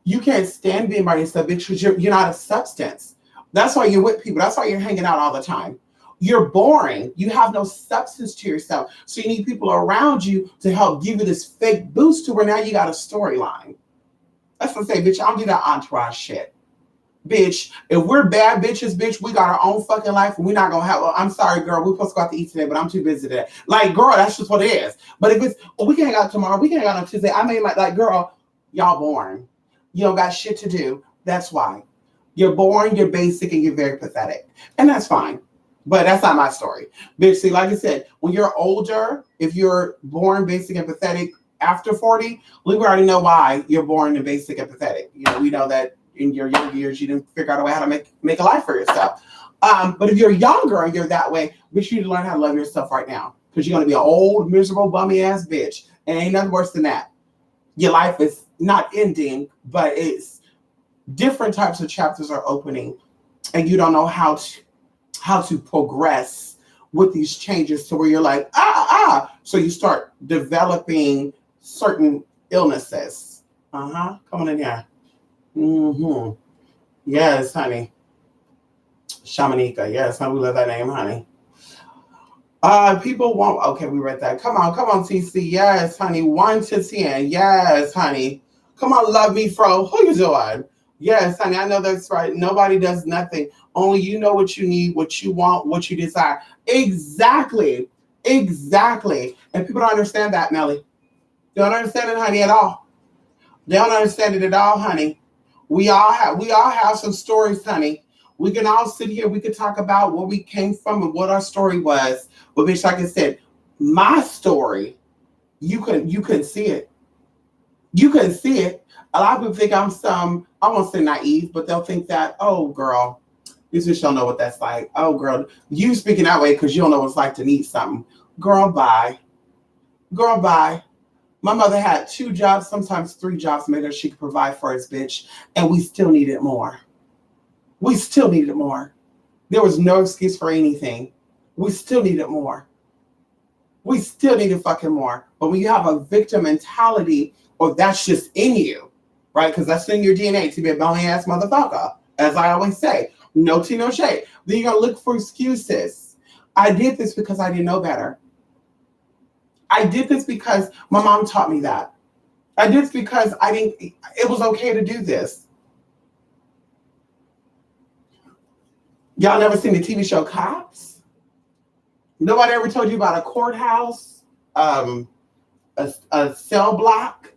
You can't stand being by yourself because you're not a substance. That's why you're with people. That's why you're hanging out all the time. You're boring. You have no substance to yourself. So you need people around you to help give you this fake boost to where now you got a storyline. That's what I say, bitch. I don't do that entourage shit. Bitch, if we're bad bitches, bitch, we got our own fucking life and we're not going to have, well, I'm sorry, girl. We're supposed to go out to eat today, but I'm too busy today. Like, girl, that's just what it is. But if it's, we can hang out tomorrow. We can hang out on Tuesday. I mean, like, girl, y'all boring. You don't got shit to do. That's why. You're boring, you're basic, and you're very pathetic. And that's fine. But that's not my story. Bitch, see, like I said, when you're older, if you're born basic and pathetic after 40, we already know why you're born in basic and pathetic. You know, we know that in your younger years, you didn't figure out a way how to make a life for yourself. But if you're younger and you're that way, bitch, you need to learn how to love yourself right now. Because you're going to be an old, miserable, bummy ass bitch. And ain't nothing worse than that. Your life is not ending, but it's different types of chapters are opening. And you don't know how to progress with these changes to where you're like, So you start developing certain illnesses. Come on in here. Yes, honey. Shamanika. Yes, honey, we love that name, honey. People want, okay, we read that. Come on, TC. Yes, honey. 1 to 10. Yes, honey. Come on, love me, Fro. Who you doing? Yes, honey, I know that's right. Nobody does nothing. Only you know what you need, what you want, what you desire. Exactly. And people don't understand that, Melly. They don't understand it, honey, at all. They don't understand it at all, honey. We all have some stories, honey. We can all sit here, we could talk about where we came from and what our story was. But bitch, like I said, my story, you couldn't see it. You couldn't see it. A lot of people think I won't say naive, but they'll think that, oh, girl, you just don't know what that's like. Oh, girl, you speaking that way because you don't know what it's like to need something. Girl, bye. My mother had 2 jobs, sometimes 3 jobs, made her she could provide for us, bitch. And we still needed more. There was no excuse for anything. We still needed more. We still needed fucking more. But when you have a victim mentality, or that's just in you, right? Because that's in your DNA to be a belly ass motherfucker. As I always say, no tea, no shade. Then you're going to look for excuses. I did this because I didn't know better. I did this because my mom taught me that. I did this because it was okay to do this. Y'all never seen the TV show Cops? Nobody ever told you about a courthouse, a cell block?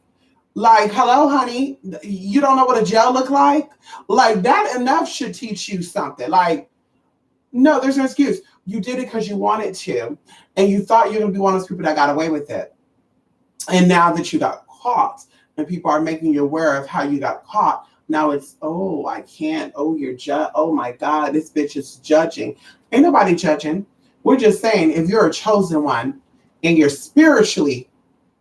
Like, hello, honey, you don't know what a jail look like? Like, that enough should teach you something. Like, no, there's no excuse. You did it because you wanted to, and you thought you're going to be one of those people that got away with it. And now that you got caught, and people are making you aware of how you got caught, now it's, oh, I can't. Oh, oh my God, this bitch is judging. Ain't nobody judging. We're just saying, if you're a chosen one and you're spiritually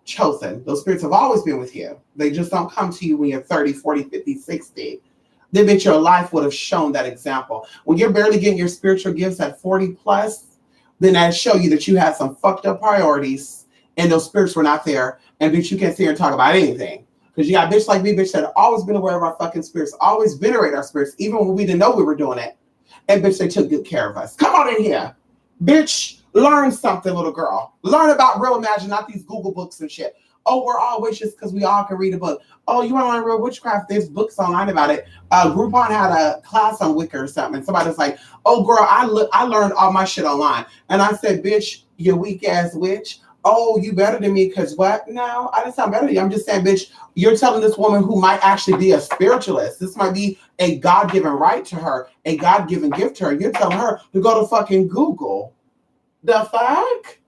chosen, those spirits have always been with you. They just don't come to you when you're 30, 40, 50, 60. Then bitch, your life would have shown that example. When you're barely getting your spiritual gifts at 40 plus, then that show you that you had some fucked up priorities and those spirits were not there. And bitch, you can't sit here and talk about anything. Because you got bitch like me, bitch, that have always been aware of our fucking spirits, always venerate our spirits, even when we didn't know we were doing it. And bitch, they took good care of us. Come on in here. Bitch, learn something, little girl. Learn about real magic, not these Google books and shit. Oh, we're all witches because we all can read a book. Oh, you want to learn real witchcraft? There's books online about it. Groupon had a class on Wicca or something. And somebody was like, oh, girl, I learned all my shit online. And I said, bitch, you weak ass witch. Oh, you better than me because what? No, I didn't sound better than you. I'm just saying, bitch, you're telling this woman who might actually be a spiritualist. This might be a God-given right to her, a God-given gift to her. You're telling her to go to fucking Google. The fuck?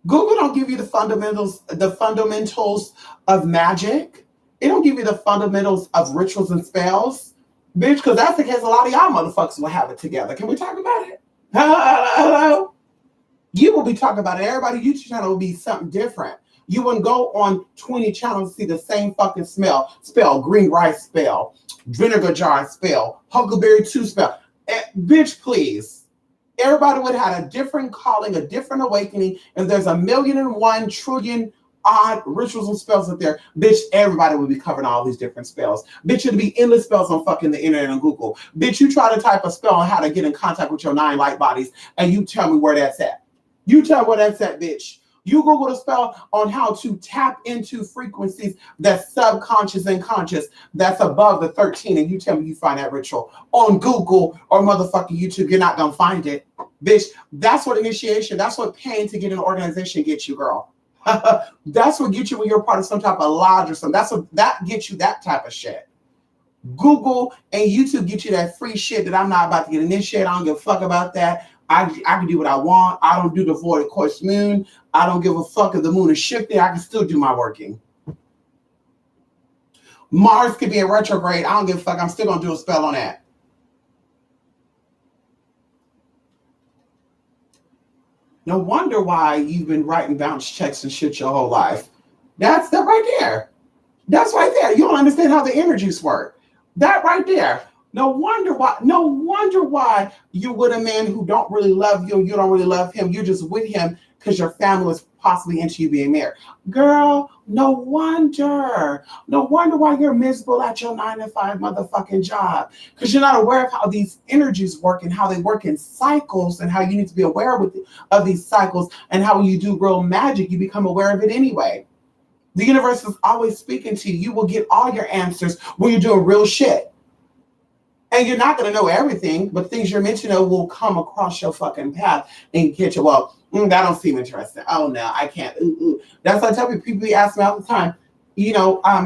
Google don't give you the fundamentals of magic. It don't give you the fundamentals of rituals and spells. Bitch, because that's the case, a lot of y'all motherfuckers will have it together. Can we talk about it? Hello? You will be talking about it. Everybody's YouTube channel will be something different. You wouldn't go on 20 channels to see the same fucking spell, green rice spell, vinegar jar spell, huckleberry 2 spell. Bitch, please. Everybody would have had a different calling, a different awakening. And there's 1,000,001 trillion odd rituals and spells up there. Bitch, everybody would be covering all these different spells. Bitch, it'd be endless spells on fucking the internet and Google. Bitch, you try to type a spell on how to get in contact with your 9 light bodies, and you tell me where that's at. You tell me where that's at, bitch. You Google the spell on how to tap into frequencies that's subconscious and conscious, that's above the 13, and you tell me you find that ritual on Google or motherfucking YouTube. You're not gonna find it, bitch. That's what initiation, that's what paying to get an organization gets you, girl. That's what gets you when you're part of some type of lodge or something. That gets you that type of shit. Google and YouTube get you that free shit that I'm not about to get initiated. I don't give a fuck about that. I can do what I want. I don't do the void of course moon. I don't give a fuck if the moon is shifting. I can still do my working. Mars could be in retrograde. I don't give a fuck. I'm still going to do a spell on that. No wonder why you've been writing bounce checks and shit your whole life. That's that right there. That's right there. You don't understand how the energies work. That right there. No wonder why you're with a man who don't really love you. You don't really love him. You're just with him because your family is possibly into you being married. Girl, no wonder. No wonder why you're miserable at your 9-to-5 motherfucking job. Because you're not aware of how these energies work and how they work in cycles and how you need to be aware of these cycles, and how when you do real magic, you become aware of it anyway. The universe is always speaking to you. You will get all your answers when you're doing real shit. And you're not going to know everything, but things you're meant to know will come across your fucking path and get you. Well, that don't seem interesting. Oh, no, I can't. That's what I tell people. People ask me all the time,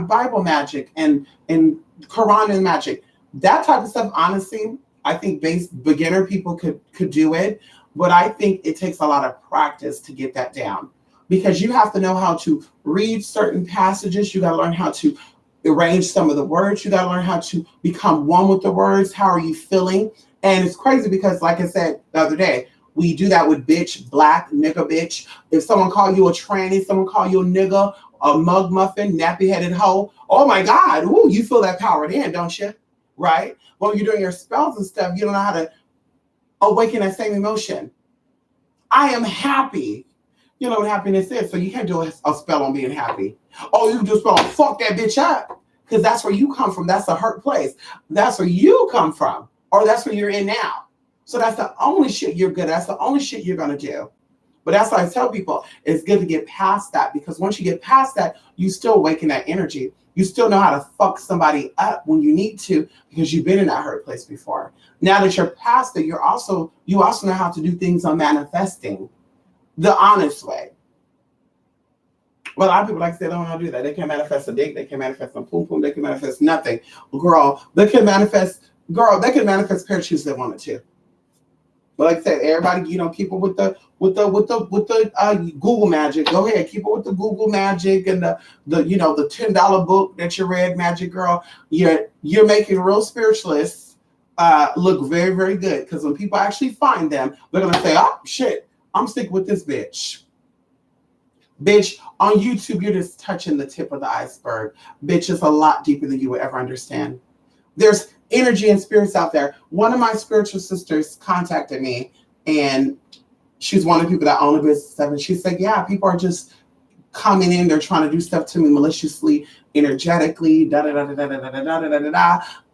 Bible magic and Quran and magic. That type of stuff, honestly, I think beginner people could do it. But I think it takes a lot of practice to get that down. Because you have to know how to read certain passages. You got to learn how to arrange some of the words. You got to learn how to become one with the words. How are you feeling? And it's crazy because, like I said the other day, we do that with bitch, black, nigga, bitch. If someone call you a tranny, someone call you a nigga, a mug muffin, nappy-headed hoe, oh my God, ooh, you feel that power then, don't you? Right? When you're doing your spells and stuff, you don't know how to awaken that same emotion. I am happy. You know what happiness is, so you can't do a spell on being happy. Oh, you can do a spell on fuck that bitch up, because that's where you come from. That's a hurt place. That's where you come from, or that's where you're in now. So that's the only shit you're good at. That's the only shit you're going to do. But that's why I tell people, it's good to get past that, because once you get past that, you still awaken that energy. You still know how to fuck somebody up when you need to, because you've been in that hurt place before. Now that you're past it, you also know how to do things on manifesting the honest way. Well, a lot of people, like I said, don't know how to do that. They can't manifest a dick. They can manifest a poom poom. They can manifest nothing. Girl, they can manifest parachutes they wanted to. But like I said, everybody, keep it with the Google magic. Go ahead, keep it with the Google magic and the $10 book that you read, Magic Girl. You're making real spiritualists look very, very good, because when people actually find them, they're gonna say, "Oh shit, I'm sticking with this bitch." Bitch, on YouTube, you're just touching the tip of the iceberg. Bitch, it's a lot deeper than you would ever understand. There's energy and spirits out there. One of my spiritual sisters contacted me, and she's one of the people that own a business, and she said, yeah, people are just coming in. They're trying to do stuff to me maliciously, energetically,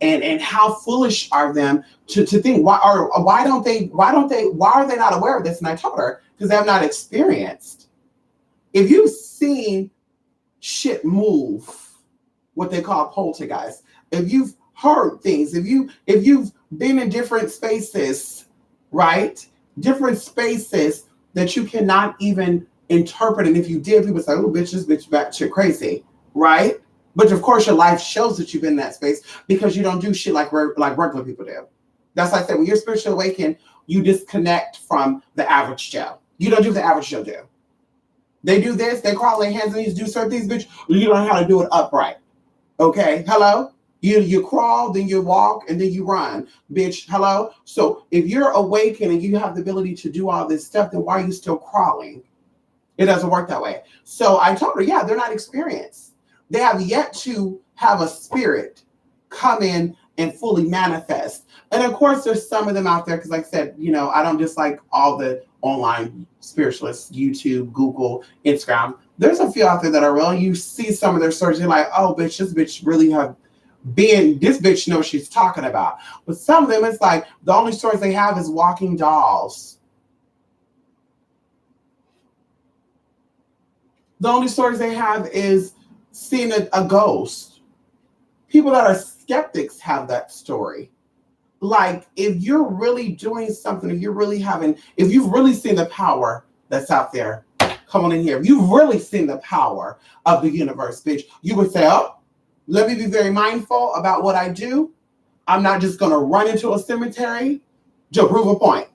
and how foolish are them to think, why are they not aware of this? And I told her, because they have not experienced. If you've seen shit move, what they call poltergeist, if you've heard things, if you've been in different spaces, right? Different spaces that you cannot even interpret. And if you did, people say, oh, bitch, this bitch back shit crazy, right? But of course, your life shows that you've been in that space, because you don't do shit like regular people do. That's why I said, when you're spiritually awakened, you disconnect from the average Joe. You don't do what the average Joe do. They do this, they crawl their hands and knees, do certain things, bitch. You don't know how to do it upright. Okay, hello? You crawl, then you walk, and then you run, bitch. Hello? So if you're awakened and you have the ability to do all this stuff, then why are you still crawling? It doesn't work that way. So I told her, yeah, they're not experienced. They have yet to have a spirit come in and fully manifest. And of course, there's some of them out there, because like I said, I don't just like all the online spiritualists, YouTube, Google, Instagram. There's a few out there that are real. You see some of their stories, you're like, oh, bitch, this bitch really this bitch knows she's talking about. But some of them, it's like the only stories they have is walking dolls. The only stories they have is seeing a ghost. People that are skeptics have that story. Like, if you're really doing something, if you've really seen the power that's out there, come on in here. If you've really seen the power of the universe, bitch, you would say, oh, Let me be very mindful about what I do. I'm not just going to run into a cemetery to prove a point.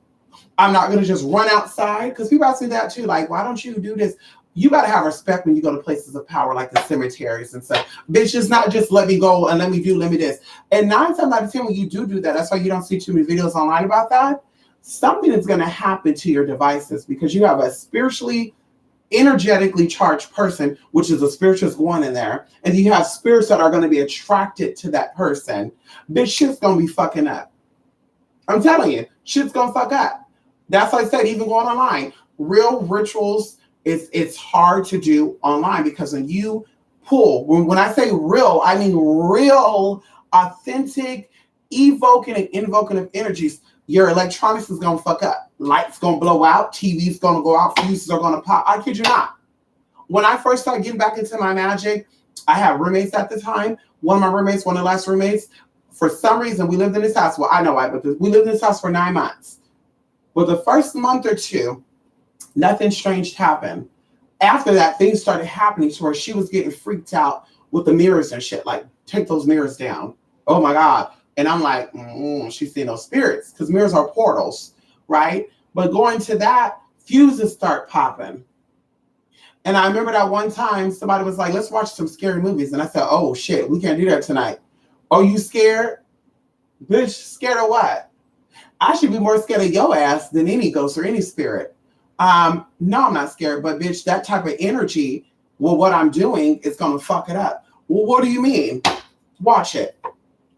I'm not going to just run outside because people ask me that too. Like, why don't you do this? You got to have respect when you go to places of power like the cemeteries and stuff. Bitch, it's not just let me go and let me this. And 9 times out of 10, when you do that, that's why you don't see too many videos online about that. Something is going to happen to your devices because you have a spiritually, energetically charged person, which is a spiritualist going in there, and you have spirits that are going to be attracted to that person. Bitch, shit's going to be fucking up. I'm telling you, shit's going to fuck up. That's like I said, even going online. Real rituals, it's hard to do online because when you pull, when I say real, I mean real, authentic, evoking and invoking of energies. Your electronics is going to fuck up. Lights going to blow out. TV's going to go out. Fuses are going to pop. I kid you not. When I first started getting back into my magic, I had roommates at the time. One of my roommates, one of the last roommates, for some reason, we lived in this house. Well, I know why, but we lived in this house for 9 months. But the first month or two, nothing strange happened. After that, things started happening to where she was getting freaked out with the mirrors and shit. Like, take those mirrors down. Oh my God. And I'm like, she's seeing those spirits because mirrors are portals, right? But going to that, fuses start popping. And I remember that one time somebody was like, let's watch some scary movies. And I said, oh shit, we can't do that tonight. Oh, you scared? Bitch, scared of what? I should be more scared of your ass than any ghost or any spirit. No, I'm not scared, but bitch, that type of energy, well, what I'm doing is going to fuck it up. Well, what do you mean? Watch it.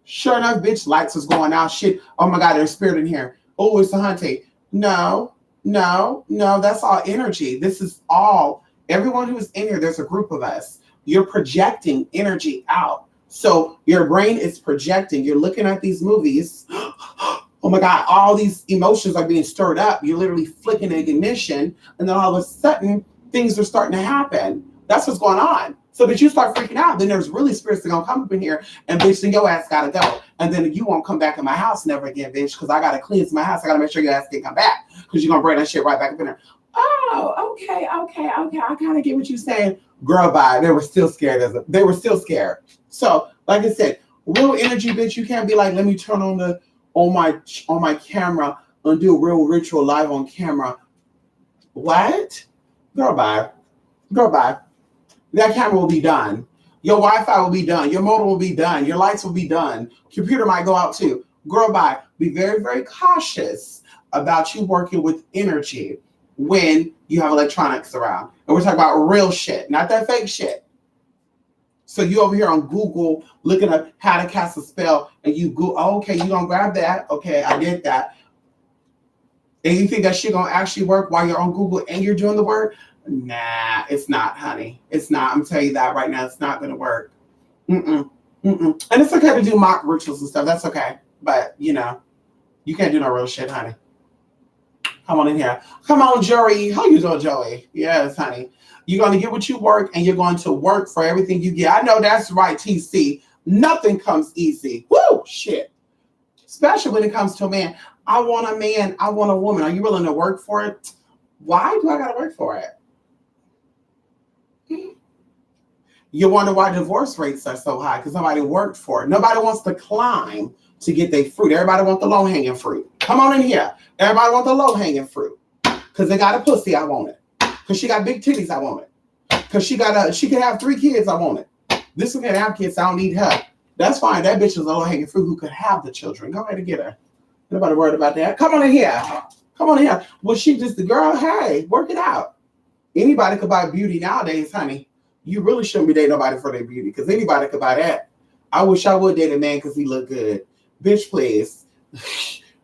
Sure enough, bitch, lights was going out. Shit. Oh my God, there's a spirit in here. Oh, it's the hunting. No, that's all energy. This is all, everyone who's in here, there's a group of us. You're projecting energy out. So your brain is projecting. You're looking at these movies. Oh my God, all these emotions are being stirred up. You're literally flicking ignition. And then all of a sudden, things are starting to happen. That's what's going on. So that you start freaking out, then there's really spirits that are going to come up in here and bitch, then your ass got to go. And then you won't come back in my house never again, bitch, because I got to cleanse my house. I got to make sure your ass can come back because you're going to bring that shit right back up in there. Oh, okay. I kind of get what you're saying. Girl, bye. They were still scared. So, like I said, real energy, bitch, you can't be like, let me turn on my camera and do a real ritual live on camera. What? Girl, bye. That camera will be done. Your Wi-Fi will be done. Your modem will be done. Your lights will be done. Computer might go out too. Girl, bye. Be very, very cautious about you working with energy when you have electronics around. And we're talking about real shit, not that fake shit. So you over here on Google looking up how to cast a spell and you go, oh, okay, you gonna grab that. Okay, I get that. And you think that shit gonna actually work while you're on Google and you're doing the work? Nah, it's not, honey. It's not. I'm telling you that right now. It's not going to work. And it's okay to do mock rituals and stuff. That's okay. But, you can't do no real shit, honey. Come on in here. Come on, Joey. How you doing, Joey? Yes, honey. You're going to get what you work, and you're going to work for everything you get. I know that's right, TC. Nothing comes easy. Woo, shit. Especially when it comes to a man. I want a man. I want a woman. Are you willing to work for it? Why do I got to work for it? You wonder why divorce rates are so high because nobody worked for it. Nobody wants to climb to get their fruit. Everybody wants the low-hanging fruit. Come on in here. Everybody wants the low-hanging fruit because they got a pussy. I want it. Because she got big titties. I want it. Because she can have 3 kids. I want it. This one can have kids. I don't need her. That's fine. That bitch is a low-hanging fruit who could have the children. Go ahead and get her. Nobody worried about that. Come on in here. Well, she just the girl. Hey, work it out. Anybody could buy beauty nowadays, honey. You really shouldn't be dating nobody for their beauty because anybody could buy that. I wish I would date a man because he looked good. Bitch, please.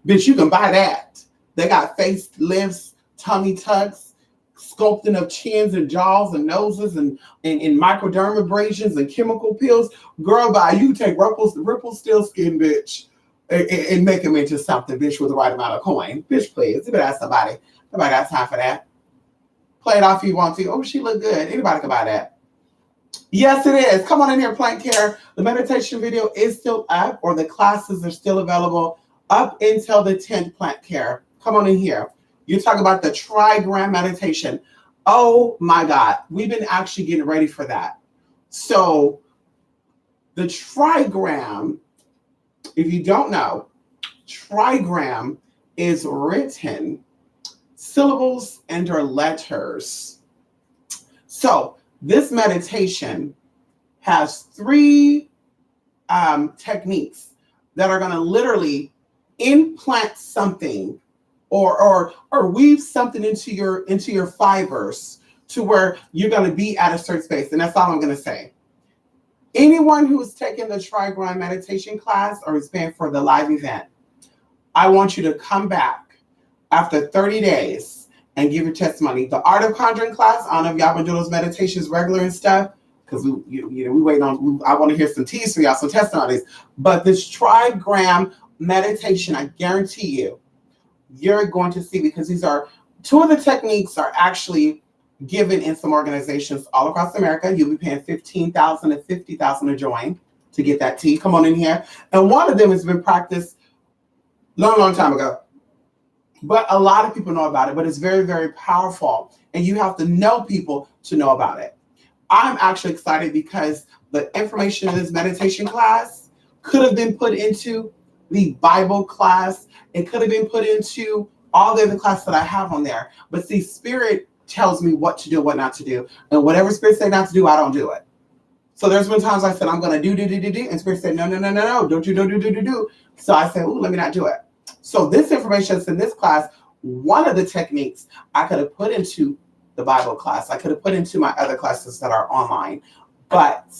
Bitch, you can buy that. They got face lifts, tummy tucks, sculpting of chins and jaws and noses and microdermabrasions and chemical peels. Girl, bye. You take ripple still skin, bitch, and make him into something, bitch, with the right amount of coin. Bitch, please. You better ask somebody. Nobody got time for that. Play it off if you want to. Oh, she look good. Anybody can buy that. Yes, it is. Come on in here, Plant Care. The meditation video is still up, or the classes are still available up until the 10th, Plant Care. Come on in here. You talk about the trigram meditation. Oh my God. We've been actually getting ready for that. So The trigram, if you don't know, trigram is written syllables and or letters. So this meditation has three techniques that are going to literally implant something or weave something into your fibers to where you're going to be at a certain space. And that's all I'm going to say. Anyone who's taken the trigram meditation class or is paying for the live event, I want you to come back after 30 days and give your testimony. The Art of Conjuring class, I don't know if y'all been doing those meditations regular and stuff, because we wait on, I want to hear some teas for y'all, some testimonies. But this trigram meditation, I guarantee you're going to see, because these are two of the techniques are actually given in some organizations all across America. You'll be paying $15,000 to $50,000 to join to get that tea. Come on in here. And one of them has been practiced long time ago. But a lot of people know about it, but it's very, very powerful. And you have to know people to know about it. I'm actually excited because the information in this meditation class could have been put into the Bible class. It could have been put into all the other classes that I have on there. But see, Spirit tells me what to do, what not to do. And whatever Spirit said not to do, I don't do it. So there's been times I said, I'm going to do. And Spirit said, no, don't you do. So I said, ooh, let me not do it. So this information that's in this class, one of the techniques I could have put into the Bible class. I could have put into my other classes that are online. But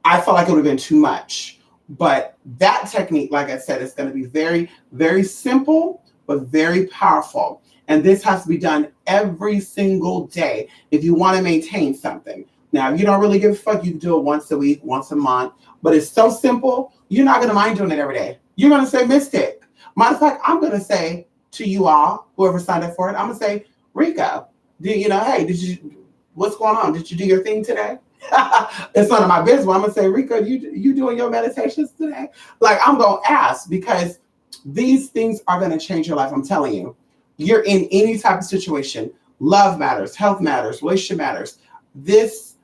I felt like it would have been too much. But that technique, like I said, is going to be very, very simple, but very powerful. And this has to be done every single day if you want to maintain something. Now, if you don't really give a fuck, you can do it once a week, once a month. But it's so simple, you're not going to mind doing it every day. You're going to say Mystic. Matter of fact, I'm going to say to you all, whoever signed up for it, I'm going to say, Rika, hey, what's going on? Did you do your thing today? It's none of my business. I'm going to say, Rika, you doing your meditations today? Like, I'm going to ask, because these things are going to change your life. I'm telling you. You're in any type of situation. Love matters, health matters, relationship matters. This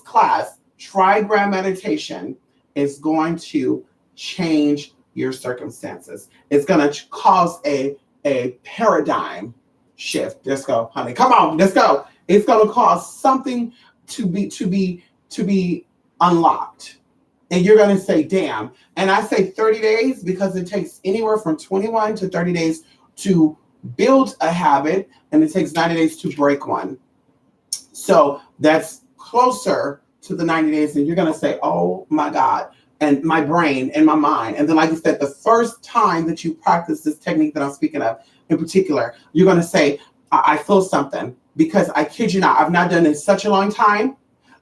class, trigram meditation, is going to change your circumstances. It's going to cause a paradigm shift. Let's go, honey. Come on, let's go. It's going to cause something to be unlocked. And you're going to say, damn. And I say 30 days because it takes anywhere from 21 to 30 days to build a habit, and it takes 90 days to break one. So that's closer to the 90 days, and you're going to say, oh my God, and my brain and my mind. And then, like I said, the first time that you practice this technique that I'm speaking of in particular, you're going to say, I feel something, because I kid you not, I've not done it in such a long time.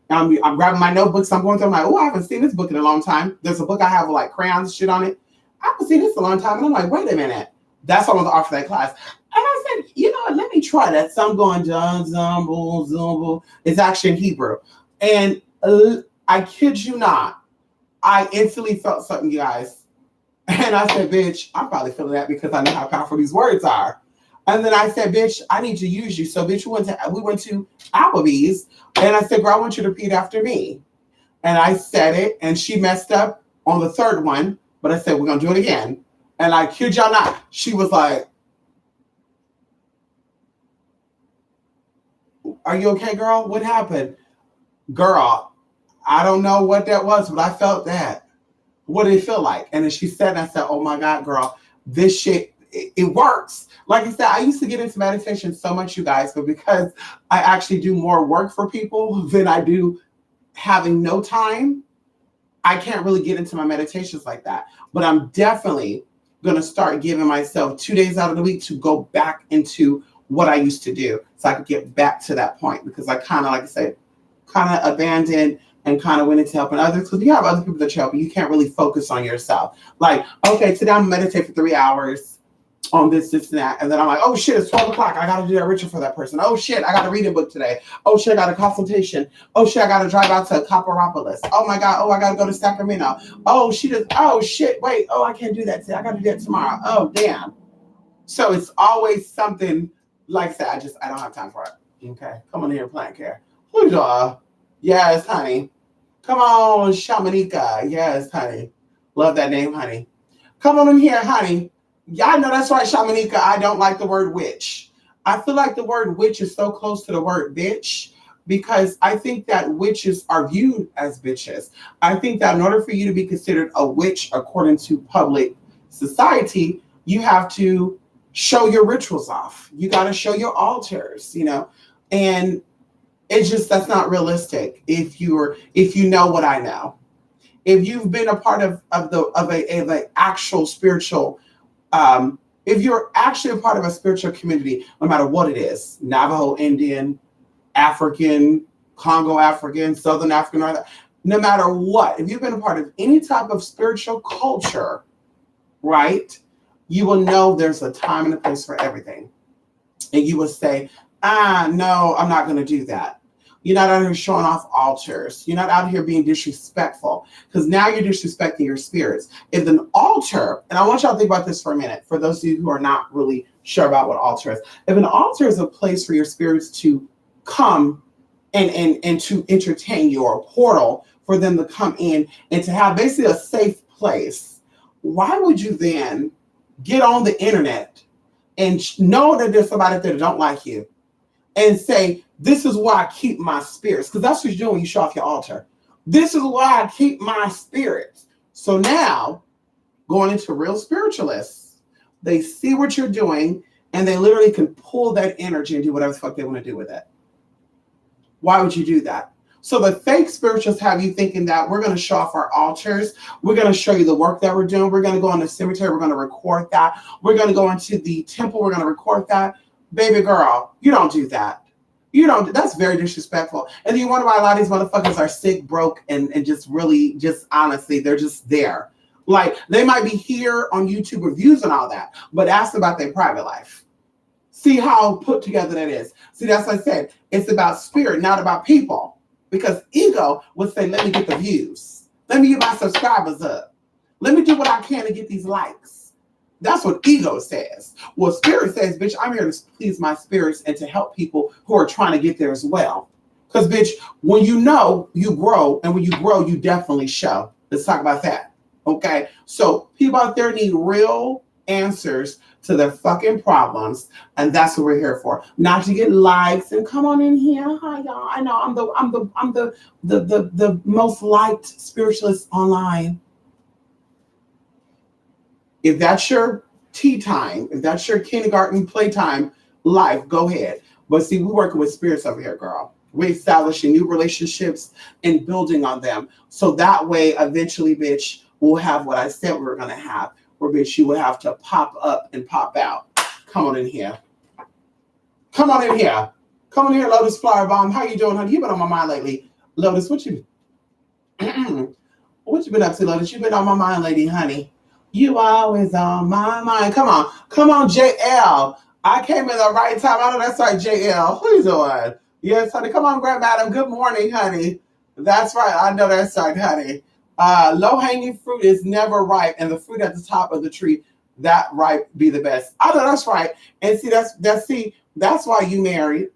I'm grabbing my notebooks. I'm going through. I'm like, oh, I haven't seen this book in a long time. There's a book I have with like crayons and shit on it. I haven't seen this in a long time. And I'm like, wait a minute. That's what I was offered that class. And I said, you know what? Let me try that. So I'm going, Zumble. It's actually in Hebrew. And I kid you not, I instantly felt something, you guys. And I said, bitch, I'm probably feeling that because I know how powerful these words are. And then I said, bitch, I need to use you. So, bitch, we went to Applebee's. And I said, girl, I want you to repeat after me. And I said it, and she messed up on the third one. But I said, we're going to do it again. And I kid y'all not, she was like, are you okay, girl? What happened? Girl, I don't know what that was, but I felt that. What did it feel like? And then she said, and I said, oh my God, girl, this shit, it works. Like I said, I used to get into meditation so much, you guys, but because I actually do more work for people than I do having no time, I can't really get into my meditations like that. But I'm definitely going to start giving myself 2 days out of the week to go back into what I used to do so I could get back to that point, because I kind of, like I said, kind of abandoned and kind of went into helping others, because you have other people that you help, you can't really focus on yourself. Like, okay, today I'm going to meditate for 3 hours on this, and that. And then I'm like, oh shit, it's 12 o'clock. I got to do that ritual for that person. Oh shit, I got to read a book today. Oh shit, I got a consultation. Oh shit, I got to drive out to Copperopolis. Oh my God. Oh, I got to go to Sacramento. Oh, oh shit, wait. Oh, I can't do that today. I got to do that tomorrow. Oh, damn. So it's always something like that. I don't have time for it. Okay. Come on here, plant care. Who's y'all? Yes, honey. Come on, Shamanika. Yes, honey. Love that name, honey. Come on in here, honey. Y'all know that's right, Shamanika. I don't like the word witch. I feel like the word witch is so close to the word bitch because I think that witches are viewed as bitches. I think that in order for you to be considered a witch according to public society, you have to show your rituals off. You got to show your altars, and it's just that's not realistic if you know what I know. If you've been a part of a actual spiritual if you're actually a part of a spiritual community, no matter what it is, Navajo, Indian, African, Congo African, Southern African, no matter what, if you've been a part of any type of spiritual culture, right, you will know there's a time and a place for everything. And you will say, no, I'm not going to do that. You're not out here showing off altars. You're not out here being disrespectful because now you're disrespecting your spirits. If an altar, and I want y'all to think about this for a minute, for those of you who are not really sure about what altar is, if an altar is a place for your spirits to come and to entertain you, or a portal for them to come in and to have basically a safe place, why would you then get on the internet and know that there's somebody that don't like you and say, this is why I keep my spirits? Because that's what you're doing when you show off your altar. This is why I keep my spirits. So now, going into real spiritualists, they see what you're doing and they literally can pull that energy and do whatever the fuck they want to do with it. Why would you do that? So the fake spiritualists have you thinking that we're going to show off our altars. We're going to show you the work that we're doing. We're going to go in the cemetery. We're going to record that. We're going to go into the temple. We're going to record that. Baby girl, you don't do that. You don't. That's very disrespectful. And you wonder why a lot of these motherfuckers are sick, broke, and just really, just honestly, they're just there. Like, they might be here on YouTube reviews and all that, but ask about their private life. See how put together that is. See, that's what I said. It's about spirit, not about people. Because ego would say, let me get the views. Let me get my subscribers up. Let me do what I can to get these likes. That's what ego says. Well, spirit says, bitch, I'm here to please my spirits and to help people who are trying to get there as well. Because, bitch, when you know, you grow. And when you grow, you definitely show. Let's talk about that. Okay? So people out there need real answers to their fucking problems. And that's what we're here for. Not to get likes and come on in here. Hi, y'all. I know I'm the most liked spiritualist online. If that's your tea time, if that's your kindergarten playtime life, go ahead. But see, we're working with spirits over here, girl. We're establishing new relationships and building on them. So that way, eventually, bitch, we'll have what I said we were going to have. Where, bitch, you will have to pop up and pop out. Come on in here. Come on in here. Come on in here, Lotus Flower Bomb. How you doing, honey? You've been on my mind lately. Lotus, what you been up to, Lotus? You've been on my mind, lady, honey. You always on my mind. Come on, JL. I came in the right time. I know that's right, JL. Who you doing? Yes, honey. Come on, Grand Madam. Good morning, honey. That's right. I know that's right, honey. Low-hanging fruit is never ripe, and the fruit at the top of the tree, that ripe be the best. I know that's right. And see, that's why you married.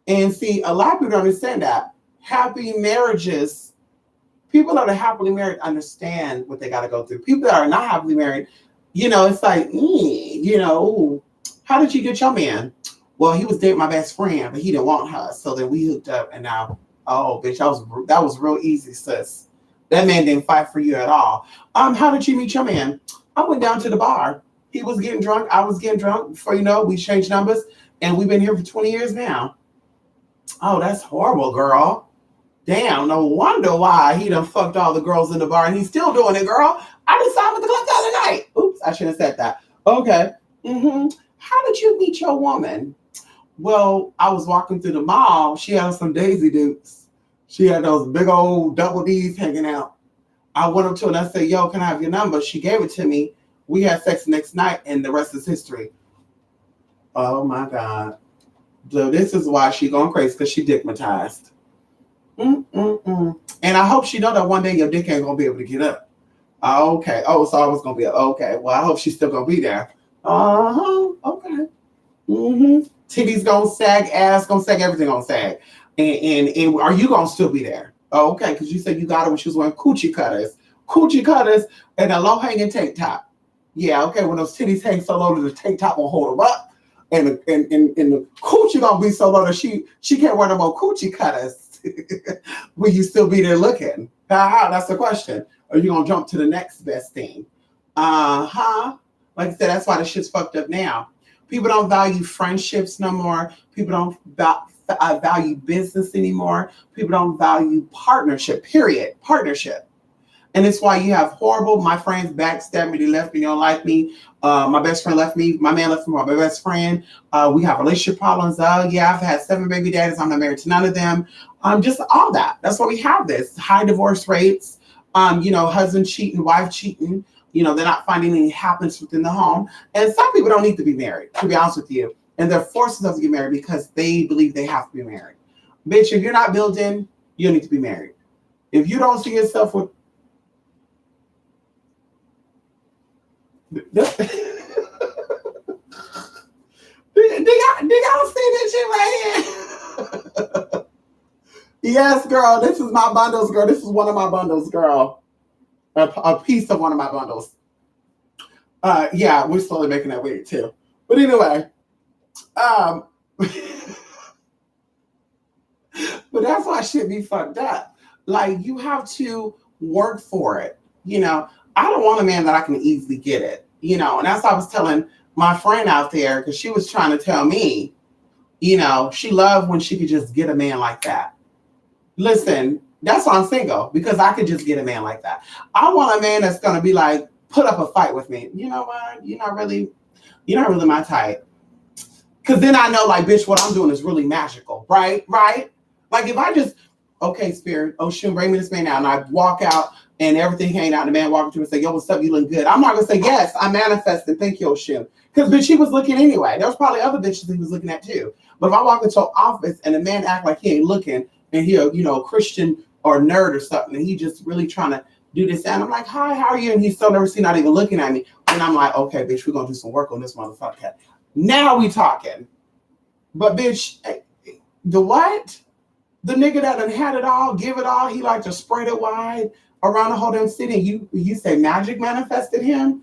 And see, a lot of people don't understand that. Happy marriages. People that are happily married understand what they got to go through. People that are not happily married, it's like, how did you get your man? Well, he was dating my best friend, but he didn't want her. So then we hooked up, and now, oh, bitch, that was real easy, sis. That man didn't fight for you at all. How did you meet your man? I went down to the bar. He was getting drunk. I was getting drunk. Before you know, we changed numbers, and we've been here for 20 years now. Oh, that's horrible, girl. Damn, no wonder why he done fucked all the girls in the bar, and he's still doing it, girl. I decided with the club the other night. Oops, I shouldn't have said that. Okay. How did you meet your woman? Well, I was walking through the mall. She had some Daisy Dukes. She had those big old double D's hanging out. I went up to her and I said, yo, can I have your number? She gave it to me. We had sex the next night, and the rest is history. Oh, my God. So this is why she going crazy, because she dickmatized. And I hope she know that one day your dick ain't going to be able to get up. Okay. Oh, it's always going to be okay. Well, I hope she's still going to be there. Okay. Titties going to sag, ass going to sag, everything going to sag. And are you going to still be there? Oh, okay, because you said you got her when she was wearing coochie cutters, and a low hanging tank top. Yeah, okay. When those titties hang so low that the tank top will hold them up, and the coochie gonna be so low that she can't wear no more coochie cutters. Will you still be there looking? That's the question. Or you gonna jump to the next best thing? Like I said, that's why the shit's fucked up now. People don't value friendships no more. People don't value business anymore. People don't value partnership, period. Partnership. And it's why you have horrible, my friends backstab me, they left me, they don't like me. My best friend left me, my man left me, my best friend. We have relationship problems. Yeah, I've had 7 baby daddies. I'm not married to none of them. Just all that. That's why we have this. High divorce rates, husband cheating, wife cheating. They're not finding any happiness within the home. And some people don't need to be married, to be honest with you. And they're forcing themselves to get married because they believe they have to be married. Bitch, if you're not building, you don't need to be married. If you don't see yourself with do y'all see this shit right here? Yes, girl. This is my bundles, girl. This is one of my bundles, girl. A piece of one of my bundles. Yeah, we're slowly making that wig too. But anyway, but that's why shit be fucked up. Like, you have to work for it. I don't want a man that I can easily get it. And that's what I was telling my friend out there, because she was trying to tell me, she loved when she could just get a man like that. Listen, that's why I'm single, because I could just get a man like that. I want a man that's going to be like, put up a fight with me. You know what? You're not really my type. Because then I know, like, bitch, what I'm doing is really magical, right? Right? Like, if I just, okay, spirit, Oshun, bring me this man out, and I walk out, and everything hanging out, and the man walking to me and say, yo, what's up? You look good. I'm not going to say, yes, I manifested. Thank you, Oshun. Because, bitch, he was looking anyway. There was probably other bitches he was looking at, too. But if I walk into an office, and the man act like he ain't looking, and he a Christian or nerd or something, and he just really trying to do this, and I'm like, hi, how are you? And he's still never seen, not even looking at me. And I'm like, okay, bitch, we're going to do some work on this motherfucker. Now we talking. But, bitch, the what? The nigga that done had it all, give it all, he like to spread it wide around the whole damn city. You say magic manifested him?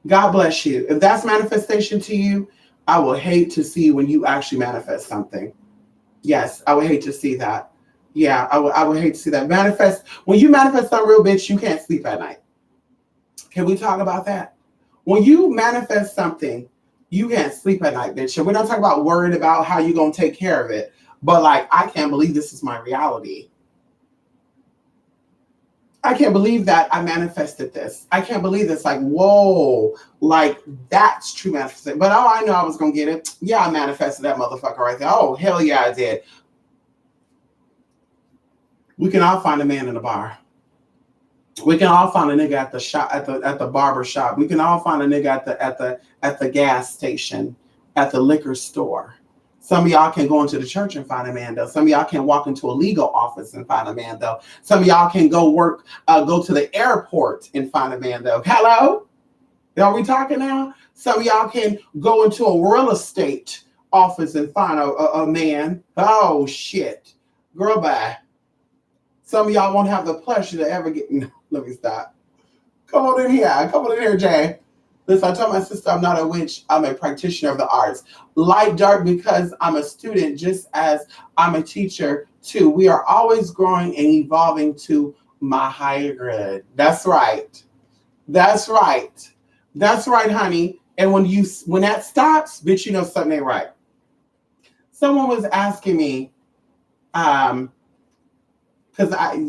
God bless you. If that's manifestation to you, I will hate to see when you actually manifest something. Yes, I would hate to see that. Yeah, I would hate to see that. When you manifest some real bitch, you can't sleep at night. Can we talk about that? When you manifest something, you can't sleep at night, bitch. And we're not talking about worrying about how you're going to take care of it. But, like, I can't believe this is my reality. I can't believe that I manifested this. I can't believe this. Like, whoa, like, that's true manifestation. But, oh, I know I was going to get it. Yeah, I manifested that motherfucker right there. Oh, hell yeah, I did. We can all find a man in a bar. We can all find a nigga at the shop, at the barber shop. We can all find a nigga at the gas station, at the liquor store. Some of y'all can go into the church and find a man, though. Some of y'all can walk into a legal office and find a man, though. Some of y'all can go to the airport and find a man, though. Hello? Are we talking now? Some of y'all can go into a real estate office and find a man. Oh, shit. Girl, bye. Some of y'all won't have the pleasure to ever get... Let me stop. Come on in here, Jay. Listen, I told my sister I'm not a witch. I'm a practitioner of the arts. Light, dark, because I'm a student, just as I'm a teacher, too. We are always growing and evolving to my higher good. That's right. That's right. That's right, honey. And when that stops, bitch, you know something ain't right. Someone was asking me, because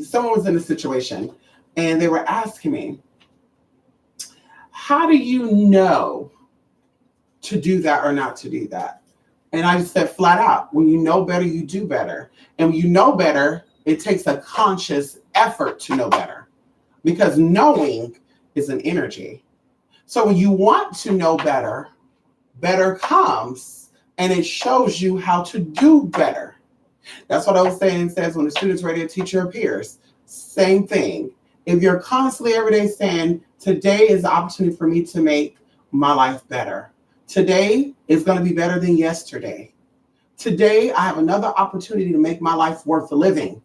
someone was in a situation, and they were asking me, how do you know to do that or not to do that? And I just said flat out, when you know better, you do better. And when you know better, it takes a conscious effort to know better, because knowing is an energy. So when you want to know better, better comes, and it shows you how to do better. That's what I was saying. It says when the student's ready, a teacher appears. Same thing. If you're constantly every day saying, today is the opportunity for me to make my life better. Today is going to be better than yesterday. Today, I have another opportunity to make my life worth living.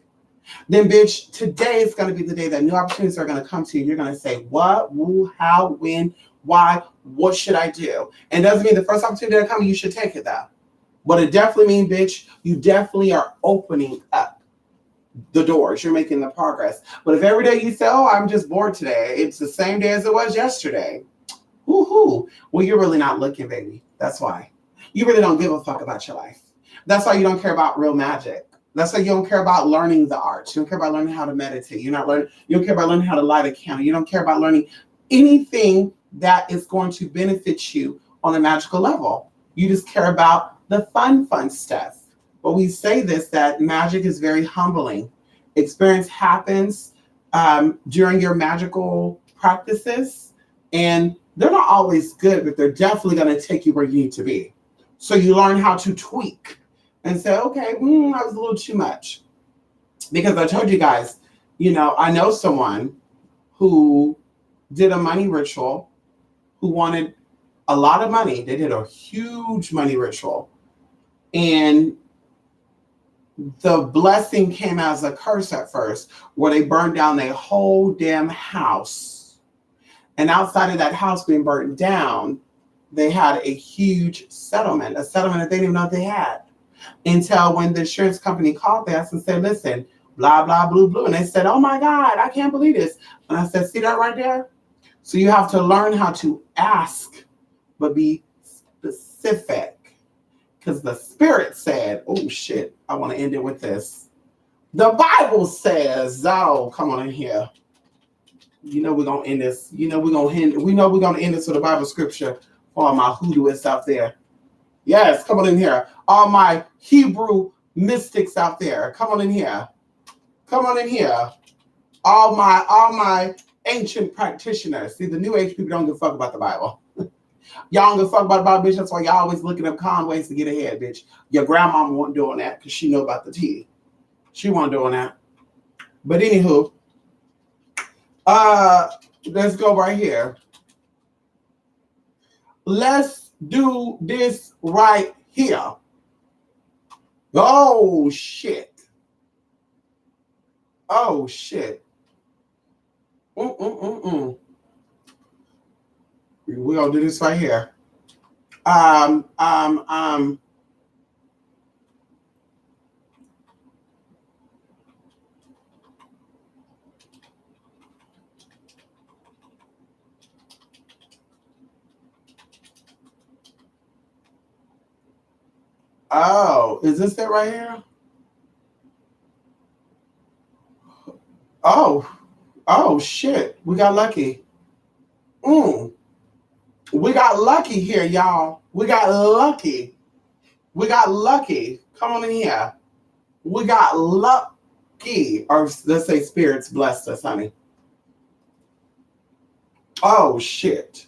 Then, bitch, today is going to be the day that new opportunities are going to come to you. You're going to say, what, who, how, when, why, what should I do? And it doesn't mean the first opportunity that comes, you should take it, though. But it definitely means, bitch, you definitely are opening up the doors. You're making the progress. But if every day you say, oh, I'm just bored today, it's the same day as it was yesterday. Woohoo. Well, you're really not looking, baby. That's why. You really don't give a fuck about your life. That's why you don't care about real magic. That's why you don't care about learning the arts. You don't care about learning how to meditate. You don't care about learning how to light a candle. You don't care about learning anything that is going to benefit you on a magical level. You just care about the fun stuff. But we say this, that magic is very humbling. Experience happens during your magical practices, and they're not always good, but they're definitely going to take you where you need to be. So you learn how to tweak and say, okay, that was a little too much. Because I told you guys, I know someone who did a money ritual, who wanted a lot of money. They did a huge money ritual. And the blessing came as a curse at first, where they burned down their whole damn house. And outside of that house being burned down, they had a huge settlement, a settlement that they didn't even know they had. Until when the insurance company called us and said, listen, blah, blah, blue, blue. And they said, oh my God, I can't believe this. And I said, see that right there? So you have to learn how to ask, but be specific. Because the Spirit said, oh shit, I want to end it with this. The Bible says, oh, come on in here. We're going to end this. We're going to end this with a Bible scripture for all my hoodooists out there. Yes, come on in here. All my Hebrew mystics out there. Come on in here. Come on in here. All my ancient practitioners. See, the new age people don't give a fuck about the Bible. Y'all don't give a fuck about the Bible, bitch. That's why y'all always looking up con ways to get ahead, bitch. Your grandmama wasn't doing that because she knew about the tea. She wasn't doing that. But anywho, let's go right here. Let's do this right here. Oh, shit. Oh, shit. We're going to do this right here. Oh, is this it right here? Oh, shit. We got lucky. We got lucky here, y'all. We got lucky. We got lucky. Come on in here. We got lucky. Or let's say spirits blessed us, honey. Oh, shit.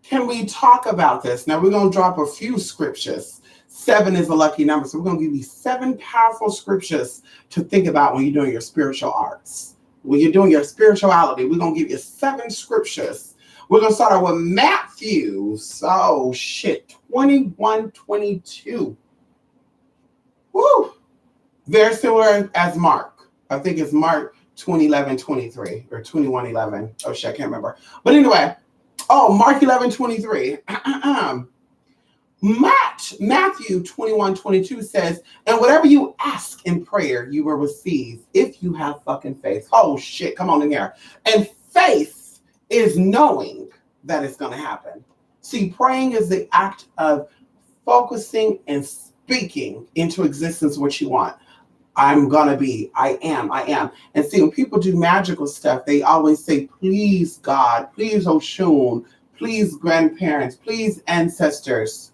Can we talk about this? Now, we're going to drop a few scriptures. 7 is a lucky number. So we're going to give you 7 powerful scriptures to think about when you're doing your spiritual arts. When you're doing your spirituality, we're going to give you 7 scriptures. We're going to start out with Matthew. Oh, shit. 21:22. Woo. Very similar as Mark. I think it's Mark 20:11-23 or 21:11. Oh, shit. I can't remember. But anyway. Oh, Mark 11:23. Matthew 21:22 says, and whatever you ask in prayer, you will receive if you have fucking faith. Oh, shit. Come on in here. And faith is knowing that it's going to happen. See, praying is the act of focusing and speaking into existence what you want. I'm going to be. I am. And see, when people do magical stuff, they always say, please, God, please, Oshun, please, grandparents, please, ancestors.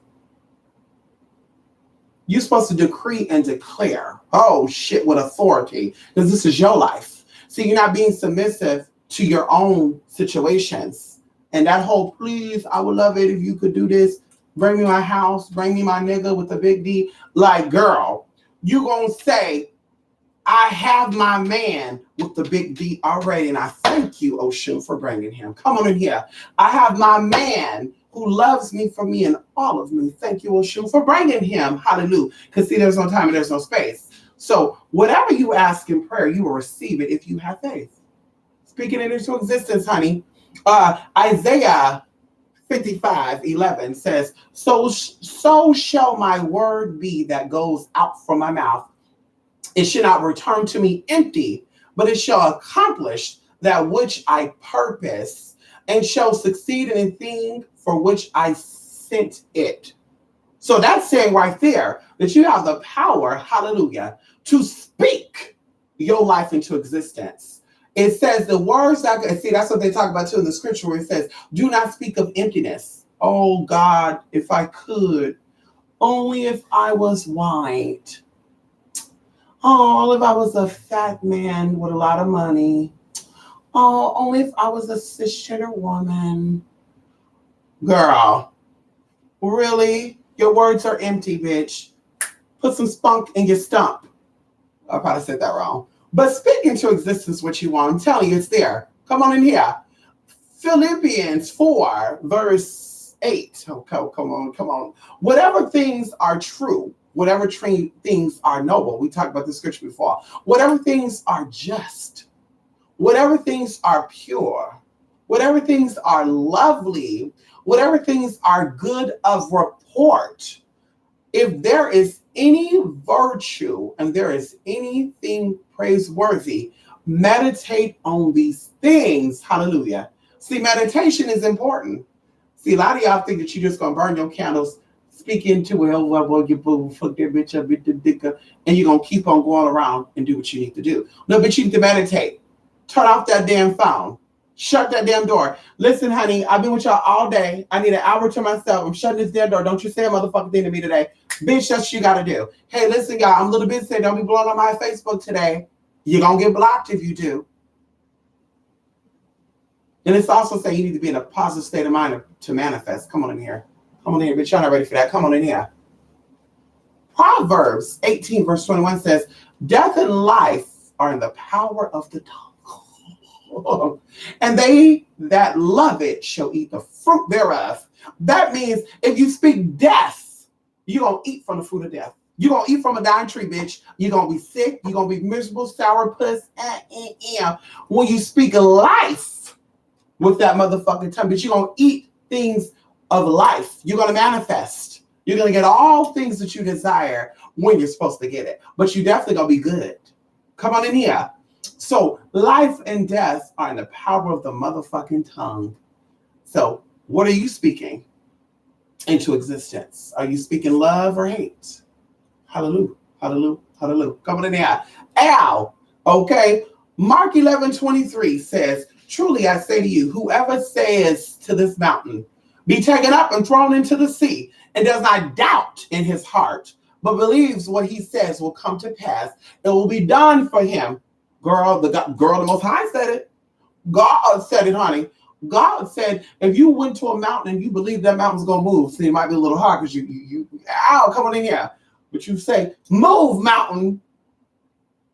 You're supposed to decree and declare, oh, shit, with authority, because this is your life. See, you're not being submissive to your own situations. And that whole, please, I would love it if you could do this. Bring me my house. Bring me my nigga with the big D. Like, girl, you going to say, I have my man with the big D already. And I thank you, Oshun, for bringing him. Come on in here. I have my man who loves me for me and all of me. Thank you, Oshun, for bringing him. Hallelujah. Because see, there's no time and there's no space. So whatever you ask in prayer, you will receive it if you have faith. Speaking it into existence, honey. Isaiah 55:11 says, so shall my word be that goes out from my mouth. It shall not return to me empty, but it shall accomplish that which I purpose and shall succeed in a thing for which I sent it. So that's saying right there that you have the power, hallelujah, to speak your life into existence. It says the words that, see, that's what they talk about too in the scripture where it says, do not speak of emptiness. Oh God, if I could, only if I was white. Oh, if I was a fat man with a lot of money. Oh, only if I was a cisgender woman. Girl, really? Your words are empty, bitch. Put some spunk in your stump. I probably said that wrong. But speak into existence what you want. I'm telling you, it's there. Come on in here. Philippians 4, verse 8. Oh, come on. Whatever things are true, whatever things are noble, we talked about this scripture before, whatever things are just, whatever things are pure, whatever things are lovely, whatever things are good of report, if there is any virtue and there is anything praiseworthy, meditate on these things. Hallelujah. See, meditation is important. See, a lot of y'all think that you're just going to burn your candles, speak into it, well, you boo, fuck that bitch up, bit the dicker, and you're going to keep on going around and do what you need to do. No, but you need to meditate. Turn off that damn phone. Shut that damn door. Listen, honey, I've been with y'all all day. I need an hour to myself. I'm shutting this damn door. Don't you say a motherfucking thing to me today. Bitch, that's what you got to do. Hey, listen, y'all, I'm a little busy. Don't be blowing on my Facebook today. You're going to get blocked if you do. And it's also saying you need to be in a positive state of mind to manifest. Come on in here. Come on in here, bitch. Y'all not ready for that. Come on in here. Proverbs 18, verse 21 says, death and life are in the power of the tongue. And they that love it shall eat the fruit thereof. That means if you speak death, you're going to eat from the fruit of death. You're going to eat from a dying tree, bitch. You're going to be sick. You're going to be miserable, sour puss. When you speak life with that motherfucking tongue, bitch, you're going to eat things of life. You're going to manifest. You're going to get all things that you desire when you're supposed to get it. But you definitely going to be good. Come on in here. So life and death are in the power of the motherfucking tongue. So what are you speaking into existence? Are you speaking love or hate? Hallelujah. Hallelujah. Hallelujah. Come on in here. Al. Okay. Mark 11:23 says, truly I say to you, whoever says to this mountain, be taken up and thrown into the sea, and does not doubt in his heart, but believes what he says will come to pass, it will be done for him. Girl, the Most High said it. God said it, honey. God said, if you went to a mountain and you believe that mountain's going to move, see, it might be a little hard because come on in here. But you say, move, mountain.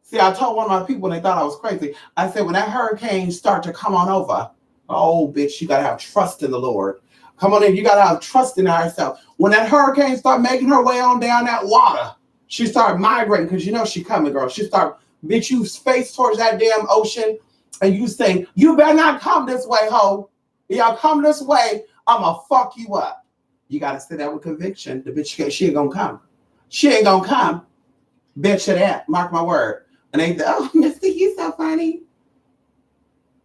See, I told one of my people, and they thought I was crazy. I said, when that hurricane start to come on over, oh, bitch, you got to have trust in the Lord. Come on in. You got to have trust in herself. When that hurricane start making her way on down that water, she start migrating because you know she coming, girl. She start, bitch, you face towards that damn ocean and you say, you better not come this way, ho. Y'all come this way, I'm going to fuck you up. You got to say that with conviction. The bitch, she ain't going to come. She ain't going to come. Bet you that. Mark my word. And they say, oh, Misty, you so funny.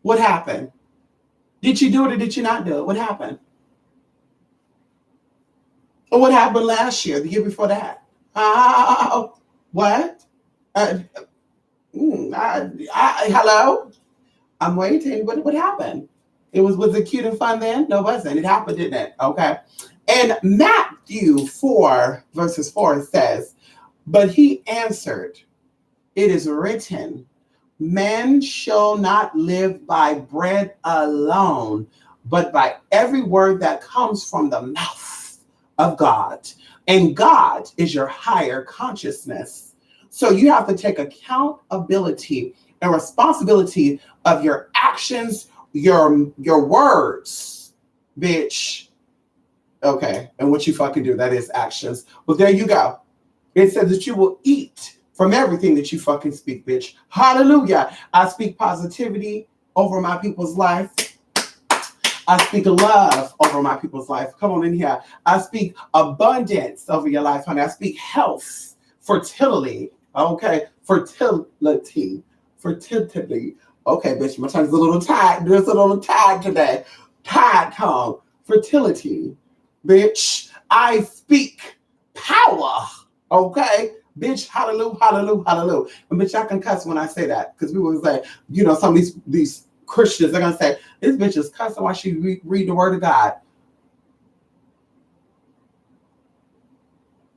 What happened? Did you do it or did you not do it? What happened? Or what happened last year, the year before that? What? Hello? I'm waiting. What happened? Was it cute and fun then? No, it wasn't. It happened, didn't it? Okay. And Matthew 4, verses 4 says, but he answered, it is written, man shall not live by bread alone, but by every word that comes from the mouth of God. And God is your higher consciousness. So you have to take accountability and responsibility of your actions, your words, bitch. Okay. And what you fucking do, that is actions. Well, there you go. It says that you will eat from everything that you fucking speak, bitch. Hallelujah. I speak positivity over my people's life. I speak love over my people's life. Come on in here. I speak abundance over your life, honey. I speak health, fertility. Okay. Fertility. Fertility. Okay, bitch. My tongue's a little tied. There's a little tied today. Tied tongue. Fertility. Bitch. I speak power. Okay. Bitch, hallelujah, hallelujah, hallelujah. And bitch, I can cuss when I say that. Because people will say, you know, some of these Christians, they're going to say, this bitch is cussing while she read the word of God.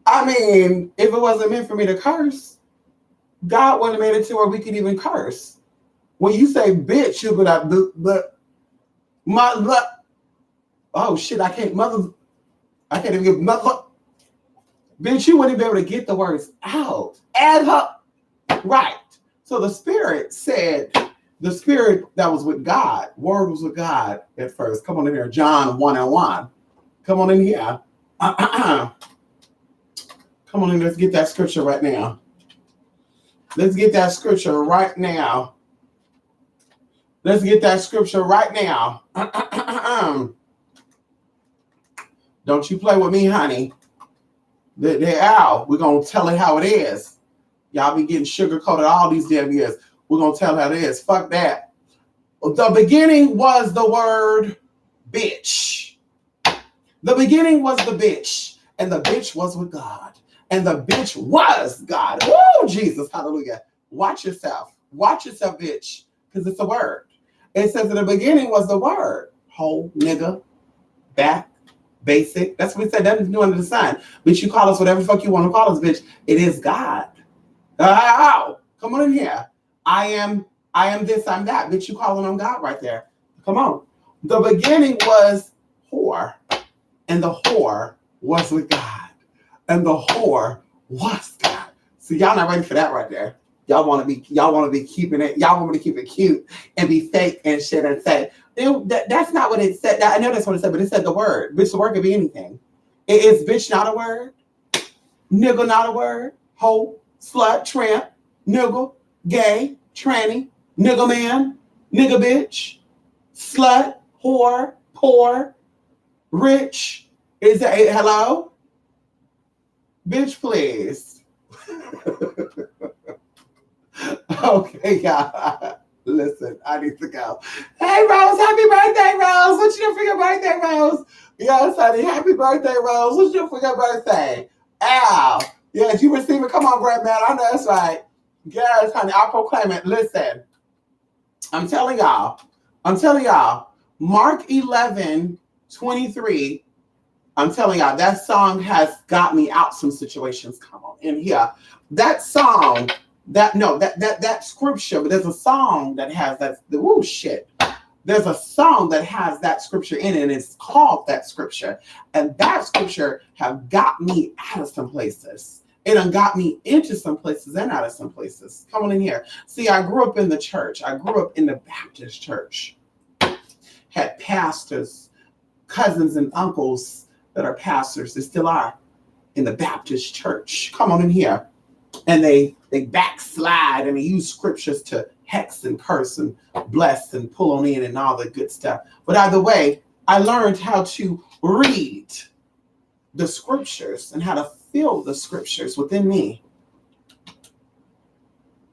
I mean, if it wasn't meant for me to curse, God wouldn't have made it to where we could even curse. When you say bitch, you'll be like, mother. Oh shit, I can't even get mother. Bitch, you wouldn't be able to get the words out. Add her. Right. So the spirit said, the spirit that was with God, word was with God at first. Come on in here, John 1:1. Come on in here. Come on in, let's get that scripture right now. Let's get that scripture right now. Let's get that scripture right now. Don't you play with me, honey. They're out. We're going to tell it how it is. Y'all be getting sugar-coated all these damn years. We're going to tell how it is. Fuck that. The beginning was the word bitch. The beginning was the bitch. And the bitch was with God. And the bitch was God. Oh, Jesus. Hallelujah. Watch yourself. Watch yourself, bitch. Because it's a word. It says in the beginning was the word. Whole, nigga, back, basic. That's what it said. Nothing's new under the sun. Bitch, you call us whatever the fuck you want to call us, bitch. It is God. Oh, come on in here. I am this, I'm that. Bitch, you calling on God right there. Come on. The beginning was whore. And the whore was with God. And the whore was God. So y'all not ready for that right there. Y'all want to be keeping it. Y'all want me to keep it cute and be fake and shit and say, that's not what it said. I know that's what it said, but it said the word. Bitch, the word could be anything. Is bitch not a word? Nigga not a word? Hoe, slut, tramp, nigga, gay, tranny, nigga man, nigga bitch, slut, whore, poor, rich. Is that hello? Bitch, please. Okay, y'all. Listen, I need to go. Hey, Rose, happy birthday, Rose. What you doing for your birthday, Rose? Yes, honey, happy birthday, Rose. What you doing for your birthday? Ow. Yes, you receive it. Come on, grandma. I know that's right. Yes, honey, I proclaim it. Listen, I'm telling y'all, Mark 11:23, I'm telling y'all, that song has got me out some situations. Come on in here. That song, that scripture, but there's a song that has that, shit. There's a song that has that scripture in it, and it's called that scripture. And that scripture have got me out of some places. It done got me into some places and out of some places. Come on in here. See, I grew up in the church. I grew up in the Baptist church. Had pastors, cousins, and uncles that are pastors. They still are in the Baptist church. Come on in here. And they backslide and they use scriptures to hex and curse and bless and pull on in and all the good stuff. But either way, I learned how to read the scriptures and how to feel the scriptures within me.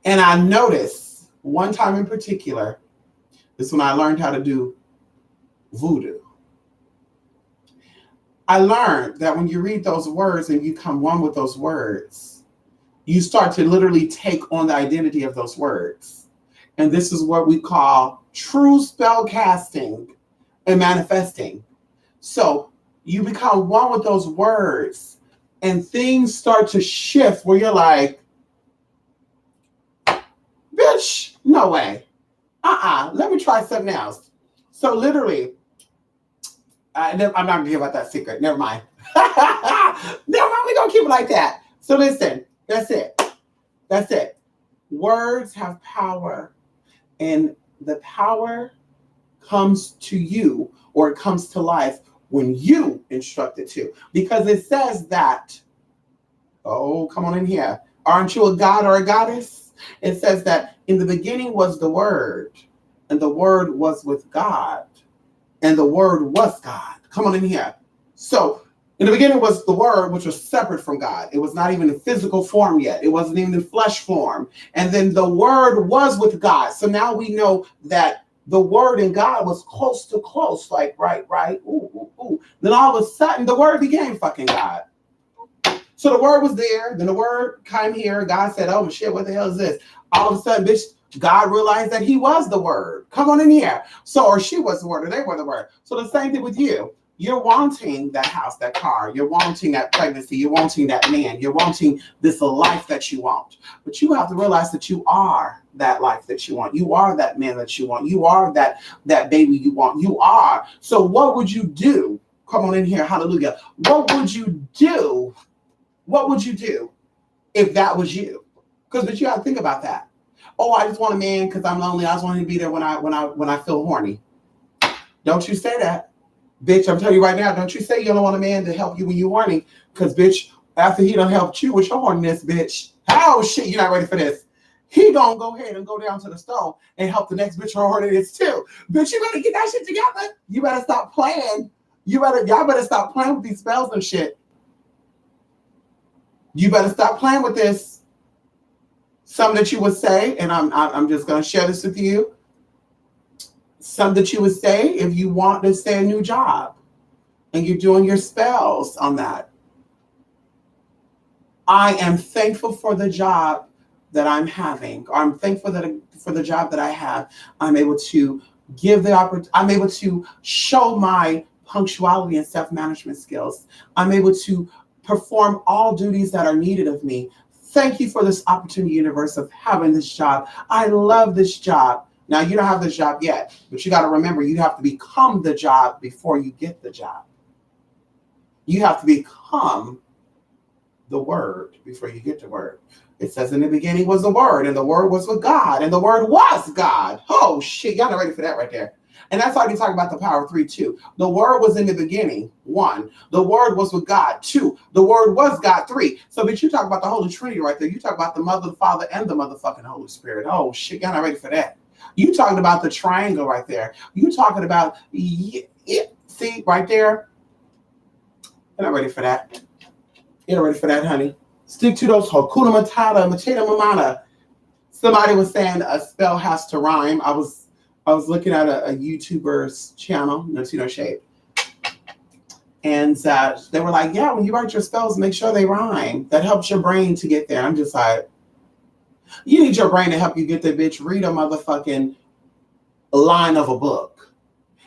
And I noticed one time in particular, is when I learned how to do voodoo. I learned that when you read those words and you come one with those words, you start to literally take on the identity of those words. And this is what we call true spell casting and manifesting. So you become one with those words and things start to shift where you're like, bitch, no way. Let me try something else. So literally, I'm not going to give out that secret. Never mind. Never mind. We're going to keep it like that. So listen. That's it. Words have power, and the power comes to you, or it comes to life when you instructed to. Because it says that, oh, come on in here. Aren't you a god or a goddess? It says that in the beginning was the Word, and the Word was with God, and the Word was God. Come on in here. So in the beginning was the Word, which was separate from God. It was not even in physical form yet. It wasn't even in flesh form. And then the Word was with God. So now we know that the Word and God was close to close, like right, ooh, ooh, ooh. Then all of a sudden, the Word became fucking God. So the Word was there. Then the Word came here. God said, oh shit, what the hell is this? All of a sudden, bitch, God realized that he was the Word. Come on in here. So, or she was the Word, or they were the Word. So the same thing with you. You're wanting that house, that car. You're wanting that pregnancy. You're wanting that man. You're wanting this life that you want. But you have to realize that you are that life that you want. You are that man that you want. You are that baby you want. You are. So what would you do? Come on in here. Hallelujah. What would you do? What would you do if that was you? But you got to think about that. Oh, I just want a man because I'm lonely. I just want him to be there when I feel horny. Don't you say that. Bitch, I'm telling you right now, don't you say you don't want a man to help you when you're horny. Because, bitch, after he done helped you with your horniness, bitch, oh, shit, you're not ready for this. He gonna go ahead and go down to the stove and help the next bitch her horniness too. Bitch, you better get that shit together. You better stop playing. Y'all better stop playing with these spells and shit. You better stop playing with this. Something that you would say, and I'm just gonna share this with you. Something that you would say if you want to say a new job and you're doing your spells on that. I am thankful for the job that I'm having. I'm thankful for the job that I have. I'm able to give the opportunity. I'm able to show my punctuality and self-management skills. I'm able to perform all duties that are needed of me. Thank you for this opportunity, universe, of having this job. I love this job. Now, you don't have this job yet, but you got to remember, you have to become the job before you get the job. You have to become the Word before you get the Word. It says in the beginning was the Word, and the Word was with God, and the Word was God. Oh, shit. Y'all not ready for that right there. And that's why we talk about the power of 3, 2. The Word was in the beginning, 1. The Word was with God, 2. The Word was God, 3. So, but you talk about the Holy Trinity right there. You talk about the Mother, the Father, and the motherfucking Holy Spirit. Oh, shit. Y'all not ready for that. You talking about the triangle right there. You talking about, see, right there. You're not ready for that. You're not ready for that, honey. Stick to those Hakuna Matata, Macheta Mamana. Somebody was saying a spell has to rhyme. I was looking at a YouTuber's channel, no tea, no shade. And they were like, yeah, when you write your spells, make sure they rhyme. That helps your brain to get there. I'm just like, you need your brain to help you get there, bitch. Read a motherfucking line of a book.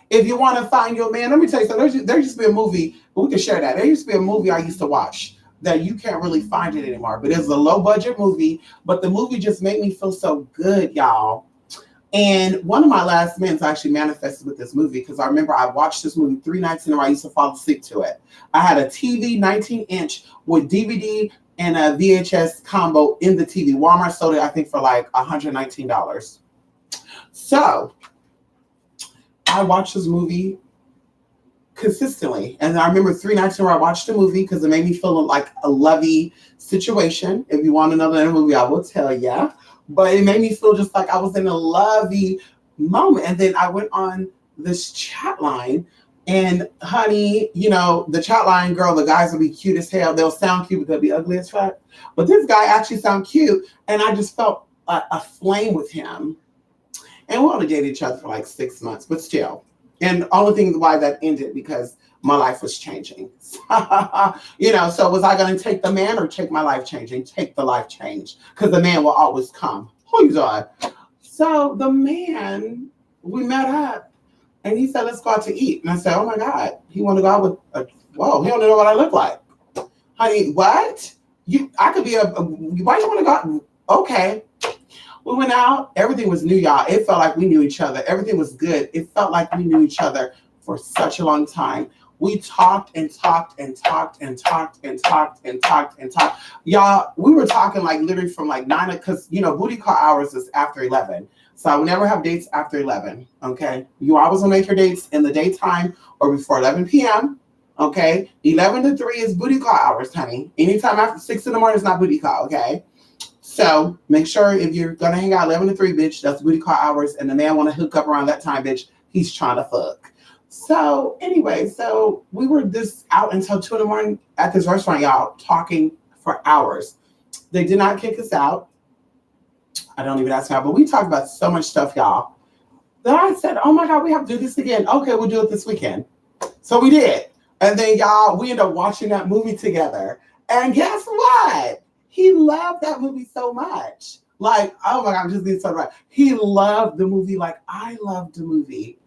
If you want to find your man, let me tell you something. There used to be a movie, but we can share that. There used to be a movie I used to watch that you can't really find it anymore. But it's a low budget movie, but the movie just made me feel so good, y'all. And one of my last minutes actually manifested with this movie because I remember I watched this movie 3 nights in a row. I used to fall asleep to it. I had a TV 19-inch with DVD and a VHS combo in the TV. Walmart sold it, I think, for like $119. So I watched this movie consistently. And I remember 3 nights in a row I watched the movie because it made me feel like a lovey situation. If you want another movie, I will tell ya. But it made me feel just like I was in a lovey moment. And then I went on this chat line. And honey, you know, the chat line girl, the guys will be cute as hell. They'll sound cute, but they'll be ugly as fuck. But this guy actually sounded cute. And I just felt a flame with him. And we only dated each other for like 6 months, but still. And the only thing why that ended because my life was changing. You know, so was I going to take the man or take my life changing? Take the life change because the man will always come. Who's on? So the man, we met up and he said, let's go out to eat. And I said, oh my God, he want to go out with whoa, he don't know what I look like. Honey, what? I could be why you want to go out? Okay. We went out. Everything was new, y'all. It felt like we knew each other. Everything was good. It felt like we knew each other for such a long time. We talked and talked and talked and talked and talked and talked and talked. Y'all, we were talking like literally from like 9, because, you know, booty call hours is after 11. So I would never have dates after 11. Okay. You always want to make your dates in the daytime or before 11 p.m. Okay. 11 to 3 is booty call hours, honey. Anytime after 6 in the morning is not booty call. Okay. So make sure if you're going to hang out 11 to 3, bitch, that's booty call hours. And the man want to hook up around that time, bitch, he's trying to fuck. So anyway, so we were just out until 2 in the morning at this restaurant, y'all, talking for hours. They did not kick us out. I don't even ask how, but we talked about so much stuff, y'all. Then I said, oh my God, we have to do this again. Okay, we'll do it this weekend. So we did. And then, y'all, we ended up watching that movie together. And guess what? He loved that movie so much. Like, oh my God, I'm just being so right. He loved the movie like I loved the movie,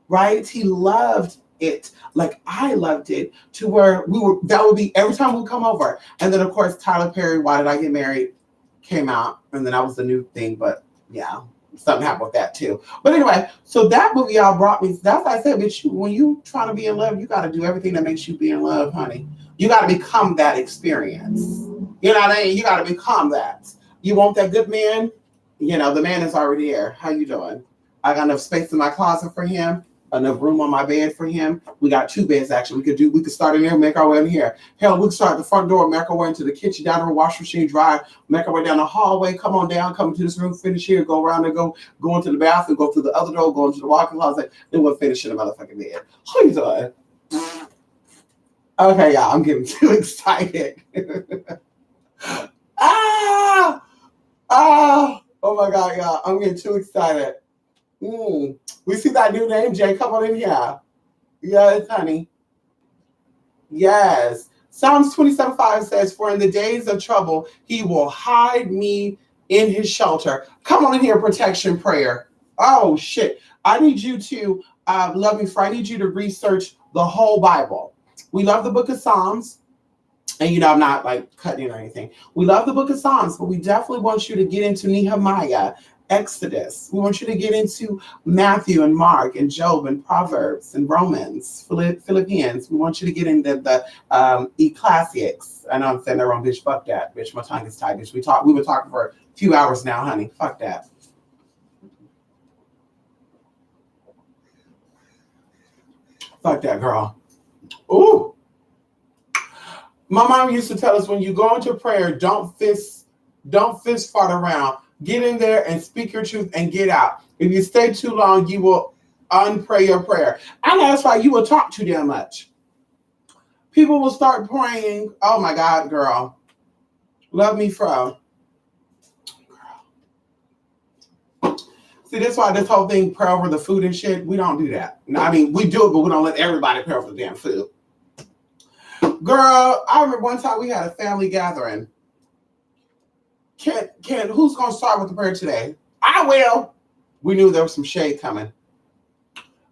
right? He loved it like I loved it, to where that would be every time we come over. And then, of course, Tyler Perry, Why Did I Get Married, came out. And then that was the new thing. But yeah, something happened with that too. But anyway, so that movie y'all brought me. That's why I said, bitch, when you trying to be in love, you got to do everything that makes you be in love, honey. You got to become that experience. You know what I mean? You got to become that. You want that good man? You know, the man is already there. How you doing? I got enough space in my closet for him. Enough room on my bed for him. We got 2 beds actually. We could start in there, make our way in here. Hell, we could start at the front door, make our way into the kitchen, down to the wash machine, dry, make our way down the hallway, come on down, come into this room, finish here, go around and go into the bathroom, go through the other door, go into the walk-in closet, then we'll finish in the motherfucking bed. How you doing? Okay, y'all, I'm getting too excited. Oh my God, y'all, I'm getting too excited. We see that new name, Jay. Come on in here. Yes, honey. Yes. Psalms 27:5 says, for in the days of trouble, he will hide me in his shelter. Come on in here, protection prayer. Oh, shit. I need you to, love me, for I need you to research the whole Bible. We love the book of Psalms. And, you know, I'm not like cutting it or anything. We love the book of Psalms, but we definitely want you to get into Nehemiah, Exodus. We want you to get into Matthew and Mark and Job and Proverbs and Romans, Philippians. We want you to get into the Ecclesiastes. I know I'm saying that wrong, bitch. Fuck that, bitch. My tongue is tight, bitch. We were talking for a few hours now, honey. Fuck that. Fuck that, girl. Ooh. My mom used to tell us, when you go into prayer, don't fist fart around. Get in there and speak your truth and get out. If you stay too long, you will unpray your prayer. And that's why you will talk too damn much. People will start praying. Oh my God, girl. Love me, fro. Girl. See, that's why this whole thing, pray over the food and shit, we don't do that. I mean, we do it, but we don't let everybody pray over the damn food. Girl, I remember one time we had a family gathering. Who's going to start with the prayer today? I will. We knew there was some shade coming.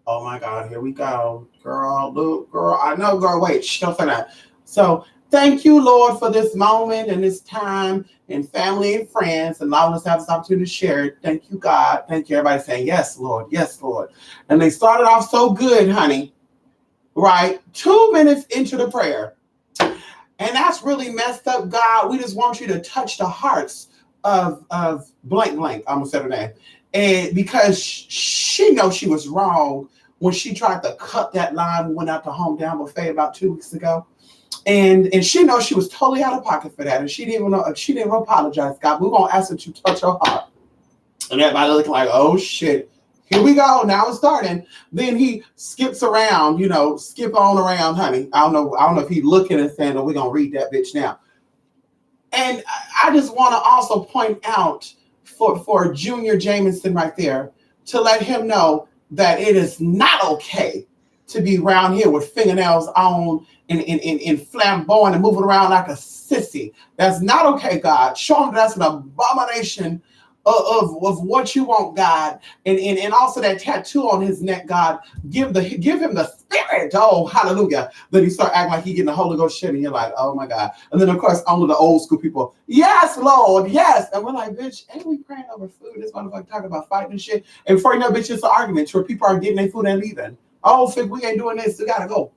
Oh my God, here we go. Girl, Luke, girl, I know, girl, wait, don't say that. So thank you, Lord, for this moment and this time and family and friends and allowing us to have this opportunity to share it. Thank you, God. Thank you, everybody saying, yes, Lord, yes, Lord. And they started off so good, honey, right? 2 minutes into the prayer. And that's really messed up, God. We just want you to touch the hearts of blank, I'm gonna say her name. And because she knows she was wrong when she tried to cut that line, we went out to Home Down Buffet about 2 weeks ago. And she knows she was totally out of pocket for that. And she didn't even apologize, God. We're gonna ask that you touch her heart. And everybody looking like, oh shit. Here we go. Now it's starting. Then he skips around, skip on around, honey. I don't know if he's looking and saying, oh, we're going to read that bitch now. And I just want to also point out for Junior Jameson right there, to let him know that it is not okay to be around here with fingernails on and flamboyant and moving around like a sissy. That's not okay, God. Show him that's an abomination of what you want, God, and also that tattoo on his neck, God, give him the spirit. Oh, hallelujah. Then he start acting like he getting the Holy Ghost shit, and you're like, oh my God. And then of course, only the old school people, yes, Lord, yes. And we're like, bitch, ain't we praying over food? This motherfucker talking about fighting and shit. And before you know, bitch, it's an argument where people are getting their food and leaving. Oh, Fig, we ain't doing this. We gotta go.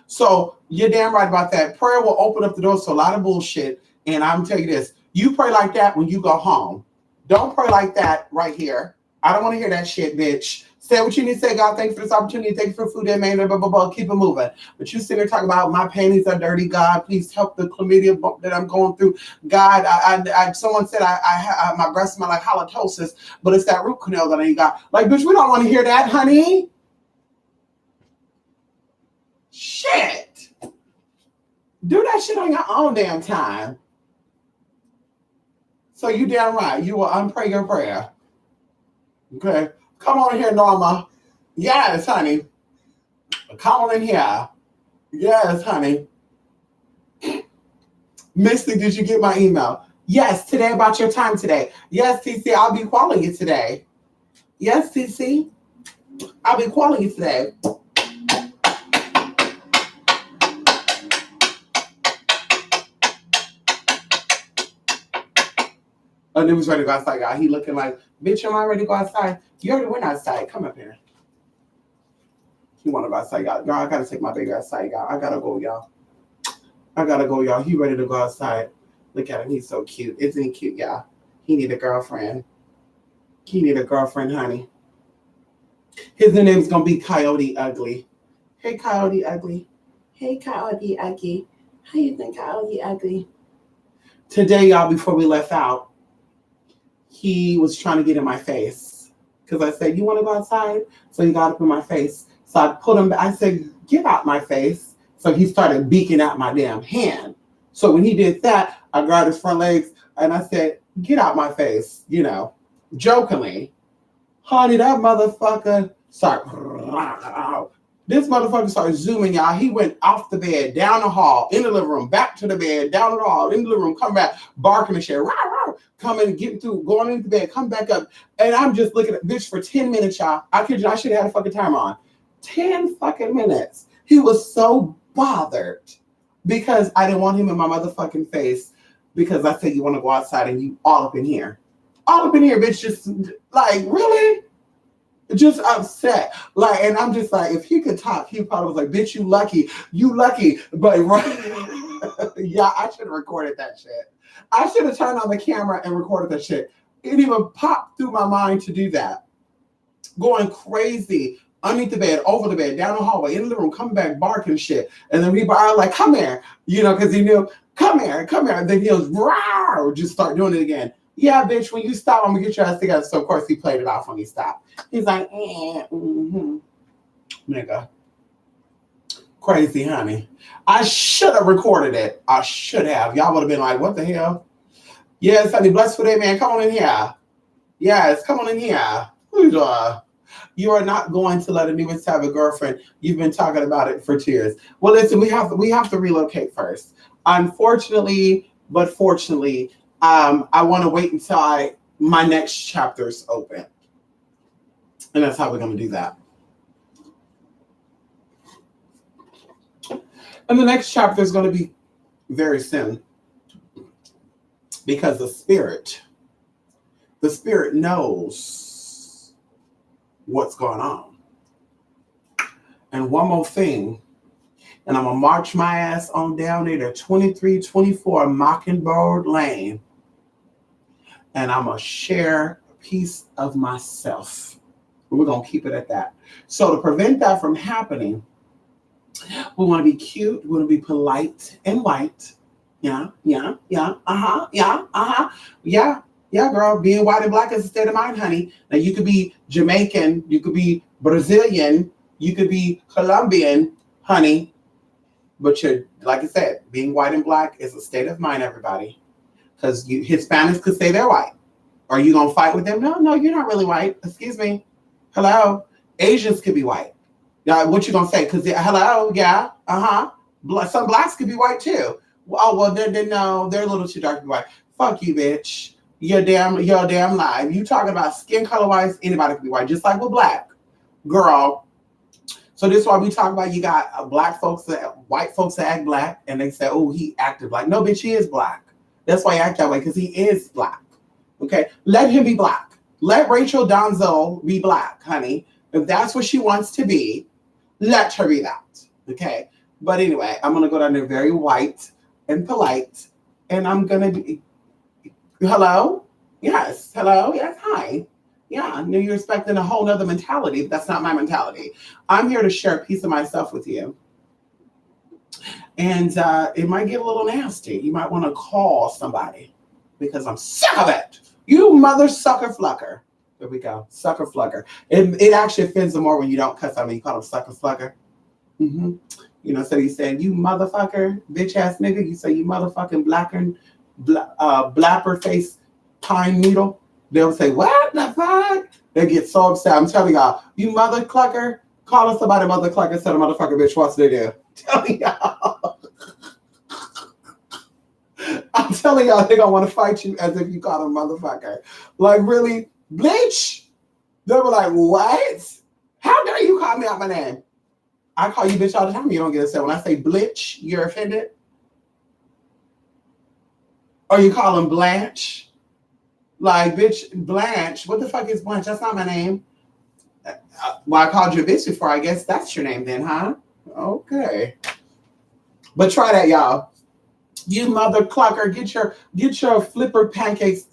So you're damn right about that. Prayer will open up the doors to a lot of bullshit. And I'm telling you this. You pray like that when you go home. Don't pray like that right here. I don't want to hear that shit, bitch. Say what you need to say, God. Thanks for this opportunity. Thanks for food and man. Blah, blah, blah. Keep it moving. But you sit there talking about my panties are dirty. God, please help the chlamydia bump that I'm going through. God, someone said my breasts smell like halitosis, but it's that root canal that I ain't got. Like, bitch, we don't want to hear that, honey. Shit. Do that shit on your own damn time. So you damn right. You will unpray your prayer. Okay. Come on in here, Norma. Yes, honey. Come on in here. Yes, honey. Misty, did you get my email? Yes, today about your time today. Yes, TC, I'll be calling you today. Yes, TC, I'll be calling you today. Oh, he was ready to go outside, y'all. He looking like, bitch, am I ready to go outside? You already went outside. Come up here. He want to go outside, y'all. Y'all, I got to take my baby outside, y'all. I got to go, y'all. I got to go, y'all. He ready to go outside. Look at him. He's so cute. Isn't he cute, y'all? He need a girlfriend. He need a girlfriend, honey. His new name's going to be Coyote Ugly. Hey, Coyote Ugly. Hey, Coyote Ugly. How you think, Coyote Ugly? Today, y'all, before we left out, he was trying to get in my face. Because I said, you want to go outside? So he got up in my face. So I put him, I said, get out my face. So he started beaking out my damn hand. So when he did that, I grabbed his front legs and I said, get out my face, you know, jokingly. Honey, that motherfucker started, this motherfucker started zooming, y'all. He went off the bed, down the hall, in the living room, back to the bed, down the hall, in the living room, come back, barking and shit, coming, getting through, going into bed, come back up. And I'm just looking at this for 10 minutes, y'all. I kid you, I should have had a fucking timer on. 10 fucking minutes. He was so bothered because I didn't want him in my motherfucking face because I said, you want to go outside and you all up in here. All up in here, bitch, just like, really? Just upset. Like, and I'm just like, if he could talk, he probably was like, bitch, you lucky. But right, yeah, I should have recorded that shit. I should have turned on the camera and recorded that shit. It even popped through my mind to do that. Going crazy. Underneath the bed, over the bed, down the hallway, in the room, coming back, barking shit. And then people are like, come here, you know, because he knew, come here. And then he was, rawr, just start doing it again. Yeah, bitch, when you stop, I'm going to get your ass together. So, of course, he played it off when he stopped. He's like, nigga. Crazy, honey. I should have recorded it. I should have. Y'all would have been like, what the hell? Yes, honey, blessed for that, man. Come on in here. Yes, come on in here. You are not going to let a newest have a girlfriend. You've been talking about it for 2 years. Well, listen, we have to relocate first. Unfortunately, but fortunately, I want to wait until my next chapter's open. And that's how we're going to do that. And the next chapter is going to be very soon. Because the spirit knows what's going on. And one more thing, and I'm going to march my ass on down there to 2324 Mockingbird Lane. And I'm going to share a piece of myself. We're going to keep it at that. So to prevent that from happening, we want to be cute. We want to be polite and white. Yeah, girl. Being white and black is a state of mind, honey. Now, you could be Jamaican. You could be Brazilian. You could be Colombian, honey. But you're, like I said, being white and black is a state of mind, everybody. Because Hispanics could say they're white. Are you going to fight with them? No, you're not really white. Excuse me. Hello? Asians could be white. What you going to say? Because, hello? Yeah. Some blacks could be white, too. Oh, well, no, they're a little too dark to be white. Fuck you, bitch. You're damn lie. You talking about skin color-wise, anybody can be white, just like with black. Girl. So this is why we talk about you got white folks that act black, and they say, oh, he acted black. No, bitch, he is black. That's why he act that way, because he is black. Okay? Let him be black. Let Rachel Donzel be black, honey. If that's what she wants to be, let her be that. Okay? But anyway, I'm going to go down there very white and polite, and I'm going to be, hello? Yes. Hello. Yes. Hi. Yeah. I knew you were expecting a whole nother mentality, but that's not my mentality. I'm here to share a piece of myself with you. And it might get a little nasty. You might want to call somebody because I'm sick of it. You mother sucker flucker. There we go. Sucker flucker. It actually offends them more when you don't cuss them and you call them sucker flucker. hmm so you saying, you motherfucker, bitch ass nigga. You say, you motherfucking blapper face pine needle. They'll say, what the fuck? They get so upset. I'm telling y'all, you mother clucker, calling somebody mother clucker, said a motherfucker bitch, what's they do? Telling y'all. I'm telling y'all, they gonna want to fight you as if you call them motherfucker. Like, really? Bitch? They were like, what? How dare you call me out my name? I call you bitch all the time. You don't get upset. When I say Blitch, you're offended? Or you call him Blanche? Like, bitch, Blanche. What the fuck is Blanche? That's not my name. Well, I called you a bitch before. I guess that's your name then, huh? Okay. But try that, y'all. You mother clucker, get your flipper pancakes,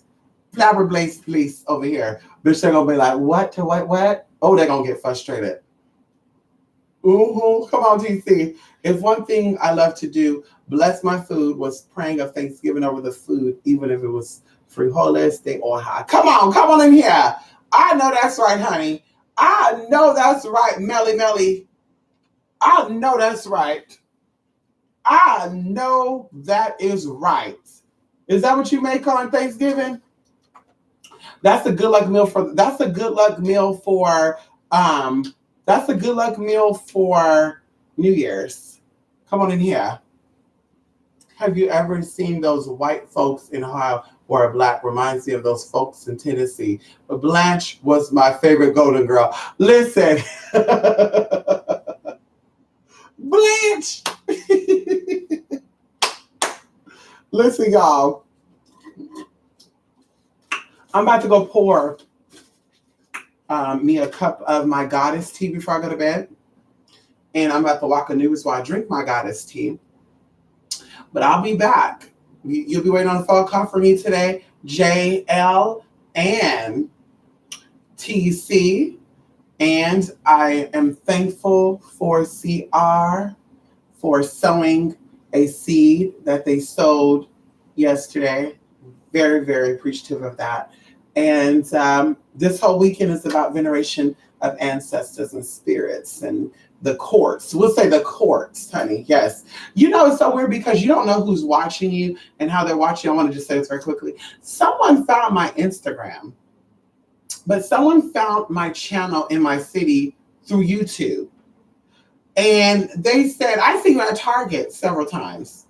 flabber blaze, please, over here. Bitch, they're gonna be like, what to what? Oh, they're gonna get frustrated. Come on, TC. If one thing I love to do, bless my food, was praying of Thanksgiving over the food, even if it was frijoles de hoja. Come on in here. I know that's right, honey. I know that's right, Melly Melly. I know that's right. I know that is right. Is that what you make on Thanksgiving? That's a good luck meal for. That's a good luck meal for. That's a good luck meal for New Year's. Come on in here. Have you ever seen those white folks in Ohio who are black? Reminds me of those folks in Tennessee. But Blanche was my favorite Golden Girl. Listen, Blanche. Listen, y'all. I'm about to go pour me a cup of my goddess tea before I go to bed. And I'm about to walk a news while I drink my goddess tea. But I'll be back. You'll be waiting on the phone call for me today. JL and TC. And I am thankful for CR for sowing a seed that they sowed yesterday. Very, very appreciative of that. And this whole weekend is about veneration of ancestors and spirits and the courts. We'll say the courts, honey. Yes. It's so weird because you don't know who's watching you and how they're watching. I want to just say this very quickly. Someone found my Instagram, but someone found my channel in my city through YouTube. And they said, I see you at Target several times.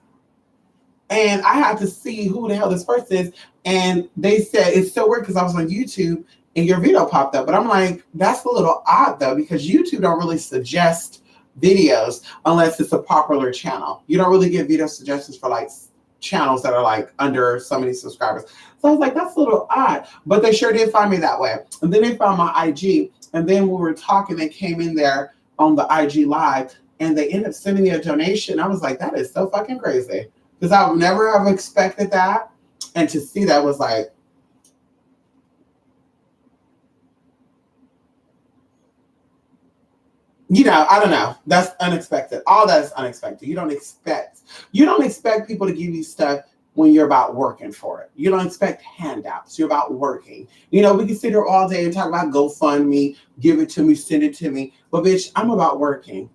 And I had to see who the hell this person is. And they said, it's so weird because I was on YouTube and your video popped up. But I'm like, that's a little odd though, because YouTube don't really suggest videos unless it's a popular channel. You don't really get video suggestions for like channels that are like under so many subscribers. So I was like, that's a little odd. But they sure did find me that way. And then they found my IG. And then when we were talking, they came in there on the IG live and they ended up sending me a donation. I was like, that is so fucking crazy. Because I would never have expected that. And to see that was like, I don't know. That's unexpected. All that is unexpected. You don't expect people to give you stuff when you're about working for it. You don't expect handouts. You're about working. We can sit here all day and talk about GoFundMe, give it to me, send it to me. But bitch, I'm about working.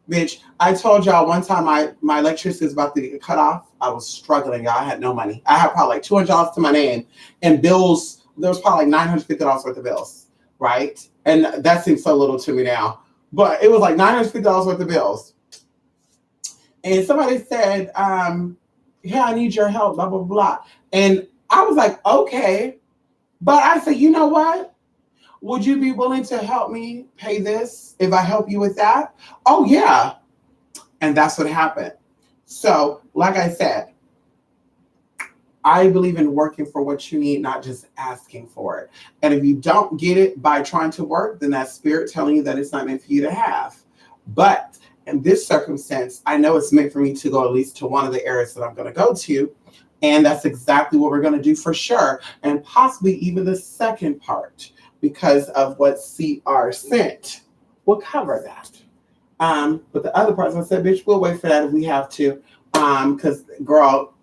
Bitch, I told y'all one time my electricity was about to get cut off. I was struggling, y'all. I had no money. I had probably like $200 to my name and bills. There was probably like $950 worth of bills, right? And that seems so little to me now. But it was like $950 worth of bills. And somebody said, yeah, I need your help, blah, blah, blah. And I was like, okay. But I said, you know what? Would you be willing to help me pay this if I help you with that? Oh, yeah. And that's what happened. So, like I said, I believe in working for what you need, not just asking for it. And if you don't get it by trying to work, then that's spirit telling you that it's not meant for you to have. But in this circumstance, I know it's meant for me to go at least to one of the areas that I'm going to go to. And that's exactly what we're going to do for sure. And possibly even the second part because of what CR sent. We'll cover that. But the other parts, I said, bitch, we'll wait for that if we have to. Because, girl,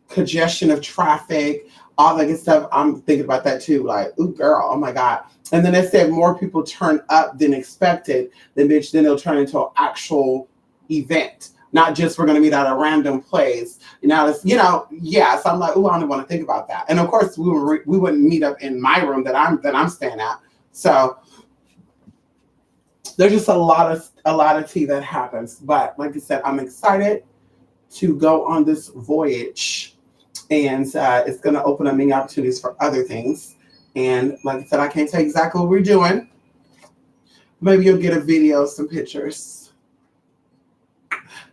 congestion of traffic, all that good stuff. I'm thinking about that too. Like, ooh, girl, oh my God. And then they said more people turn up than expected. Then, bitch, then it'll turn into an actual event. Not just we're going to meet at a random place. Now, it's, yeah. So I'm like, ooh, I don't want to think about that. And of course, we wouldn't meet up in my room that I'm staying at. So there's just a lot of tea that happens. But like I said, I'm excited to go on this voyage, and it's going to open up many opportunities for other things. And like I said, I can't tell you exactly what we're doing. Maybe you'll get a video, some pictures.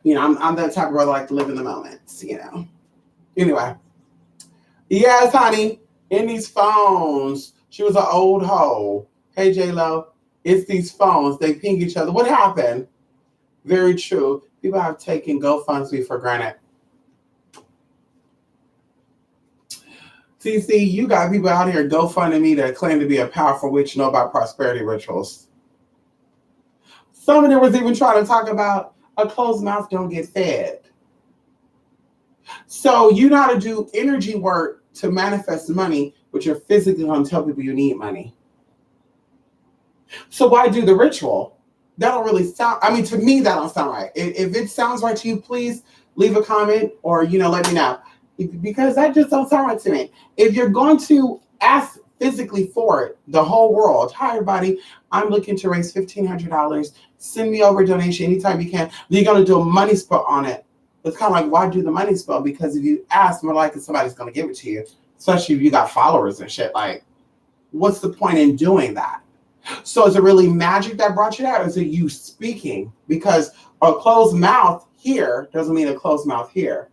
I'm that type of girl that like to live in the moments, Anyway. Yes, honey. In these phones. She was an old hoe. Hey, J-Lo. It's these phones. They ping each other. What happened? Very true. People have taken GoFundMe for granted. CC, you got people out here GoFundMe me that claim to be a powerful witch, know about prosperity rituals. Some of them was even trying to talk about a closed mouth don't get fed. So you know how to do energy work to manifest money, but you're physically going to tell people you need money. So why do the ritual? That don't really sound, to me, that don't sound right. If it sounds right to you, please leave a comment or, let me know. Because that just don't sound right to me. If you're going to ask physically for it, the whole world, hi everybody, I'm looking to raise $1,500. Send me over a donation anytime you can. Then you're going to do a money spell on it. It's kind of like, why do the money spell? Because if you ask, more likely somebody's going to give it to you, especially if you got followers and shit. Like, what's the point in doing that? So is it really magic that brought you that? Or is it you speaking? Because a closed mouth here doesn't mean a closed mouth here.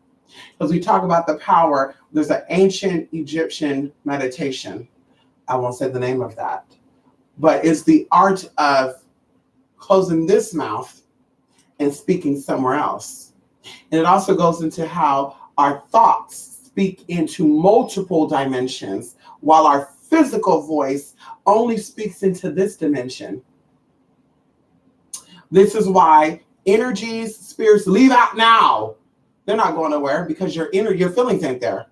Because we talk about the power, there's an ancient Egyptian meditation. I won't say the name of that. But it's the art of closing this mouth and speaking somewhere else. And it also goes into how our thoughts speak into multiple dimensions, while our physical voice only speaks into this dimension. This is why energies, spirits leave out now. They're not going nowhere because your feelings ain't there.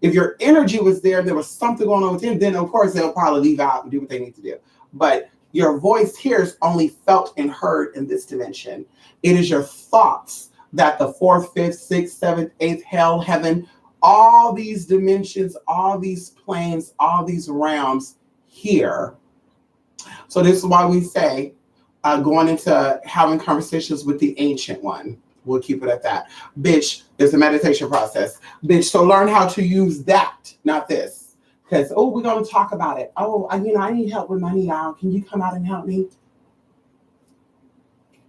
If your energy was there, there was something going on within, then of course they'll probably leave out and do what they need to do. But your voice here is only felt and heard in this dimension. It is your thoughts that the fourth, fifth, sixth, seventh, eighth, hell, heaven, all these dimensions, all these planes, all these realms here. So this is why we say going into having conversations with the ancient one. We'll keep it at that. Bitch, there's a meditation process. Bitch, so learn how to use that, not this. Because, we're going to talk about it. I need help with money, y'all. Can you come out and help me?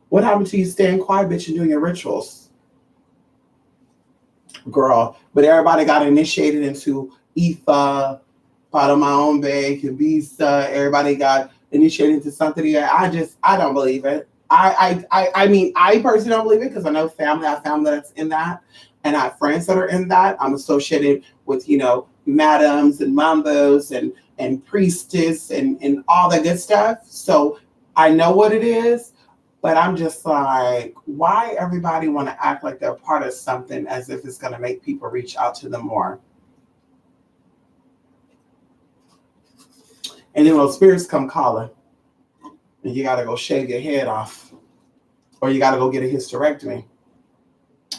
What happened to you staying quiet, bitch, and doing your rituals? Girl, but everybody got initiated into Ifa, Padamaombe, Kabisa. Everybody got initiated into something. I don't believe it. I personally don't believe it because I know I have family that's in that, and I have friends that are in that. I'm associated with, madams and mambos and priestess and all that good stuff. So I know what it is, but I'm just like, why everybody want to act like they're part of something as if it's going to make people reach out to them more? And then when spirits come calling, and you got to go shave your head off, or you got to go get a hysterectomy,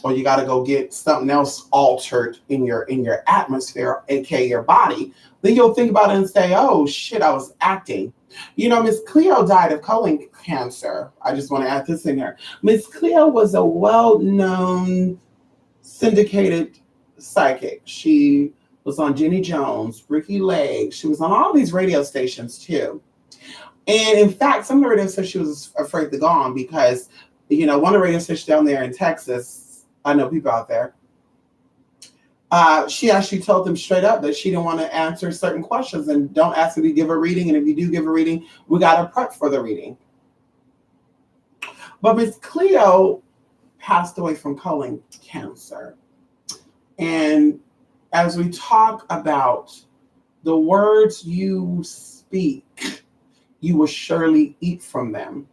or you got to go get something else altered in your atmosphere, aka your body, then you'll think about it and say, oh shit, I was acting. Miss Cleo died of colon cancer. I just want to add this in here. Miss Cleo was a well-known syndicated psychic. She was on Jenny Jones, Ricky Lake. She was on all these radio stations too. And in fact, some of the radio stations she was afraid to go on because, one of the radio stations down there in Texas, I know people out there, she actually told them straight up that she didn't want to answer certain questions and don't ask me to give a reading. And if you do give a reading, we got to prep for the reading. But Miss Cleo passed away from colon cancer. And as we talk about the words you speak, you will surely eat from them.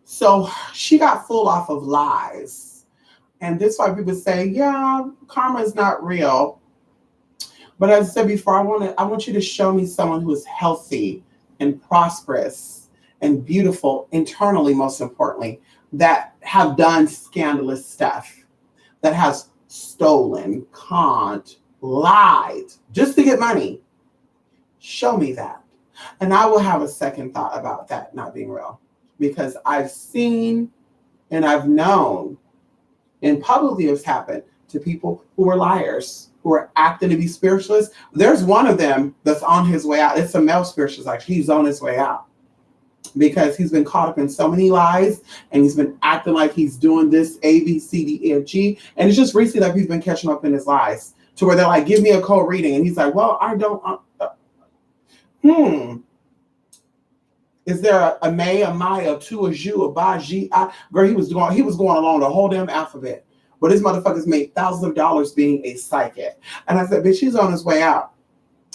So she got full off of lies. And this is why people say, yeah, karma is not real. But as I said before, I want you to show me someone who is healthy and prosperous and beautiful internally, most importantly, that have done scandalous stuff, that has stolen, conned, lied just to get money. Show me that. And I will have a second thought about that not being real. Because I've seen and I've known, and publicly it's happened to people who are liars, who are acting to be spiritualists. There's one of them that's on his way out. It's a male spiritualist, actually. He's on his way out because he's been caught up in so many lies and he's been acting like he's doing this A, B, C, D, E, F, G. And it's just recently that he's been catching up in his lies to where they're like, give me a cold reading. And he's like, well, I don't. Is there a may, a my, a tu, a ju, a ba, ji, I? Girl, he was going along the whole damn alphabet. But this motherfucker's made thousands of dollars being a psychic. And I said, bitch, he's on his way out.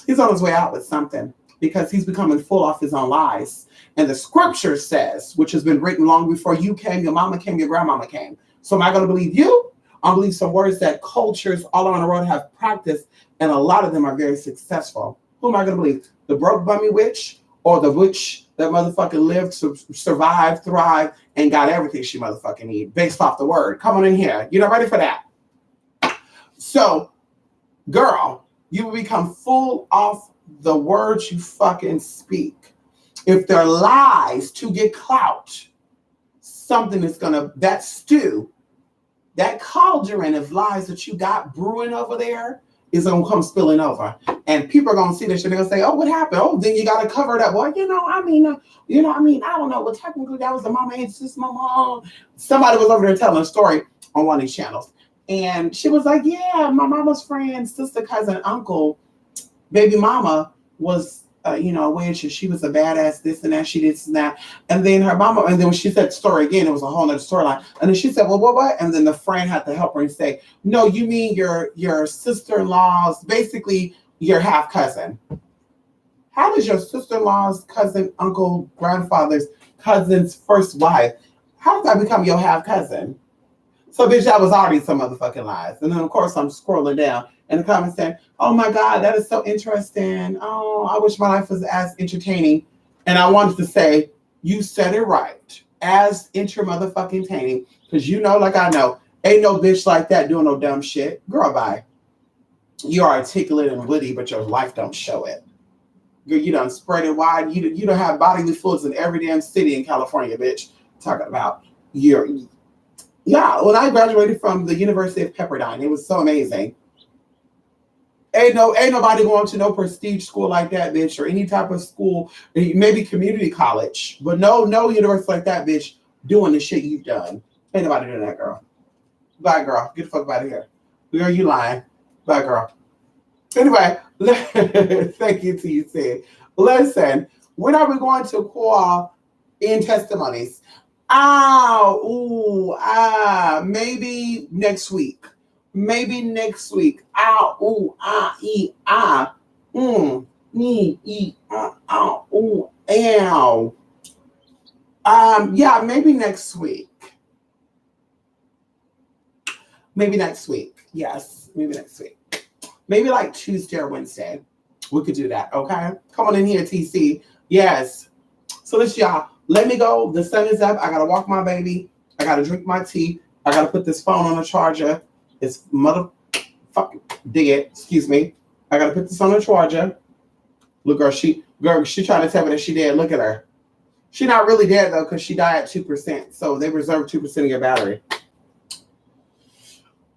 He's on his way out with something because he's becoming full off his own lies. And the scripture says, which has been written long before you came, your mama came, your grandmama came. So am I going to believe you? I believe some words that cultures all around the world have practiced, and a lot of them are very successful. Who am I going to believe? The broke bummy witch, or the witch that motherfucking lived, survived, thrived, and got everything she motherfucking need based off the word? Come on in here. You're not ready for that. So, girl, you will become full off the words you fucking speak. If they're lies to get clout, something is gonna, that stew, that cauldron of lies that you got brewing over there is gonna come spilling over. And people are gonna see this shit. They're gonna say, oh, what happened? Oh, then you gotta cover it up. Well, I don't know. Well, technically that was the mama and sis mama. Somebody was over there telling a story on one of these channels. And she was like, yeah, my mama's friend, sister, cousin, uncle, baby mama was, a witch, and she was a badass, this and that, she did this and that. And then her mama, and then when she said the story again, it was a whole nother storyline. And then she said, well, what? And then the friend had to help her and say, no, you mean your sister-in-law's, basically your half cousin. How does your sister-in-law's cousin, uncle, grandfather's cousin's first wife, how does that become your half cousin? So, bitch, that was already some motherfucking lies. And then, of course, I'm scrolling down in the comments saying, oh, my God, that is so interesting. Oh, I wish my life was as entertaining. And I wanted to say, you said it right. As motherfucking entertaining. Because you know, like I know, ain't no bitch like that doing no dumb shit. Girl, bye. You're articulate and witty, but your life don't show it. You done spread it wide. You don't have bodily fluids in every damn city in California, bitch. Talking about your... Yeah, when I graduated from the University of Pepperdine, it was so amazing. Ain't nobody going to no prestige school like that, bitch, or any type of school, maybe community college, but no university like that, bitch, doing the shit you've done. Ain't nobody doing that, girl. Bye, girl. Get the fuck out of here. Girl, you lying. Bye, girl. Anyway, thank you to you, Sid. Listen, when are we going to call in testimonies? Maybe next week. Maybe next week. Yeah, maybe next week. Maybe next week. Yes, maybe next week. Maybe like Tuesday or Wednesday. We could do that, okay? Come on in here, TC. Yes. So listen, y'all. Let me go. The sun is up. I gotta walk my baby. I gotta drink my tea. I gotta put this phone on a charger. It's motherfucking dead. Excuse me. I gotta put this on a charger. Look, girl, she trying to tell me that she dead. Look at her. She not really dead though, because she died at 2%. So they reserve 2% of your battery.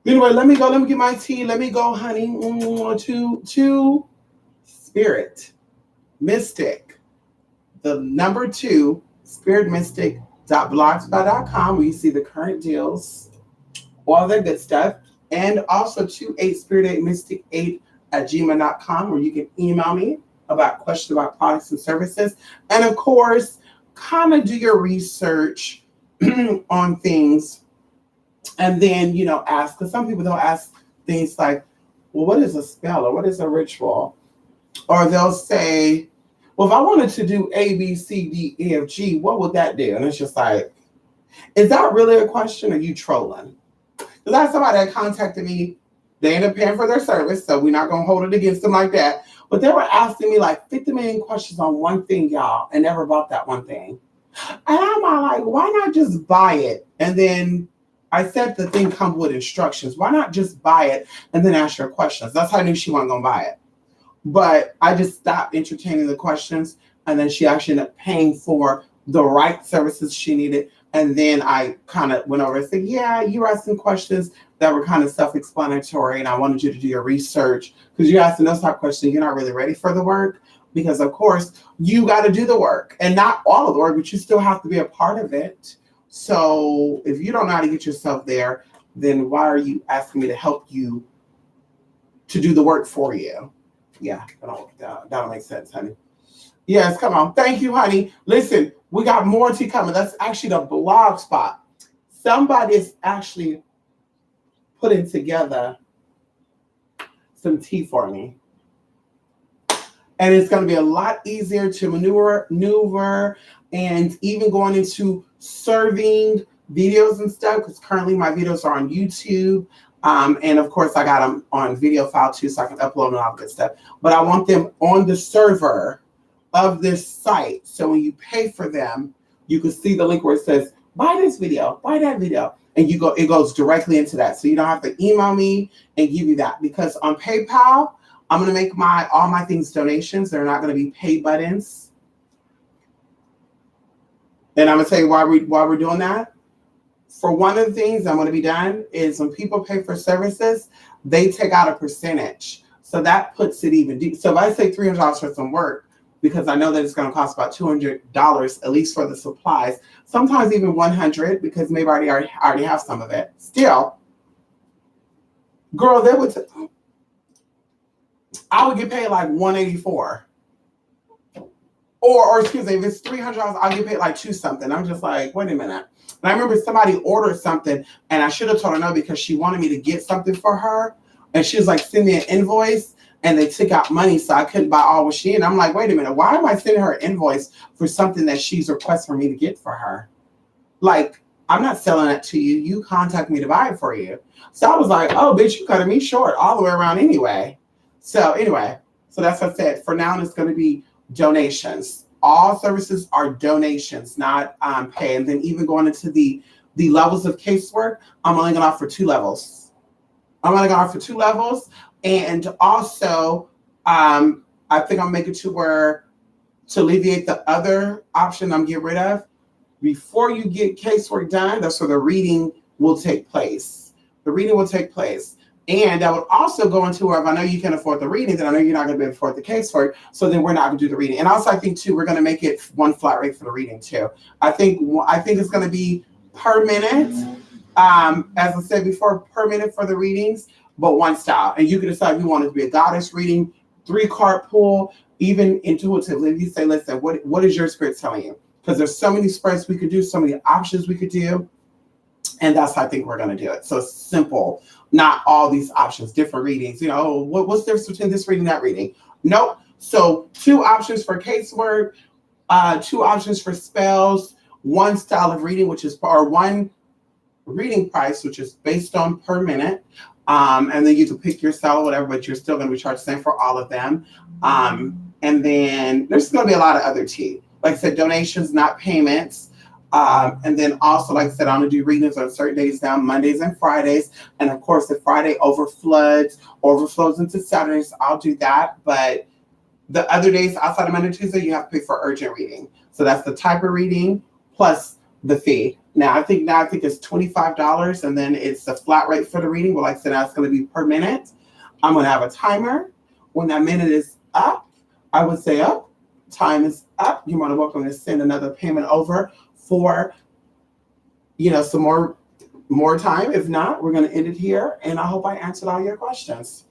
Anyway, let me go. Let me get my tea. Let me go, honey. To Spirit Mystic. The number 2. spiritmystic.blogspot.com, where you see the current deals, all that good stuff, and also 28spirit8mystic8@gmail.com, where you can email me about questions about products and services, and of course, kind of do your research on things, and then ask, because some people don't ask things like, well, what is a spell or what is a ritual? Or they'll say, well, if I wanted to do A, B, C, D, E, F, G, what would that do? And it's just like, is that really a question or are you trolling? Because I had somebody that contacted me. They ended up paying for their service, so we're not going to hold it against them like that. But they were asking me like 50 million questions on one thing, y'all, and never bought that one thing. And I'm like, why not just buy it? And then I said the thing comes with instructions. Why not just buy it and then ask your questions? That's how I knew she wasn't going to buy it. But I just stopped entertaining the questions. And then she actually ended up paying for the right services she needed. And then I kind of went over and said, yeah, you asked some questions that were kind of self-explanatory. And I wanted you to do your research because you're asking those type of questions. You're not really ready for the work because, of course, you got to do the work and not all of the work, but you still have to be a part of it. So if you don't know how to get yourself there, then why are you asking me to help you to do the work for you? Yeah, that don't make sense, honey. Yes, come on. Thank you, honey. Listen, we got more tea coming. That's actually the blog spot. Somebody is actually putting together some tea for me. And it's going to be a lot easier to maneuver and even going into serving videos and stuff because currently my videos are on YouTube. And of course, I got them on video file too, so I can upload and all that stuff. But I want them on the server of this site. So when you pay for them, you can see the link where it says, buy this video, buy that video. And it goes directly into that. So you don't have to email me and give you that. Because on PayPal, I'm going to make all my things donations. They're not going to be pay buttons. And I'm going to tell you why we're doing that. For one of the things I'm going to be done is when people pay for services, they take out a percentage. So that puts it even deep. So if I say $300 for some work, because I know that it's going to cost about $200 at least for the supplies, sometimes even $100 because maybe I already have some of it. Still, girl, I would get paid like $184. Or excuse me, if it's $300, I'll get paid like $2 something. I'm just like, wait a minute. And I remember somebody ordered something and I should have told her no because she wanted me to get something for her. And she was like, send me an invoice. And they took out money so I couldn't buy all what she needed. I'm like, wait a minute, why am I sending her an invoice for something that she's requested for me to get for her? Like, I'm not selling it to you. You contact me to buy it for you. So I was like, oh, bitch, you cutting me short all the way around anyway. So anyway, so that's what I said. For now, it's going to be donations. All services are donations, not pay. And then even going into the levels of casework, I'm only going to offer 2 levels. And also, I think I'll make it to where to alleviate the other option I'm getting rid of, before you get casework done, that's where the reading will take place. And I would also go into where if I know you can afford the reading, then I know you're not going to be able to afford the casework. So then we're not going to do the reading. And also, I think too, we're going to make it one flat rate for the reading too. I think it's going to be per minute. As I said before, per minute for the readings, but one style. And you can decide if you want it to be a goddess reading, 3-card pull, even intuitively. If you say, listen, what is your spirit telling you? Because there's so many spreads we could do, so many options we could do. And that's how I think we're going to do it. So simple, not all these options, different readings. You know, what's the difference between this reading and that reading? Nope. So 2 options for casework, 2 options for spells, 1 style of reading, or 1 reading price, which is based on per minute. And then you can pick your style or whatever, but you're still going to be charged the same for all of them. And then there's going to be a lot of other tea. Like I said, donations, not payments. And then also, like I said, I'm going to do readings on certain days now, Mondays and Fridays. And of course, if Friday overflows into Saturdays, I'll do that. But the other days outside of Monday and Tuesday, you have to pay for urgent reading. So that's the type of reading plus the fee. Now I think it's $25, and then it's a flat rate for the reading. But like I said, now it's going to be per minute. I'm going to have a timer. When that minute is up, I would say up. Time is up. You're more than welcome to send another payment over for, some more time. If not, we're going to end it here. And I hope I answered all your questions.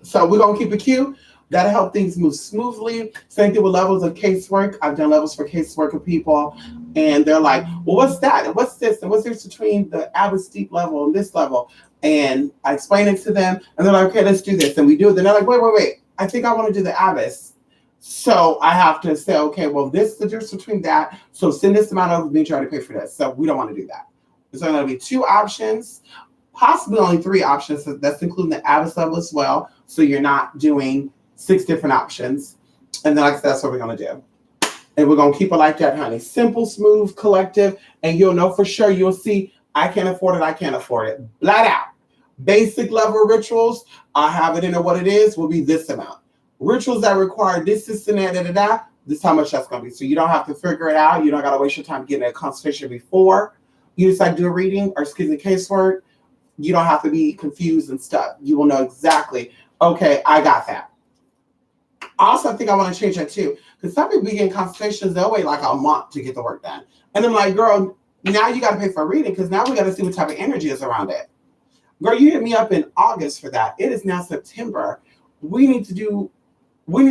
So we're going to keep it cute. That'll help things move smoothly. Same thing with levels of casework. I've done levels for casework of people. And they're like, well, what's that? And what's this? And what's this between the Abbas Deep level and this level? And I explain it to them, and they're like, okay, let's do this. And we do it. Then they're like, wait. I think I want to do the Abbas. So I have to say, okay, well, this is the difference between that. So send this amount of me trying to pay for this. So we don't want to do that. There's going to be 2 options, possibly only 3 options. So that's including the Abbas level as well. So you're not doing 6 different options. And then like I said, that's what we're going to do. And we're going to keep it like that, honey. Simple, smooth, collective. And you'll know for sure. You'll see, I can't afford it. I can't afford it. Flat out. Basic level rituals, I have it in what it is, will be this amount. Rituals that require this, and that, this is how much that's going to be. So you don't have to figure it out. You don't got to waste your time getting a consultation before you decide to do a reading or casework. You don't have to be confused and stuff. You will know exactly, okay, I got that. Also, I think I want to change that too. Because some people be getting consultations, they'll wait like a month to get the work done. And I'm like, girl, now you got to pay for a reading because now we got to see what type of energy is around it. Girl, you hit me up in August for that. It is now September. We need to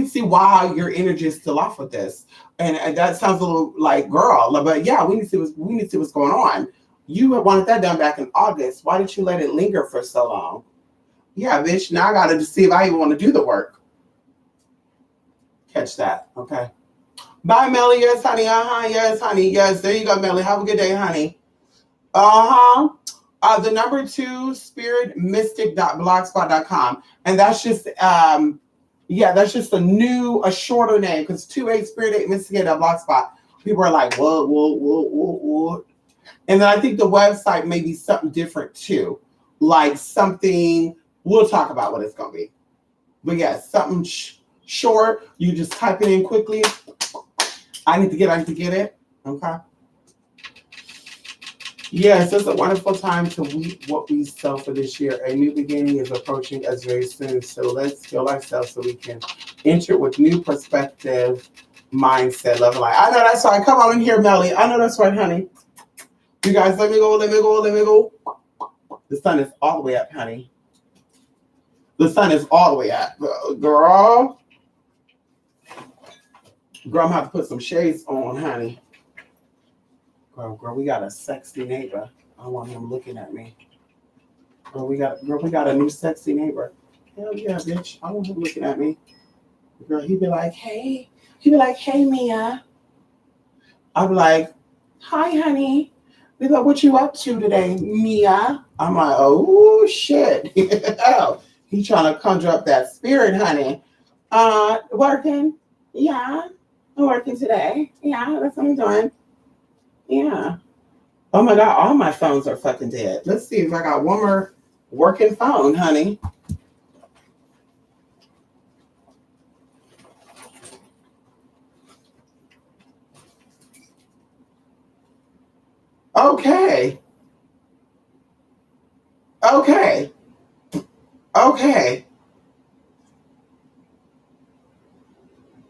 see why your energy is still off with this. And that sounds a little like girl, but yeah, we need to see what's going on. You wanted that done back in August. Why did you let it linger for so long? Yeah, bitch, now I got to see if I even want to do the work. Catch that, okay? Bye, Melly. Yes, honey. Yes, honey. Yes, there you go, Melly. Have a good day, honey. The number 2, spiritmystic.blogspot.com. And that's just, that's just a shorter name because 28 spirit8mystic.blogspot. People are like, what? And then I think the website may be something different too. Like something, we'll talk about what it's going to be. But yeah, something short. You just type it in quickly. I need to get it. Okay. Yes, it's a wonderful time to reap what we sow for this year. A new beginning is approaching us very soon. So let's heal ourselves so we can enter with new perspective, mindset, love, life. I know that's right. Come on in here, Melly. I know that's right, honey. You guys, let me go. The sun is all the way up, honey. The sun is all the way up. Girl, I'm going to have to put some shades on, honey. Girl, we got a sexy neighbor. I want him looking at me. Girl, we got a new sexy neighbor. Hell yeah, bitch. I want him looking at me. Girl, he'd be like, hey. Mia. I'd be like, hi, honey. Be like, what you up to today, Mia? I'm like, oh, shit. Oh, he's trying to conjure up that spirit, honey. Working? Yeah. I'm working today. Yeah, that's what I'm doing. Yeah. Oh my God, all my phones are fucking dead. Let's see if I got one more working phone, honey. Okay.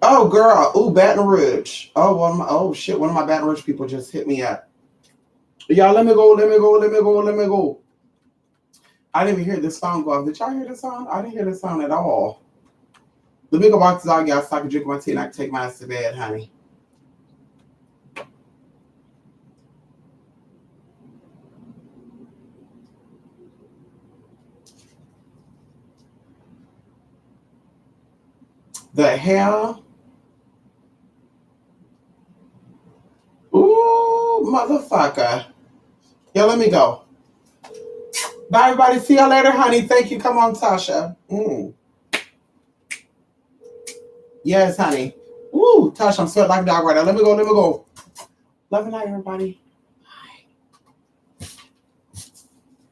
Oh, girl. Ooh, Baton Rouge. Oh, one of my Baton Rouge people just hit me up. Y'all, let me go. I didn't even hear this song go off. Did y'all hear the song? I didn't hear the song at all. Let me go walk the dog out so I can drink my tea and I can take my ass to bed, honey. The hell? Ooh, motherfucker. Yeah, let me go. Bye, everybody. See y'all later, honey. Thank you. Come on, Tasha. Yes, honey. Ooh, Tasha, I'm sweating like a dog right now. Let me go. Love and light, everybody.